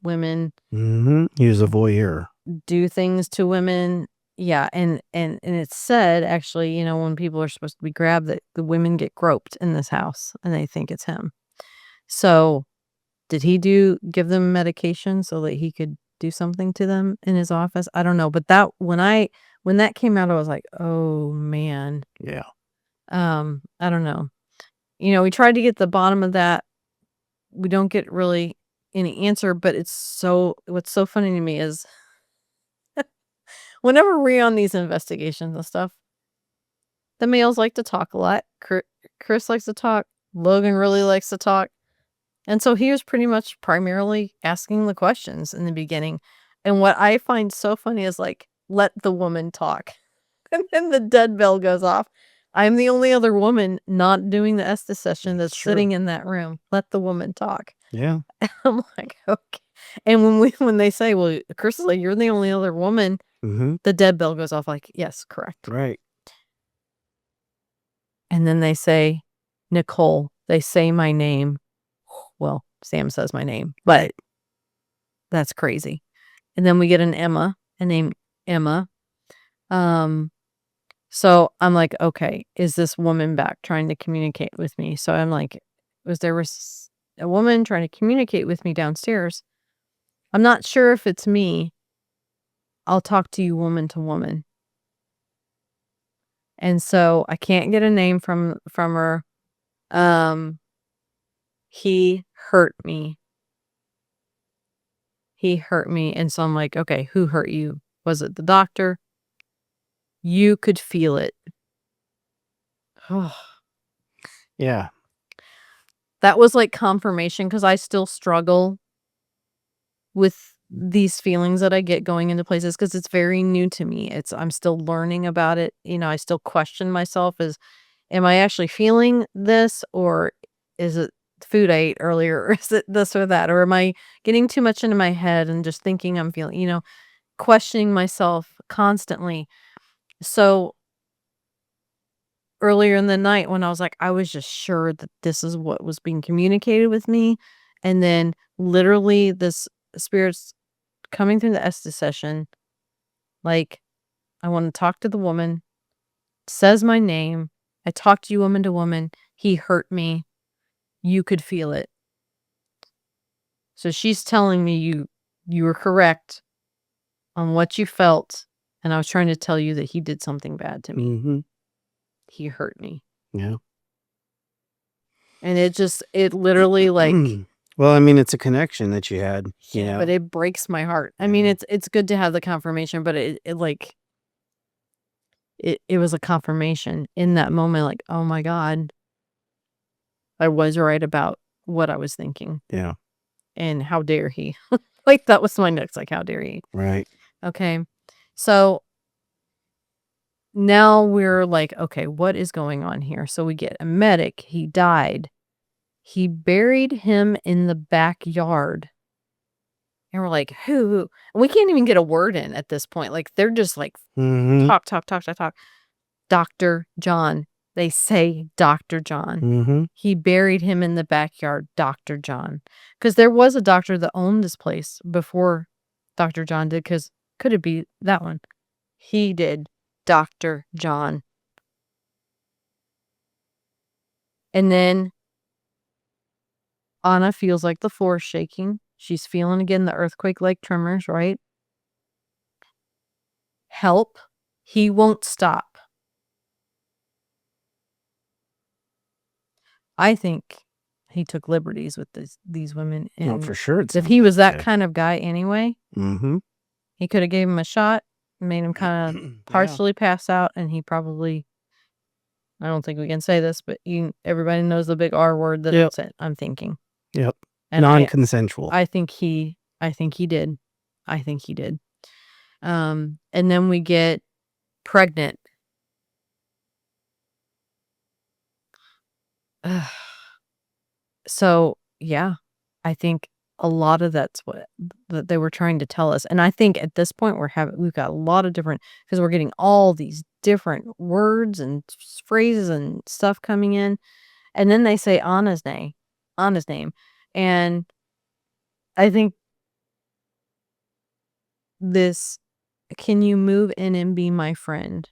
women, Mm-hmm. He was a voyeur. do things to women. Yeah, and it's said, actually, when people are supposed to be grabbed, that the women get groped in this house, and they think it's him. So, did he give them medication so that he could do something to them in his office? I don't know, but that when that came out, I was like, oh man. Yeah. I don't know. We tried to get the bottom of that. We don't get really any answer, but what's so funny to me is whenever we're on these investigations and stuff, the males like to talk a lot. Chris likes to talk. Logan really likes to talk. And so he was pretty much primarily asking the questions in the beginning. And what I find so funny is like, let the woman talk. And then the dead bell goes off. I'm the only other woman not doing the Estes session that's sitting in that room. Let the woman talk. Yeah. I'm like, okay. And when they say, well, Chris is like, you're the only other woman, Mm-hmm. the dead bell goes off like, yes, correct. Right. And then they say, Nicole. They say my name. Well, Sam says my name, but that's crazy. And then we get a name Emma. So I'm like, okay, is this woman back trying to communicate with me? So I'm like, there was a woman trying to communicate with me downstairs. I'm not sure if it's me. I'll talk to you woman to woman. And so I can't get a name from her. He hurt me. And so I'm like, okay, who hurt you? Was it the doctor? You could feel it. Yeah. That was like confirmation, because I still struggle with these feelings that I get going into places, because it's very new to me. I'm still learning about it. I still question myself am I actually feeling this, or is it food I ate earlier, or is it this or that, or am I getting too much into my head and just thinking I'm feeling, questioning myself constantly. So earlier in the night when I was like, I was just sure that this is what was being communicated with me. And then literally this spirit's coming through the Estes session. Like, I want to talk to the woman, says my name. I talked to you woman to woman. He hurt me. You could feel it. So she's telling me you were correct on what you felt. And I was trying to tell you that he did something bad to me. Mm-hmm. He hurt me. Yeah. And it literally like, well, I mean, it's a connection that you had. Yeah. but it breaks my heart. I mean, it's good to have the confirmation, but it was a confirmation in that moment. Like, oh my God, I was right about what I was thinking. Yeah. And how dare he? Like, that was my next, like, how dare he? Right. Okay. So now we're like, okay, what is going on here? So we get a medic. He died. He buried him in the backyard. And we're like, who? And we can't even get a word in at this point. Like, they're just like, talk. Dr. John. They say Dr. John. Mm-hmm. He buried him in the backyard, Dr. John. Because there was a doctor that owned this place before Dr. John did, because could it be that one? He did, Dr. John. And then Anna feels like the floor is shaking. She's feeling again the earthquake-like tremors, right? Help. He won't stop. I think he took liberties with these women. And for sure. if he was that kind of guy anyway, Mm-hmm. he could have gave him a shot, made him kind of partially pass out, and he probably, I don't think we can say this, but everybody knows the big R word that it's it, I'm thinking. Yep. And non-consensual. I think he did. I think he did. And then we get pregnant. So, yeah, I think a lot of that's what they were trying to tell us. And I think at this point we've got a lot of different, because we're getting all these different words and phrases and stuff coming in. And then they say Anna's name. And I think this, can you move in and be my friend?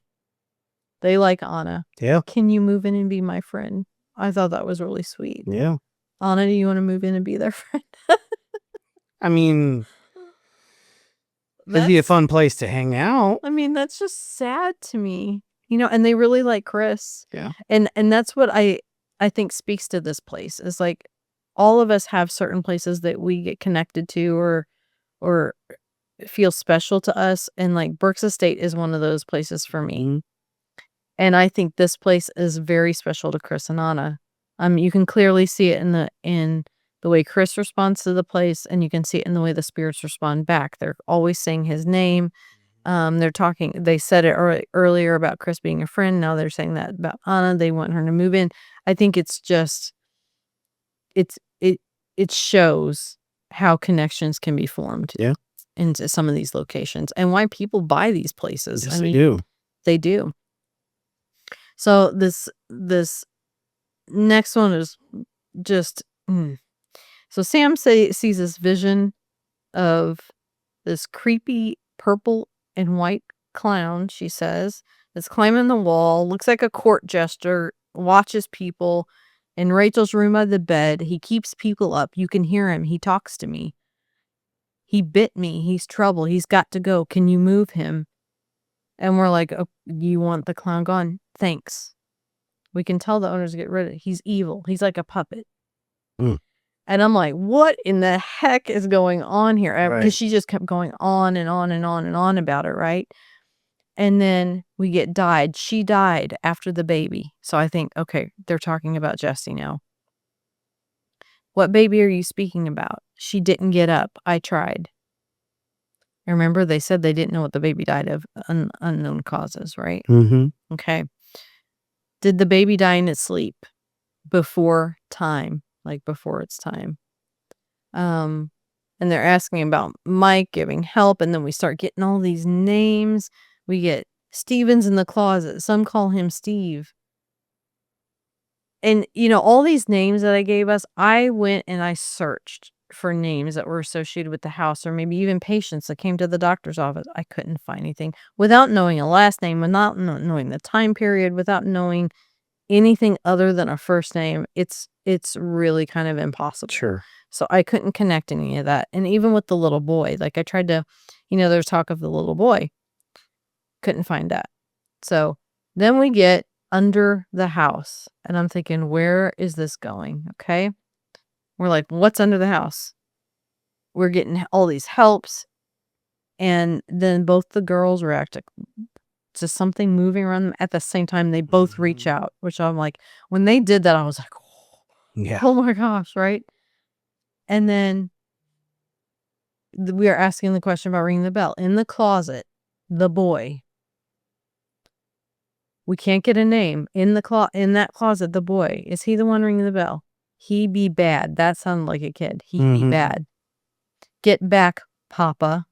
They like Anna. Yeah. Can you move in and be my friend? I thought that was really sweet. Yeah. Anna, do you want to move in and be their friend? I mean, it'd be a fun place to hang out. I mean, that's just sad to me. And they really like Chris. Yeah. And that's what I think speaks to this place. Is like all of us have certain places that we get connected to or feel special to us. And like Burke's Estate is one of those places for me. Mm-hmm. And I think this place is very special to Chris and Anna. You can clearly see it in the way Chris responds to the place, and you can see it in the way the spirits respond back. They're always saying his name. They're talking. They said it earlier about Chris being a friend. Now they're saying that about Anna. They want her to move in. I think it's just, it shows how connections can be formed. Yeah. Into some of these locations, and why people buy these places. Yes, they do. They do. So this next one is just. So Sam sees this vision of this creepy purple and white clown, she says, that's climbing the wall, looks like a court jester, watches people. In Rachel's room by the bed, he keeps people up. You can hear him. He talks to me. He bit me. He's trouble. He's got to go. Can you move him? And we're like, oh, you want the clown gone? Thanks. We can tell the owners to get rid of it. He's evil. He's like a puppet. Mm. And I'm like, what in the heck is going on here? Because she just kept going on and on and on and on about it, right? And then we get died. She died after the baby. So I think, okay, they're talking about Jessie now. What baby are you speaking about? She didn't get up. I tried. Remember, they said they didn't know what the baby died of, unknown causes, right? Mm-hmm. Okay. Did the baby die in its sleep before time, like before its time? And they're asking about Mike giving help, and then we start getting all these names. We get Steven's in the closet. Some call him Steve. And, all these names that I gave us, I went and I searched for names that were associated with the house or maybe even patients that came to the doctor's office. I couldn't find anything without knowing a last name, without knowing the time period, without knowing anything other than a first name. It's really kind of impossible. Sure. So I couldn't connect any of that. And even with the little boy, like I tried to, there's talk of the little boy. Couldn't find that. So then we get under the house and I'm thinking, where is this going? Okay. We're like, what's under the house? We're getting all these helps. And then both the girls react to something moving around them at the same time. They both reach out, which I'm like, when they did that, I was like, oh my gosh. Right. And then we are asking the question about ringing the bell in the closet, the boy. We can't get a name in that closet. The boy, is he the one ringing the bell? He be bad. That sounded like a kid. He be bad. Get back, Papa.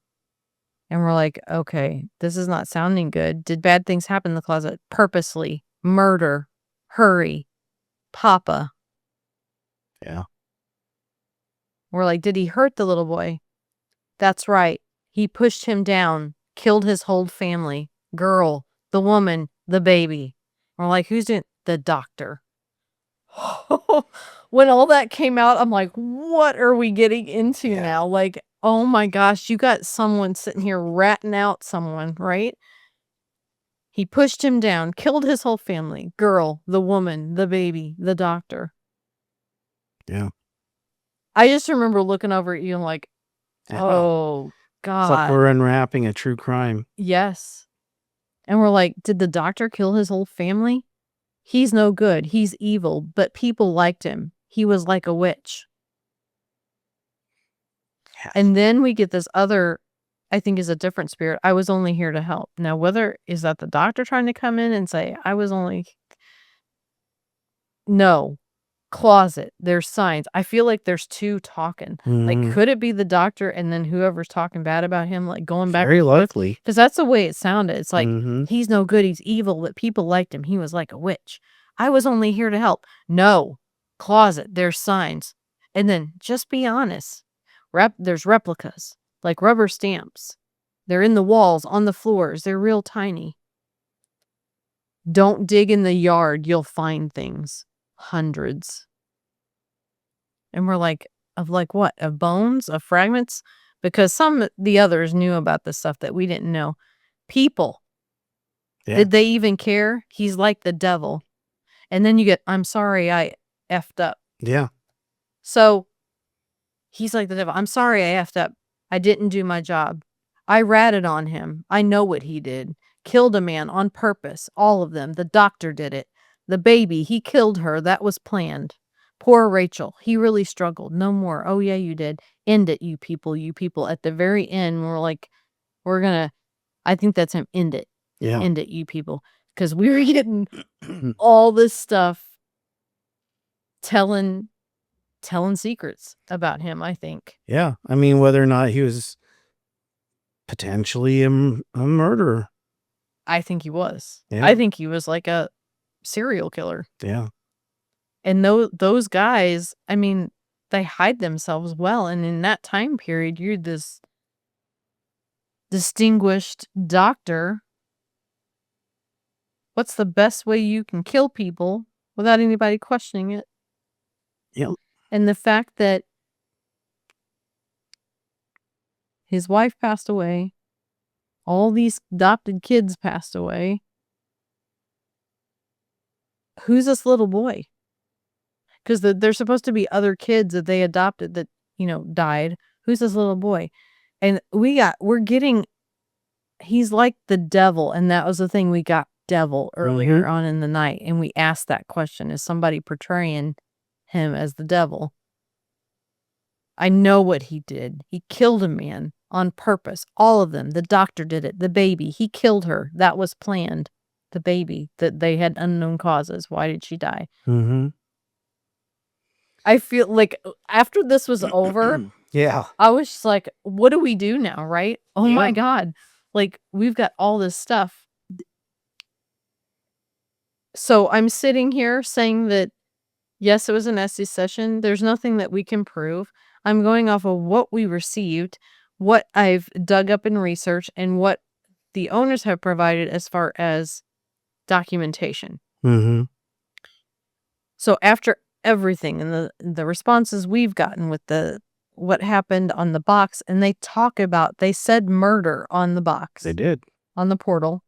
And we're like, okay, this is not sounding good. Did bad things happen in the closet? Purposely. Murder. Hurry. Papa. Yeah. We're like, did he hurt the little boy? That's right. He pushed him down. Killed his whole family. Girl. The woman. The baby. We're like, who's doing? The doctor. When all that came out, I'm like, what are we getting into now? Like, oh my gosh, you got someone sitting here ratting out someone, right? He pushed him down, killed his whole family. Girl, the woman, the baby, the doctor. Yeah. I just remember looking over at you and like, oh God. It's like we're unwrapping a true crime. Yes. And we're like, did the doctor kill his whole family? He's no good. He's evil, but people liked him. He was like a witch. Yes. And then we get this other, I think is a different spirit. I was only here to help. Now, whether is that the doctor trying to come in and say, no. Closet. There's signs. I feel like there's two talking. Like, could it be the doctor and then whoever's talking bad about him, like going back? Very likely. Because that's the way it sounded. It's like, he's no good. He's evil, but people liked him. He was like a witch. I was only here to help. No. Closet. There's signs. And then just be honest. There's replicas, like rubber stamps. They're in the walls, on the floors. They're real tiny. Don't dig in the yard. You'll find things. Hundreds. And we're like, of like what? Of bones? Of fragments? Because the others knew about the stuff that we didn't know. People. Yeah. Did they even care? He's like the devil. And then you get, I'm sorry I effed up. Yeah. So he's like the devil. I'm sorry I effed up. I didn't do my job. I ratted on him. I know what he did. Killed a man on purpose. All of them. The doctor did it. The baby, he killed her. That was planned. Poor Rachel. He really struggled. No more. Oh, yeah, you did. End it, you people. You people. At the very end, we're like, I think that's him. End it. Yeah. End it, you people. Because we were getting all this stuff telling secrets about him, I think. Yeah. I mean, whether or not he was potentially a murderer. I think he was. Yeah. I think he was like a serial killer. Yeah. And those guys, I mean, they hide themselves well. And in that time period, you're this distinguished doctor. What's the best way you can kill people without anybody questioning it? Yep. And the fact that his wife passed away, all these adopted kids passed away. Who's this little boy? Because there's supposed to be other kids that they adopted that, died. Who's this little boy? And we're getting, he's like the devil. And that was the thing, we got devil earlier on in the night. And we asked that question, is somebody portraying him as the devil? I know what he did. He killed a man on purpose. All of them. The doctor did it. The baby, he killed her. That was planned. The baby, that they had unknown causes. Why did she die? I feel like after this was over, yeah, I was just like, what do we do now, right? Oh my God. Like, we've got all this stuff. So I'm sitting here saying that Yes, it was an Estes session. There's nothing that we can prove. I'm going off of what we received, what I've dug up in research, and what the owners have provided as far as documentation. Mm-hmm. So after everything and the responses we've gotten with what happened on the box, and they said murder on the box. They did. On the portal.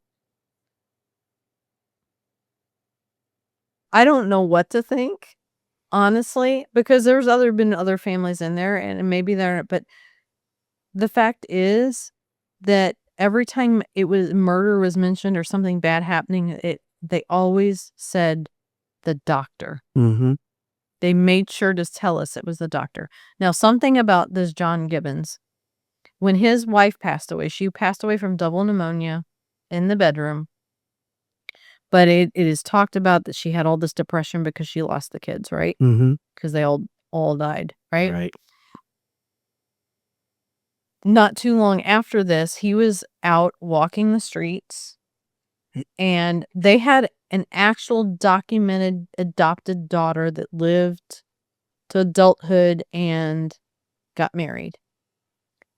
I don't know what to think, honestly, because there's been other families in there, and maybe they're, but the fact is that every time murder was mentioned or something bad happening, they always said the doctor. Mm-hmm. They made sure to tell us it was the doctor. Now, something about this John Gibbons, when his wife passed away, she passed away from double pneumonia in the bedroom. But it is talked about that she had all this depression because she lost the kids, right? Mm-hmm. Because they all died, right? Right. Not too long after this, he was out walking the streets, and they had an actual documented adopted daughter that lived to adulthood and got married.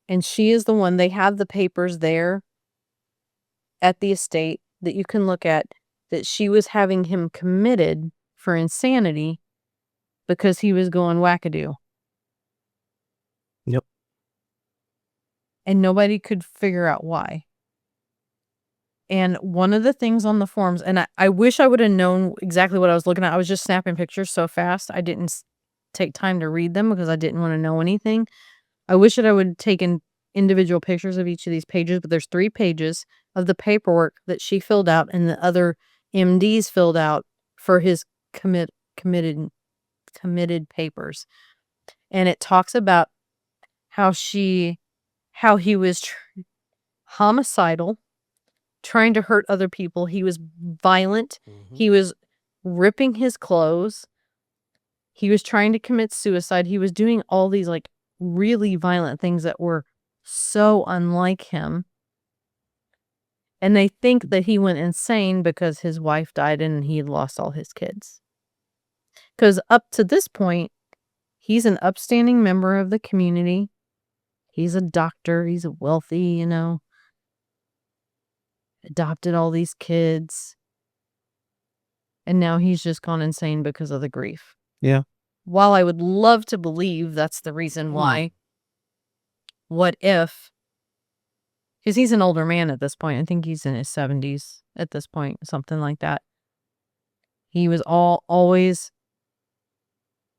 And she is the one, they have the papers there at the estate that you can look at, that she was having him committed for insanity because he was going wackadoo. Yep. And nobody could figure out why. And one of the things on the forums, and I wish I would have known exactly what I was looking at. I was just snapping pictures so fast. I didn't take time to read them because I didn't want to know anything. I wish that I would have taken individual pictures of each of these pages, but there's 3 pages of the paperwork that she filled out and the other MDs filled out for his committed papers. And it talks about how he was homicidal, trying to hurt other people. He was violent. Mm-hmm. He was ripping his clothes. He was trying to commit suicide. He was doing all these like really violent things that were so unlike him. And they think that he went insane because his wife died and he lost all his kids. Because up to this point, he's an upstanding member of the community. He's a doctor. He's wealthy, adopted all these kids. And now he's just gone insane because of the grief. Yeah. While I would love to believe that's the reason why, what if, because he's an older man at this point. I think he's in his 70s at this point, something like that. He was always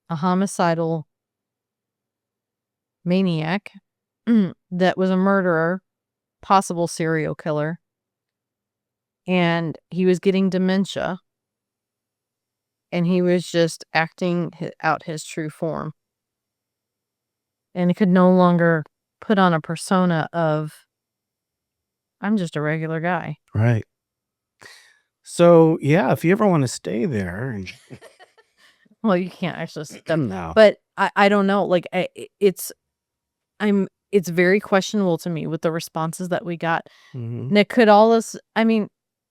a homicidal maniac that was a murderer, possible serial killer. And he was getting dementia. And he was just acting out his true form. And he could no longer put on a persona of, I'm just a regular guy. Right. So, yeah, if you ever want to stay there. Well, you can't actually step. No. But I don't know. Like, it's very questionable to me with the responses that we got. Mm-hmm. And it could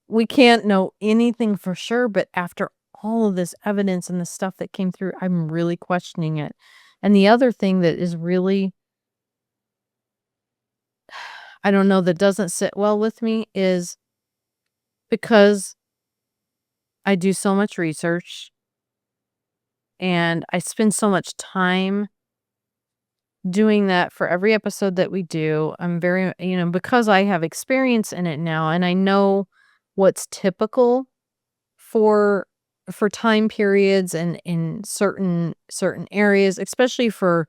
we can't know anything for sure, but after all of this evidence and the stuff that came through, I'm really questioning it. And the other thing that is really, I don't know, that doesn't sit well with me is because I do so much research and I spend so much time doing that for every episode that we do. I'm very, because I have experience in it now and I know what's typical for time periods and in certain areas, especially for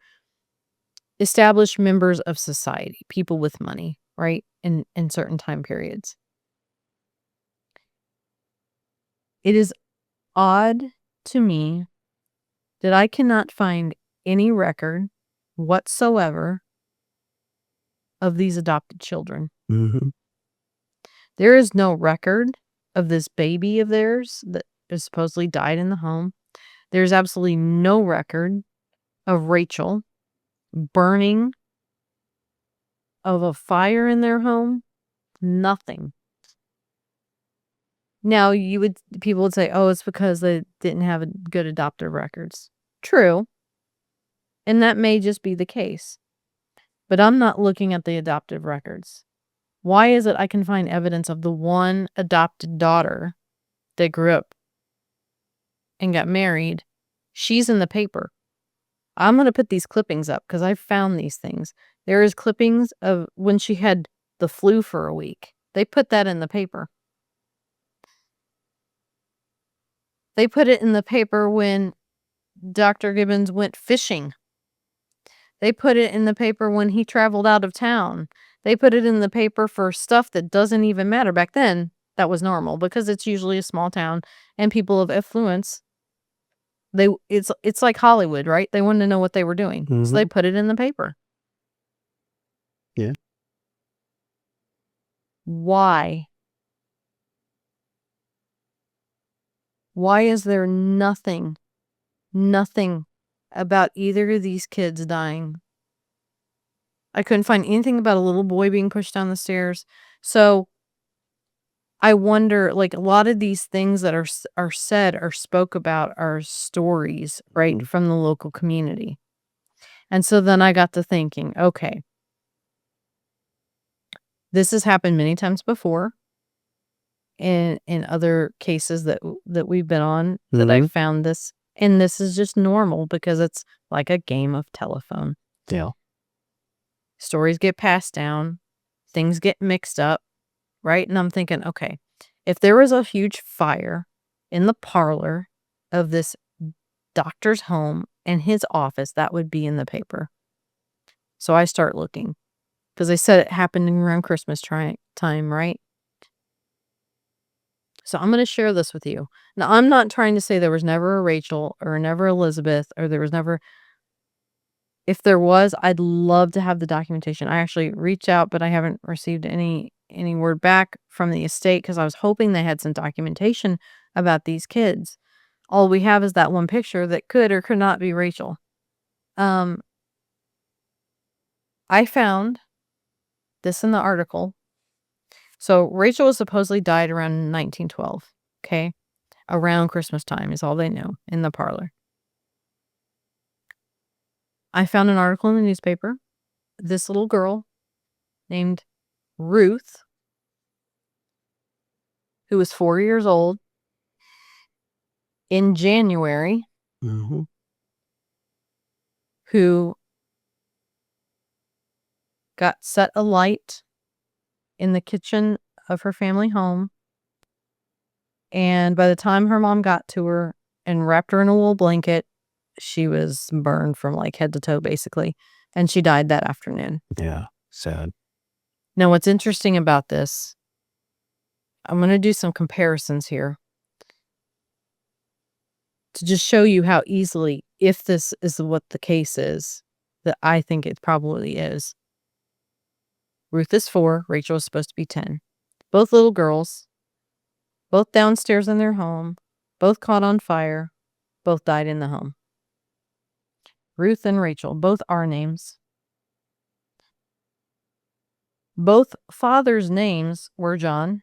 established members of society, people with money, right? In certain time periods. It is odd to me that I cannot find any record whatsoever of these adopted children. Mm-hmm. There is no record of this baby of theirs that is supposedly died in the home. There's absolutely no record of Rachel burning, of a fire in their home. Nothing. Now, people would say, oh, it's because they didn't have good adoptive records. True. And that may just be the case. But I'm not looking at the adoptive records. Why is it I can find evidence of the one adopted daughter that grew up and got married? She's in the paper. I'm going to put these clippings up because I found these things. There is clippings of when she had the flu for a week. They put that in the paper. They put it in the paper when Dr. Gibbons went fishing. They put it in the paper when he traveled out of town. They put it in the paper for stuff that doesn't even matter. Back then, that was normal because it's usually a small town and people of affluence. It's like Hollywood, right? They wanted to know what they were doing. So they put it in the paper. Yeah. Why? Why is there nothing about either of these kids dying? I couldn't find anything about a little boy being pushed down the stairs. So I wonder, like, a lot of these things that are said or spoke about are stories, right, from the local community. And so then I got to thinking, okay, this has happened many times before in other cases that we've been on that I found this. And this is just normal because it's like a game of telephone. Yeah. Stories get passed down. Things get mixed up, right? And I'm thinking, okay, if there was a huge fire in the parlor of this doctor's home and his office, that would be in the paper. So I start looking because they said it happened around Christmas time, right? So I'm going to share this with you. Now, I'm not trying to say there was never a Rachel or never Elizabeth or there was never. If there was, I'd love to have the documentation. I actually reached out, but I haven't received any word back from the estate because I was hoping they had some documentation about these kids. All we have is that one picture that could or could not be Rachel. I found this in the article. So Rachel was supposedly died around 1912. Okay. Around Christmas time is all they know in the parlor. I found an article in the newspaper. This little girl named Ruth, who was 4 years old, in January, who got set alight in the kitchen of her family home. And by the time her mom got to her and wrapped her in a wool blanket, she was burned from like head to toe, basically. And she died that afternoon. Yeah. Sad. Now, what's interesting about this, I'm going to do some comparisons here to just show you how easily, if this is what the case is, that I think it probably is. Ruth is 4. Rachel is supposed to be 10. Both little girls, both downstairs in their home, both caught on fire, both died in the home. Ruth and Rachel, both our names. Both fathers' names were John.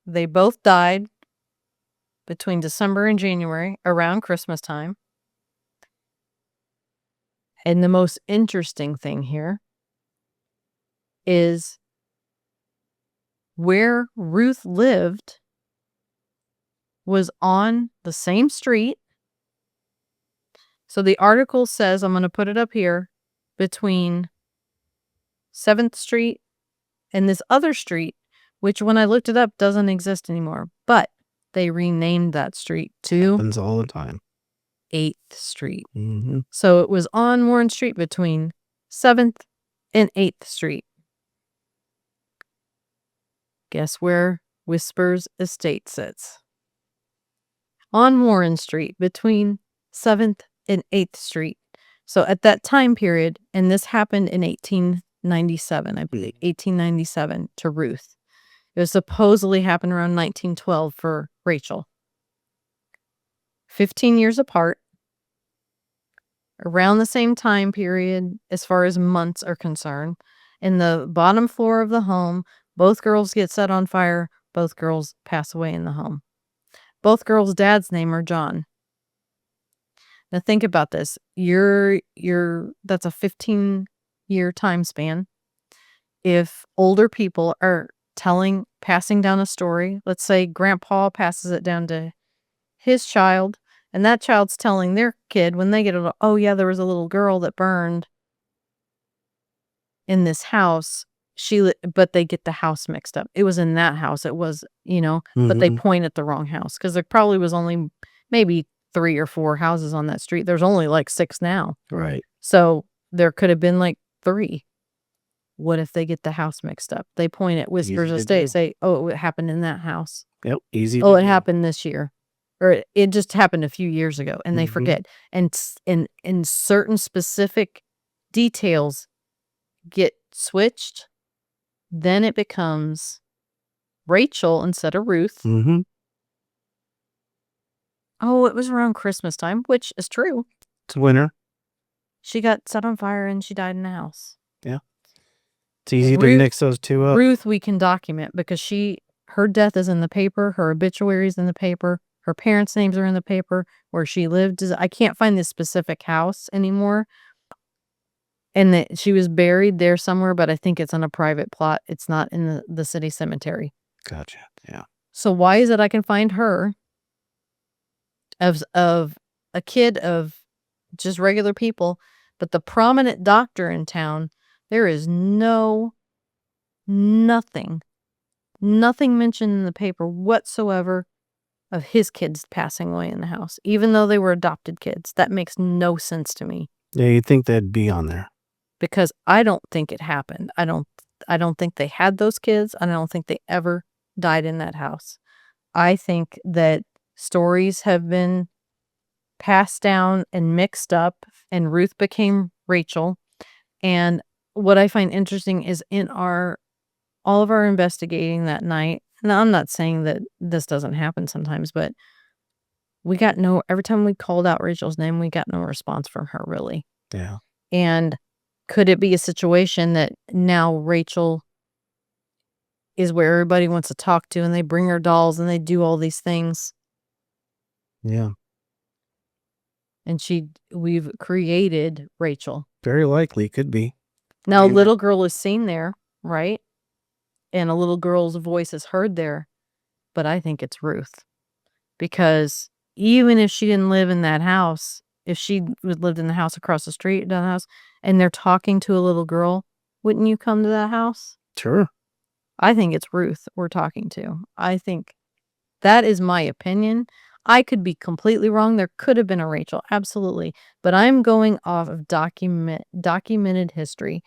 They both died between December and January, around Christmas time. And the most interesting thing here is where Ruth lived was on the same street. So the article says, I'm going to put it up here, between 7th Street and this other street, which when I looked it up doesn't exist anymore. But they renamed that street to Happens all the time. 8th Street. So it was on Warren Street between 7th and 8th Street. Guess where Whispers Estate sits? On Warren Street between 7th and 8th Street. So at that time period, and this happened in 1897, I believe, 1897 to Ruth. It was supposedly happened around 1912 for Rachel. 15 years apart, around the same time period as far as months are concerned. In the bottom floor of the home, both girls get set on fire. Both girls pass away in the home. Both girls' dad's name are John. Now think about this. That's a 15-year time span. If older people are passing down a story, let's say grandpa passes it down to his child, and that child's telling their kid when they get older, oh yeah, there was a little girl that burned in this house. But they get the house mixed up. It was in that house. It was, but they point at the wrong house because there probably was only maybe 3 or 4 houses on that street. There's only like 6 now. Right. So there could have been like 3. What if they get the house mixed up? They point at Whispers Estate, say, oh, it happened in that house. Yep. Easy. Oh, it happened this year. Or it just happened a few years ago, and they forget. And in certain specific details get switched, then it becomes Rachel instead of Ruth. Mm-hmm. Oh, it was around Christmas time, which is true. It's winter. She got set on fire and she died in the house. Yeah. It's easy to mix those two up. Ruth, we can document because her death is in the paper. Her obituary is in the paper. Her parents' names are in the paper. Where she lived, I can't find this specific house anymore. And that she was buried there somewhere, but I think it's on a private plot. It's not in the city cemetery. Gotcha. Yeah. So why is it I can find her of a kid of just regular people, but the prominent doctor in town, there is nothing mentioned in the paper whatsoever of his kids passing away in the house, even though they were adopted kids. That makes no sense to me. Yeah, you'd think that'd be on there. Because I don't think it happened. I don't think they had those kids. And I don't think they ever died in that house. I think that stories have been passed down and mixed up, and Ruth became Rachel. And what I find interesting is in all of our investigating that night, now I'm not saying that this doesn't happen sometimes, but every time we called out Rachel's name, we got no response from her, really. Yeah. And could it be a situation that now Rachel is where everybody wants to talk to, and they bring her dolls and they do all these things? Yeah. And we've created Rachel. Very likely, could be. Now, a little girl is seen there, right? And a little girl's voice is heard there, but I think it's Ruth. Because even if she didn't live in that house, if she lived in the house across the street, down the house, and they're talking to a little girl, wouldn't you come to that house? Sure. I think it's Ruth we're talking to. I think that is my opinion. I could be completely wrong. There could have been a Rachel, absolutely. But I'm going off of documented history.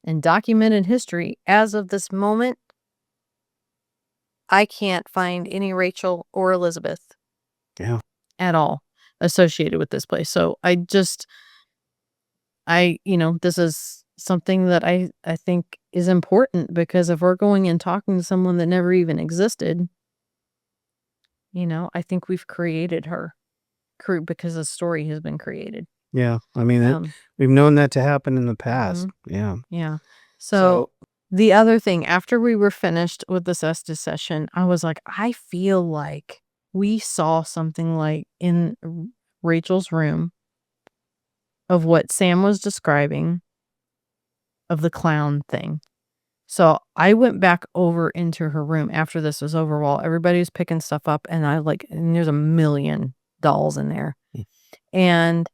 And documented history, as of this moment, I can't find any Rachel or Elizabeth. Yeah. At all associated with this place. So this is something that I think is important, because if we're going and talking to someone that never even existed, I think we've created her because a story has been created. Yeah. I mean, we've known that to happen in the past. Yeah. Yeah. So the other thing, after we were finished with this Estes session, I was like, I feel like we saw something like in Rachel's room of what Sam was describing of the clown thing. So I went back over into her room after this was over while everybody was picking stuff up, and and there's a million dolls in there. And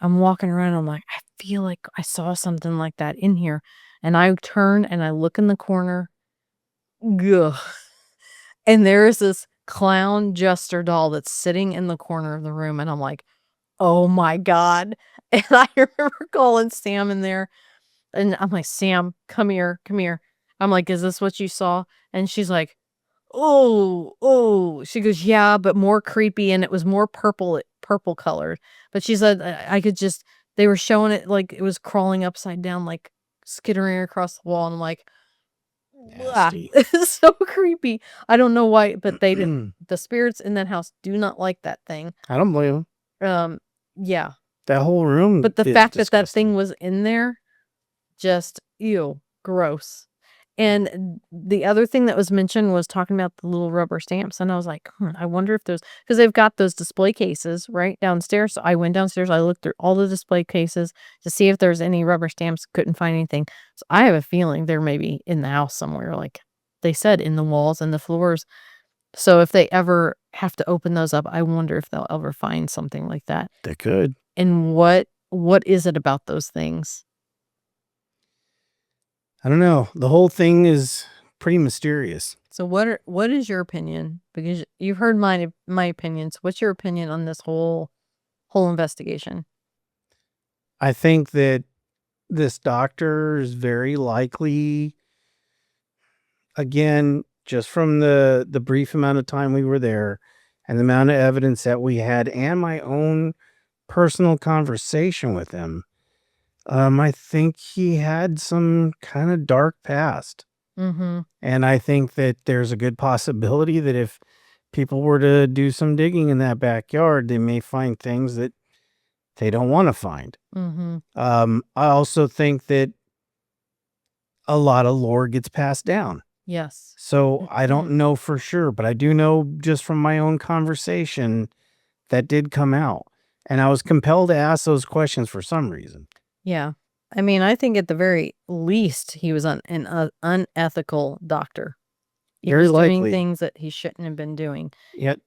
I'm walking around, I'm like, I feel like I saw something like that in here. And I turn and I look in the corner. Ugh. And there is this clown jester doll that's sitting in the corner of the room, and I'm like, oh my God. And I remember calling Sam in there, and I'm like, Sam, come here. I'm like, is this what you saw? And she's like, oh. She goes, yeah, but more creepy, and it was more purple colored. But she said they were showing it like it was crawling upside down, like skittering across the wall, and I'm like, it's so creepy. I don't know why, but they didn't. The spirits in that house do not like that thing. I don't blame them. Yeah. That whole room. But the fact that thing was in there just ew, gross. And the other thing that was mentioned was talking about the little rubber stamps. And I was like, I wonder if because they've got those display cases right downstairs. So I went downstairs, I looked through all the display cases to see if there's any rubber stamps, couldn't find anything. So I have a feeling they're maybe in the house somewhere, like they said, in the walls and the floors. So if they ever have to open those up, I wonder if they'll ever find something like that. They could. And what is it about those things? I don't know. The whole thing is pretty mysterious. So what is your opinion? Because you've heard my opinions. What's your opinion on this whole investigation? I think that this doctor is very likely, again, just from the brief amount of time we were there and the amount of evidence that we had and my own personal conversation with him, I think he had some kind of dark past. Mm-hmm. And I think that there's a good possibility that if people were to do some digging in that backyard, they may find things that they don't want to find. Mm-hmm. I also think that a lot of lore gets passed down. Yes. So I don't know for sure, but I do know just from my own conversation that did come out. And I was compelled to ask those questions for some reason. Yeah. I mean, I think at the very least, he was an unethical doctor. He Very was doing likely. things that he shouldn't have been doing. Yet,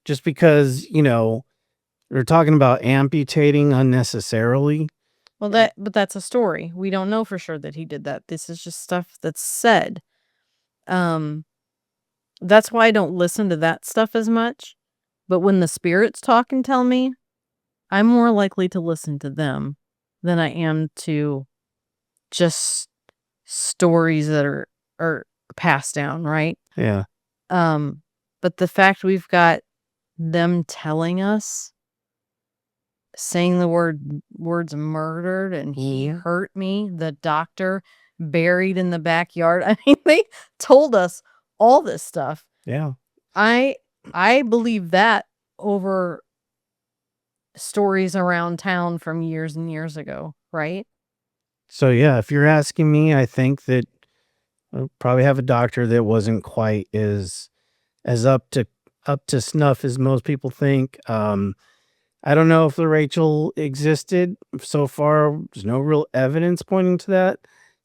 just because, they're talking about amputating unnecessarily. Well, but that's a story. We don't know for sure that he did that. This is just stuff that's said. That's why I don't listen to that stuff as much. But when the spirits talk and tell me, I'm more likely to listen to them than I am to just stories that are passed down, right? Yeah. But the fact we've got them telling us, saying the words murdered and he hurt me, the doctor buried in the backyard. I mean, they told us all this stuff. Yeah. I believe that over stories around town from years and years ago, right? So yeah, if you're asking me, I think that we'll probably have a doctor that wasn't quite as up to snuff as most people think. I don't know if the Rachel existed. So far, there's no real evidence pointing to that.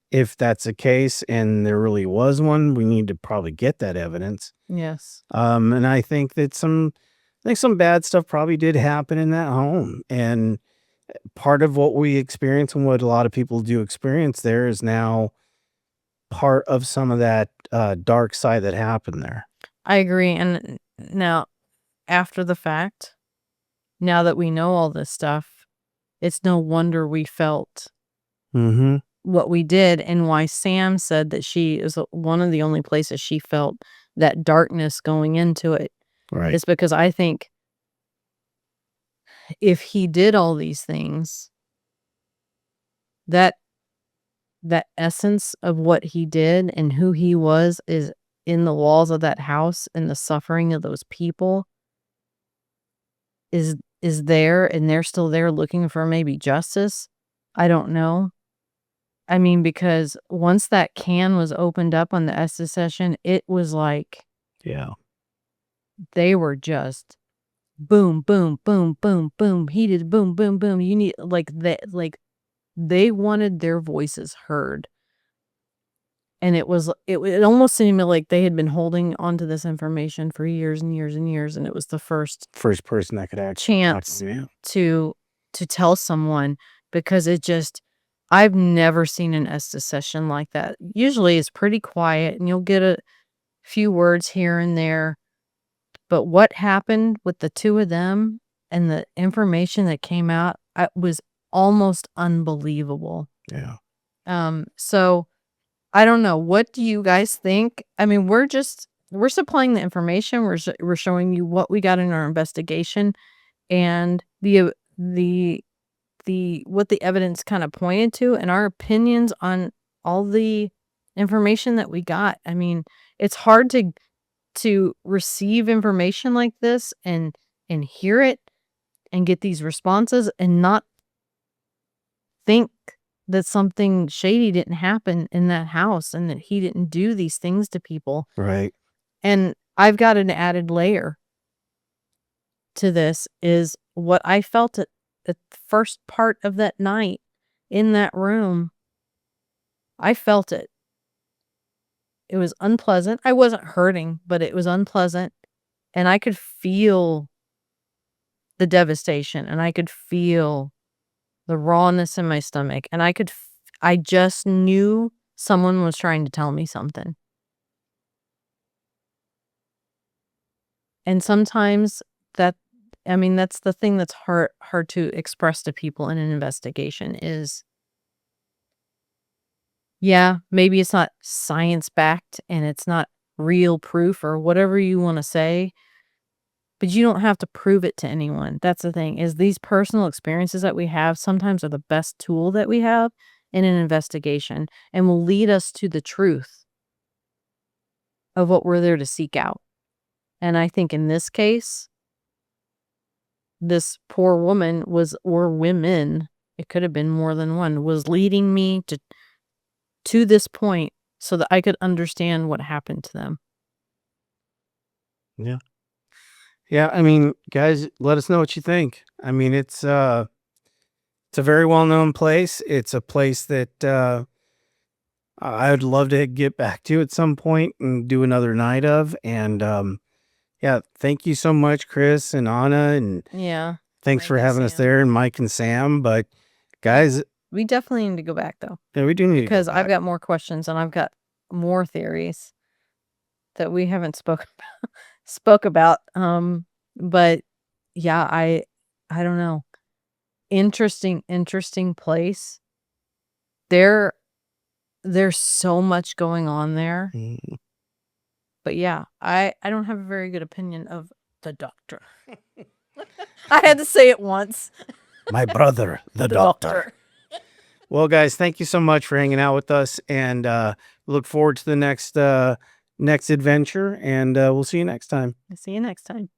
If that's the case and there really was one, we need to probably get that evidence. Yes. And I think that some bad stuff probably did happen in that home. And part of what we experience and what a lot of people do experience there is now part of some of that dark side that happened there. I agree. And now, after the fact, now that we know all this stuff, it's no wonder we felt what we did, and why Sam said that she is one of the only places she felt that darkness going into it. Right. Is because I think if he did all these things, that essence of what he did and who he was is in the walls of that house, and the suffering of those people is there, and they're still there looking for maybe justice. I don't know. I mean, because once that can was opened up on the Estes session, it was like, yeah, they were just boom, boom, boom, boom, boom. He did boom, boom, boom. You need they wanted their voices heard. And it almost seemed like they had been holding onto this information for years and years and years. And it was the first person that could actually chance to tell someone, because I've never seen an Estes session like that. Usually it's pretty quiet and you'll get a few words here and there. But what happened with the two of them and the information that came out, it was almost unbelievable. Yeah. So I don't know. What do you guys think? I mean, we're supplying the information. We're showing you what we got in our investigation, and what the evidence kind of pointed to, and our opinions on all the information that we got. I mean, it's hard to receive information like this and hear it and get these responses and not think that something shady didn't happen in that house and that he didn't do these things to people. Right. And I've got an added layer to this is what I felt at the first part of that night in that room. I felt it. It was unpleasant. I wasn't hurting, but it was unpleasant. And I could feel the devastation, and I could feel the rawness in my stomach, and I just knew someone was trying to tell me something. And sometimes that's the thing that's hard to express to people in an investigation is, yeah, maybe it's not science backed and it's not real proof or whatever you want to say, but you don't have to prove it to anyone. That's the thing, is these personal experiences that we have sometimes are the best tool that we have in an investigation and will lead us to the truth of what we're there to seek out. And I think in this case, this poor woman or women, it could have been more than one, was leading me to this point so that I could understand what happened to them. Yeah. Yeah, I mean, guys, let us know what you think. I mean, it's a very well-known place. It's a place that I would love to get back to at some point and do another night of. And yeah, thank you so much, Chris and Anna, and Yeah. thanks for having us there, and Mike and Sam. But guys, We definitely need to go back though, yeah, we do need because to go I've back. got more questions and I've got more theories that we haven't spoke about. But yeah, I don't know. Interesting place. There's so much going on there. Mm. But yeah, I don't have a very good opinion of the doctor. I had to say it once. My brother, the doctor. Well, guys, thank you so much for hanging out with us, and look forward to the next adventure, and we'll see you next time. See you next time.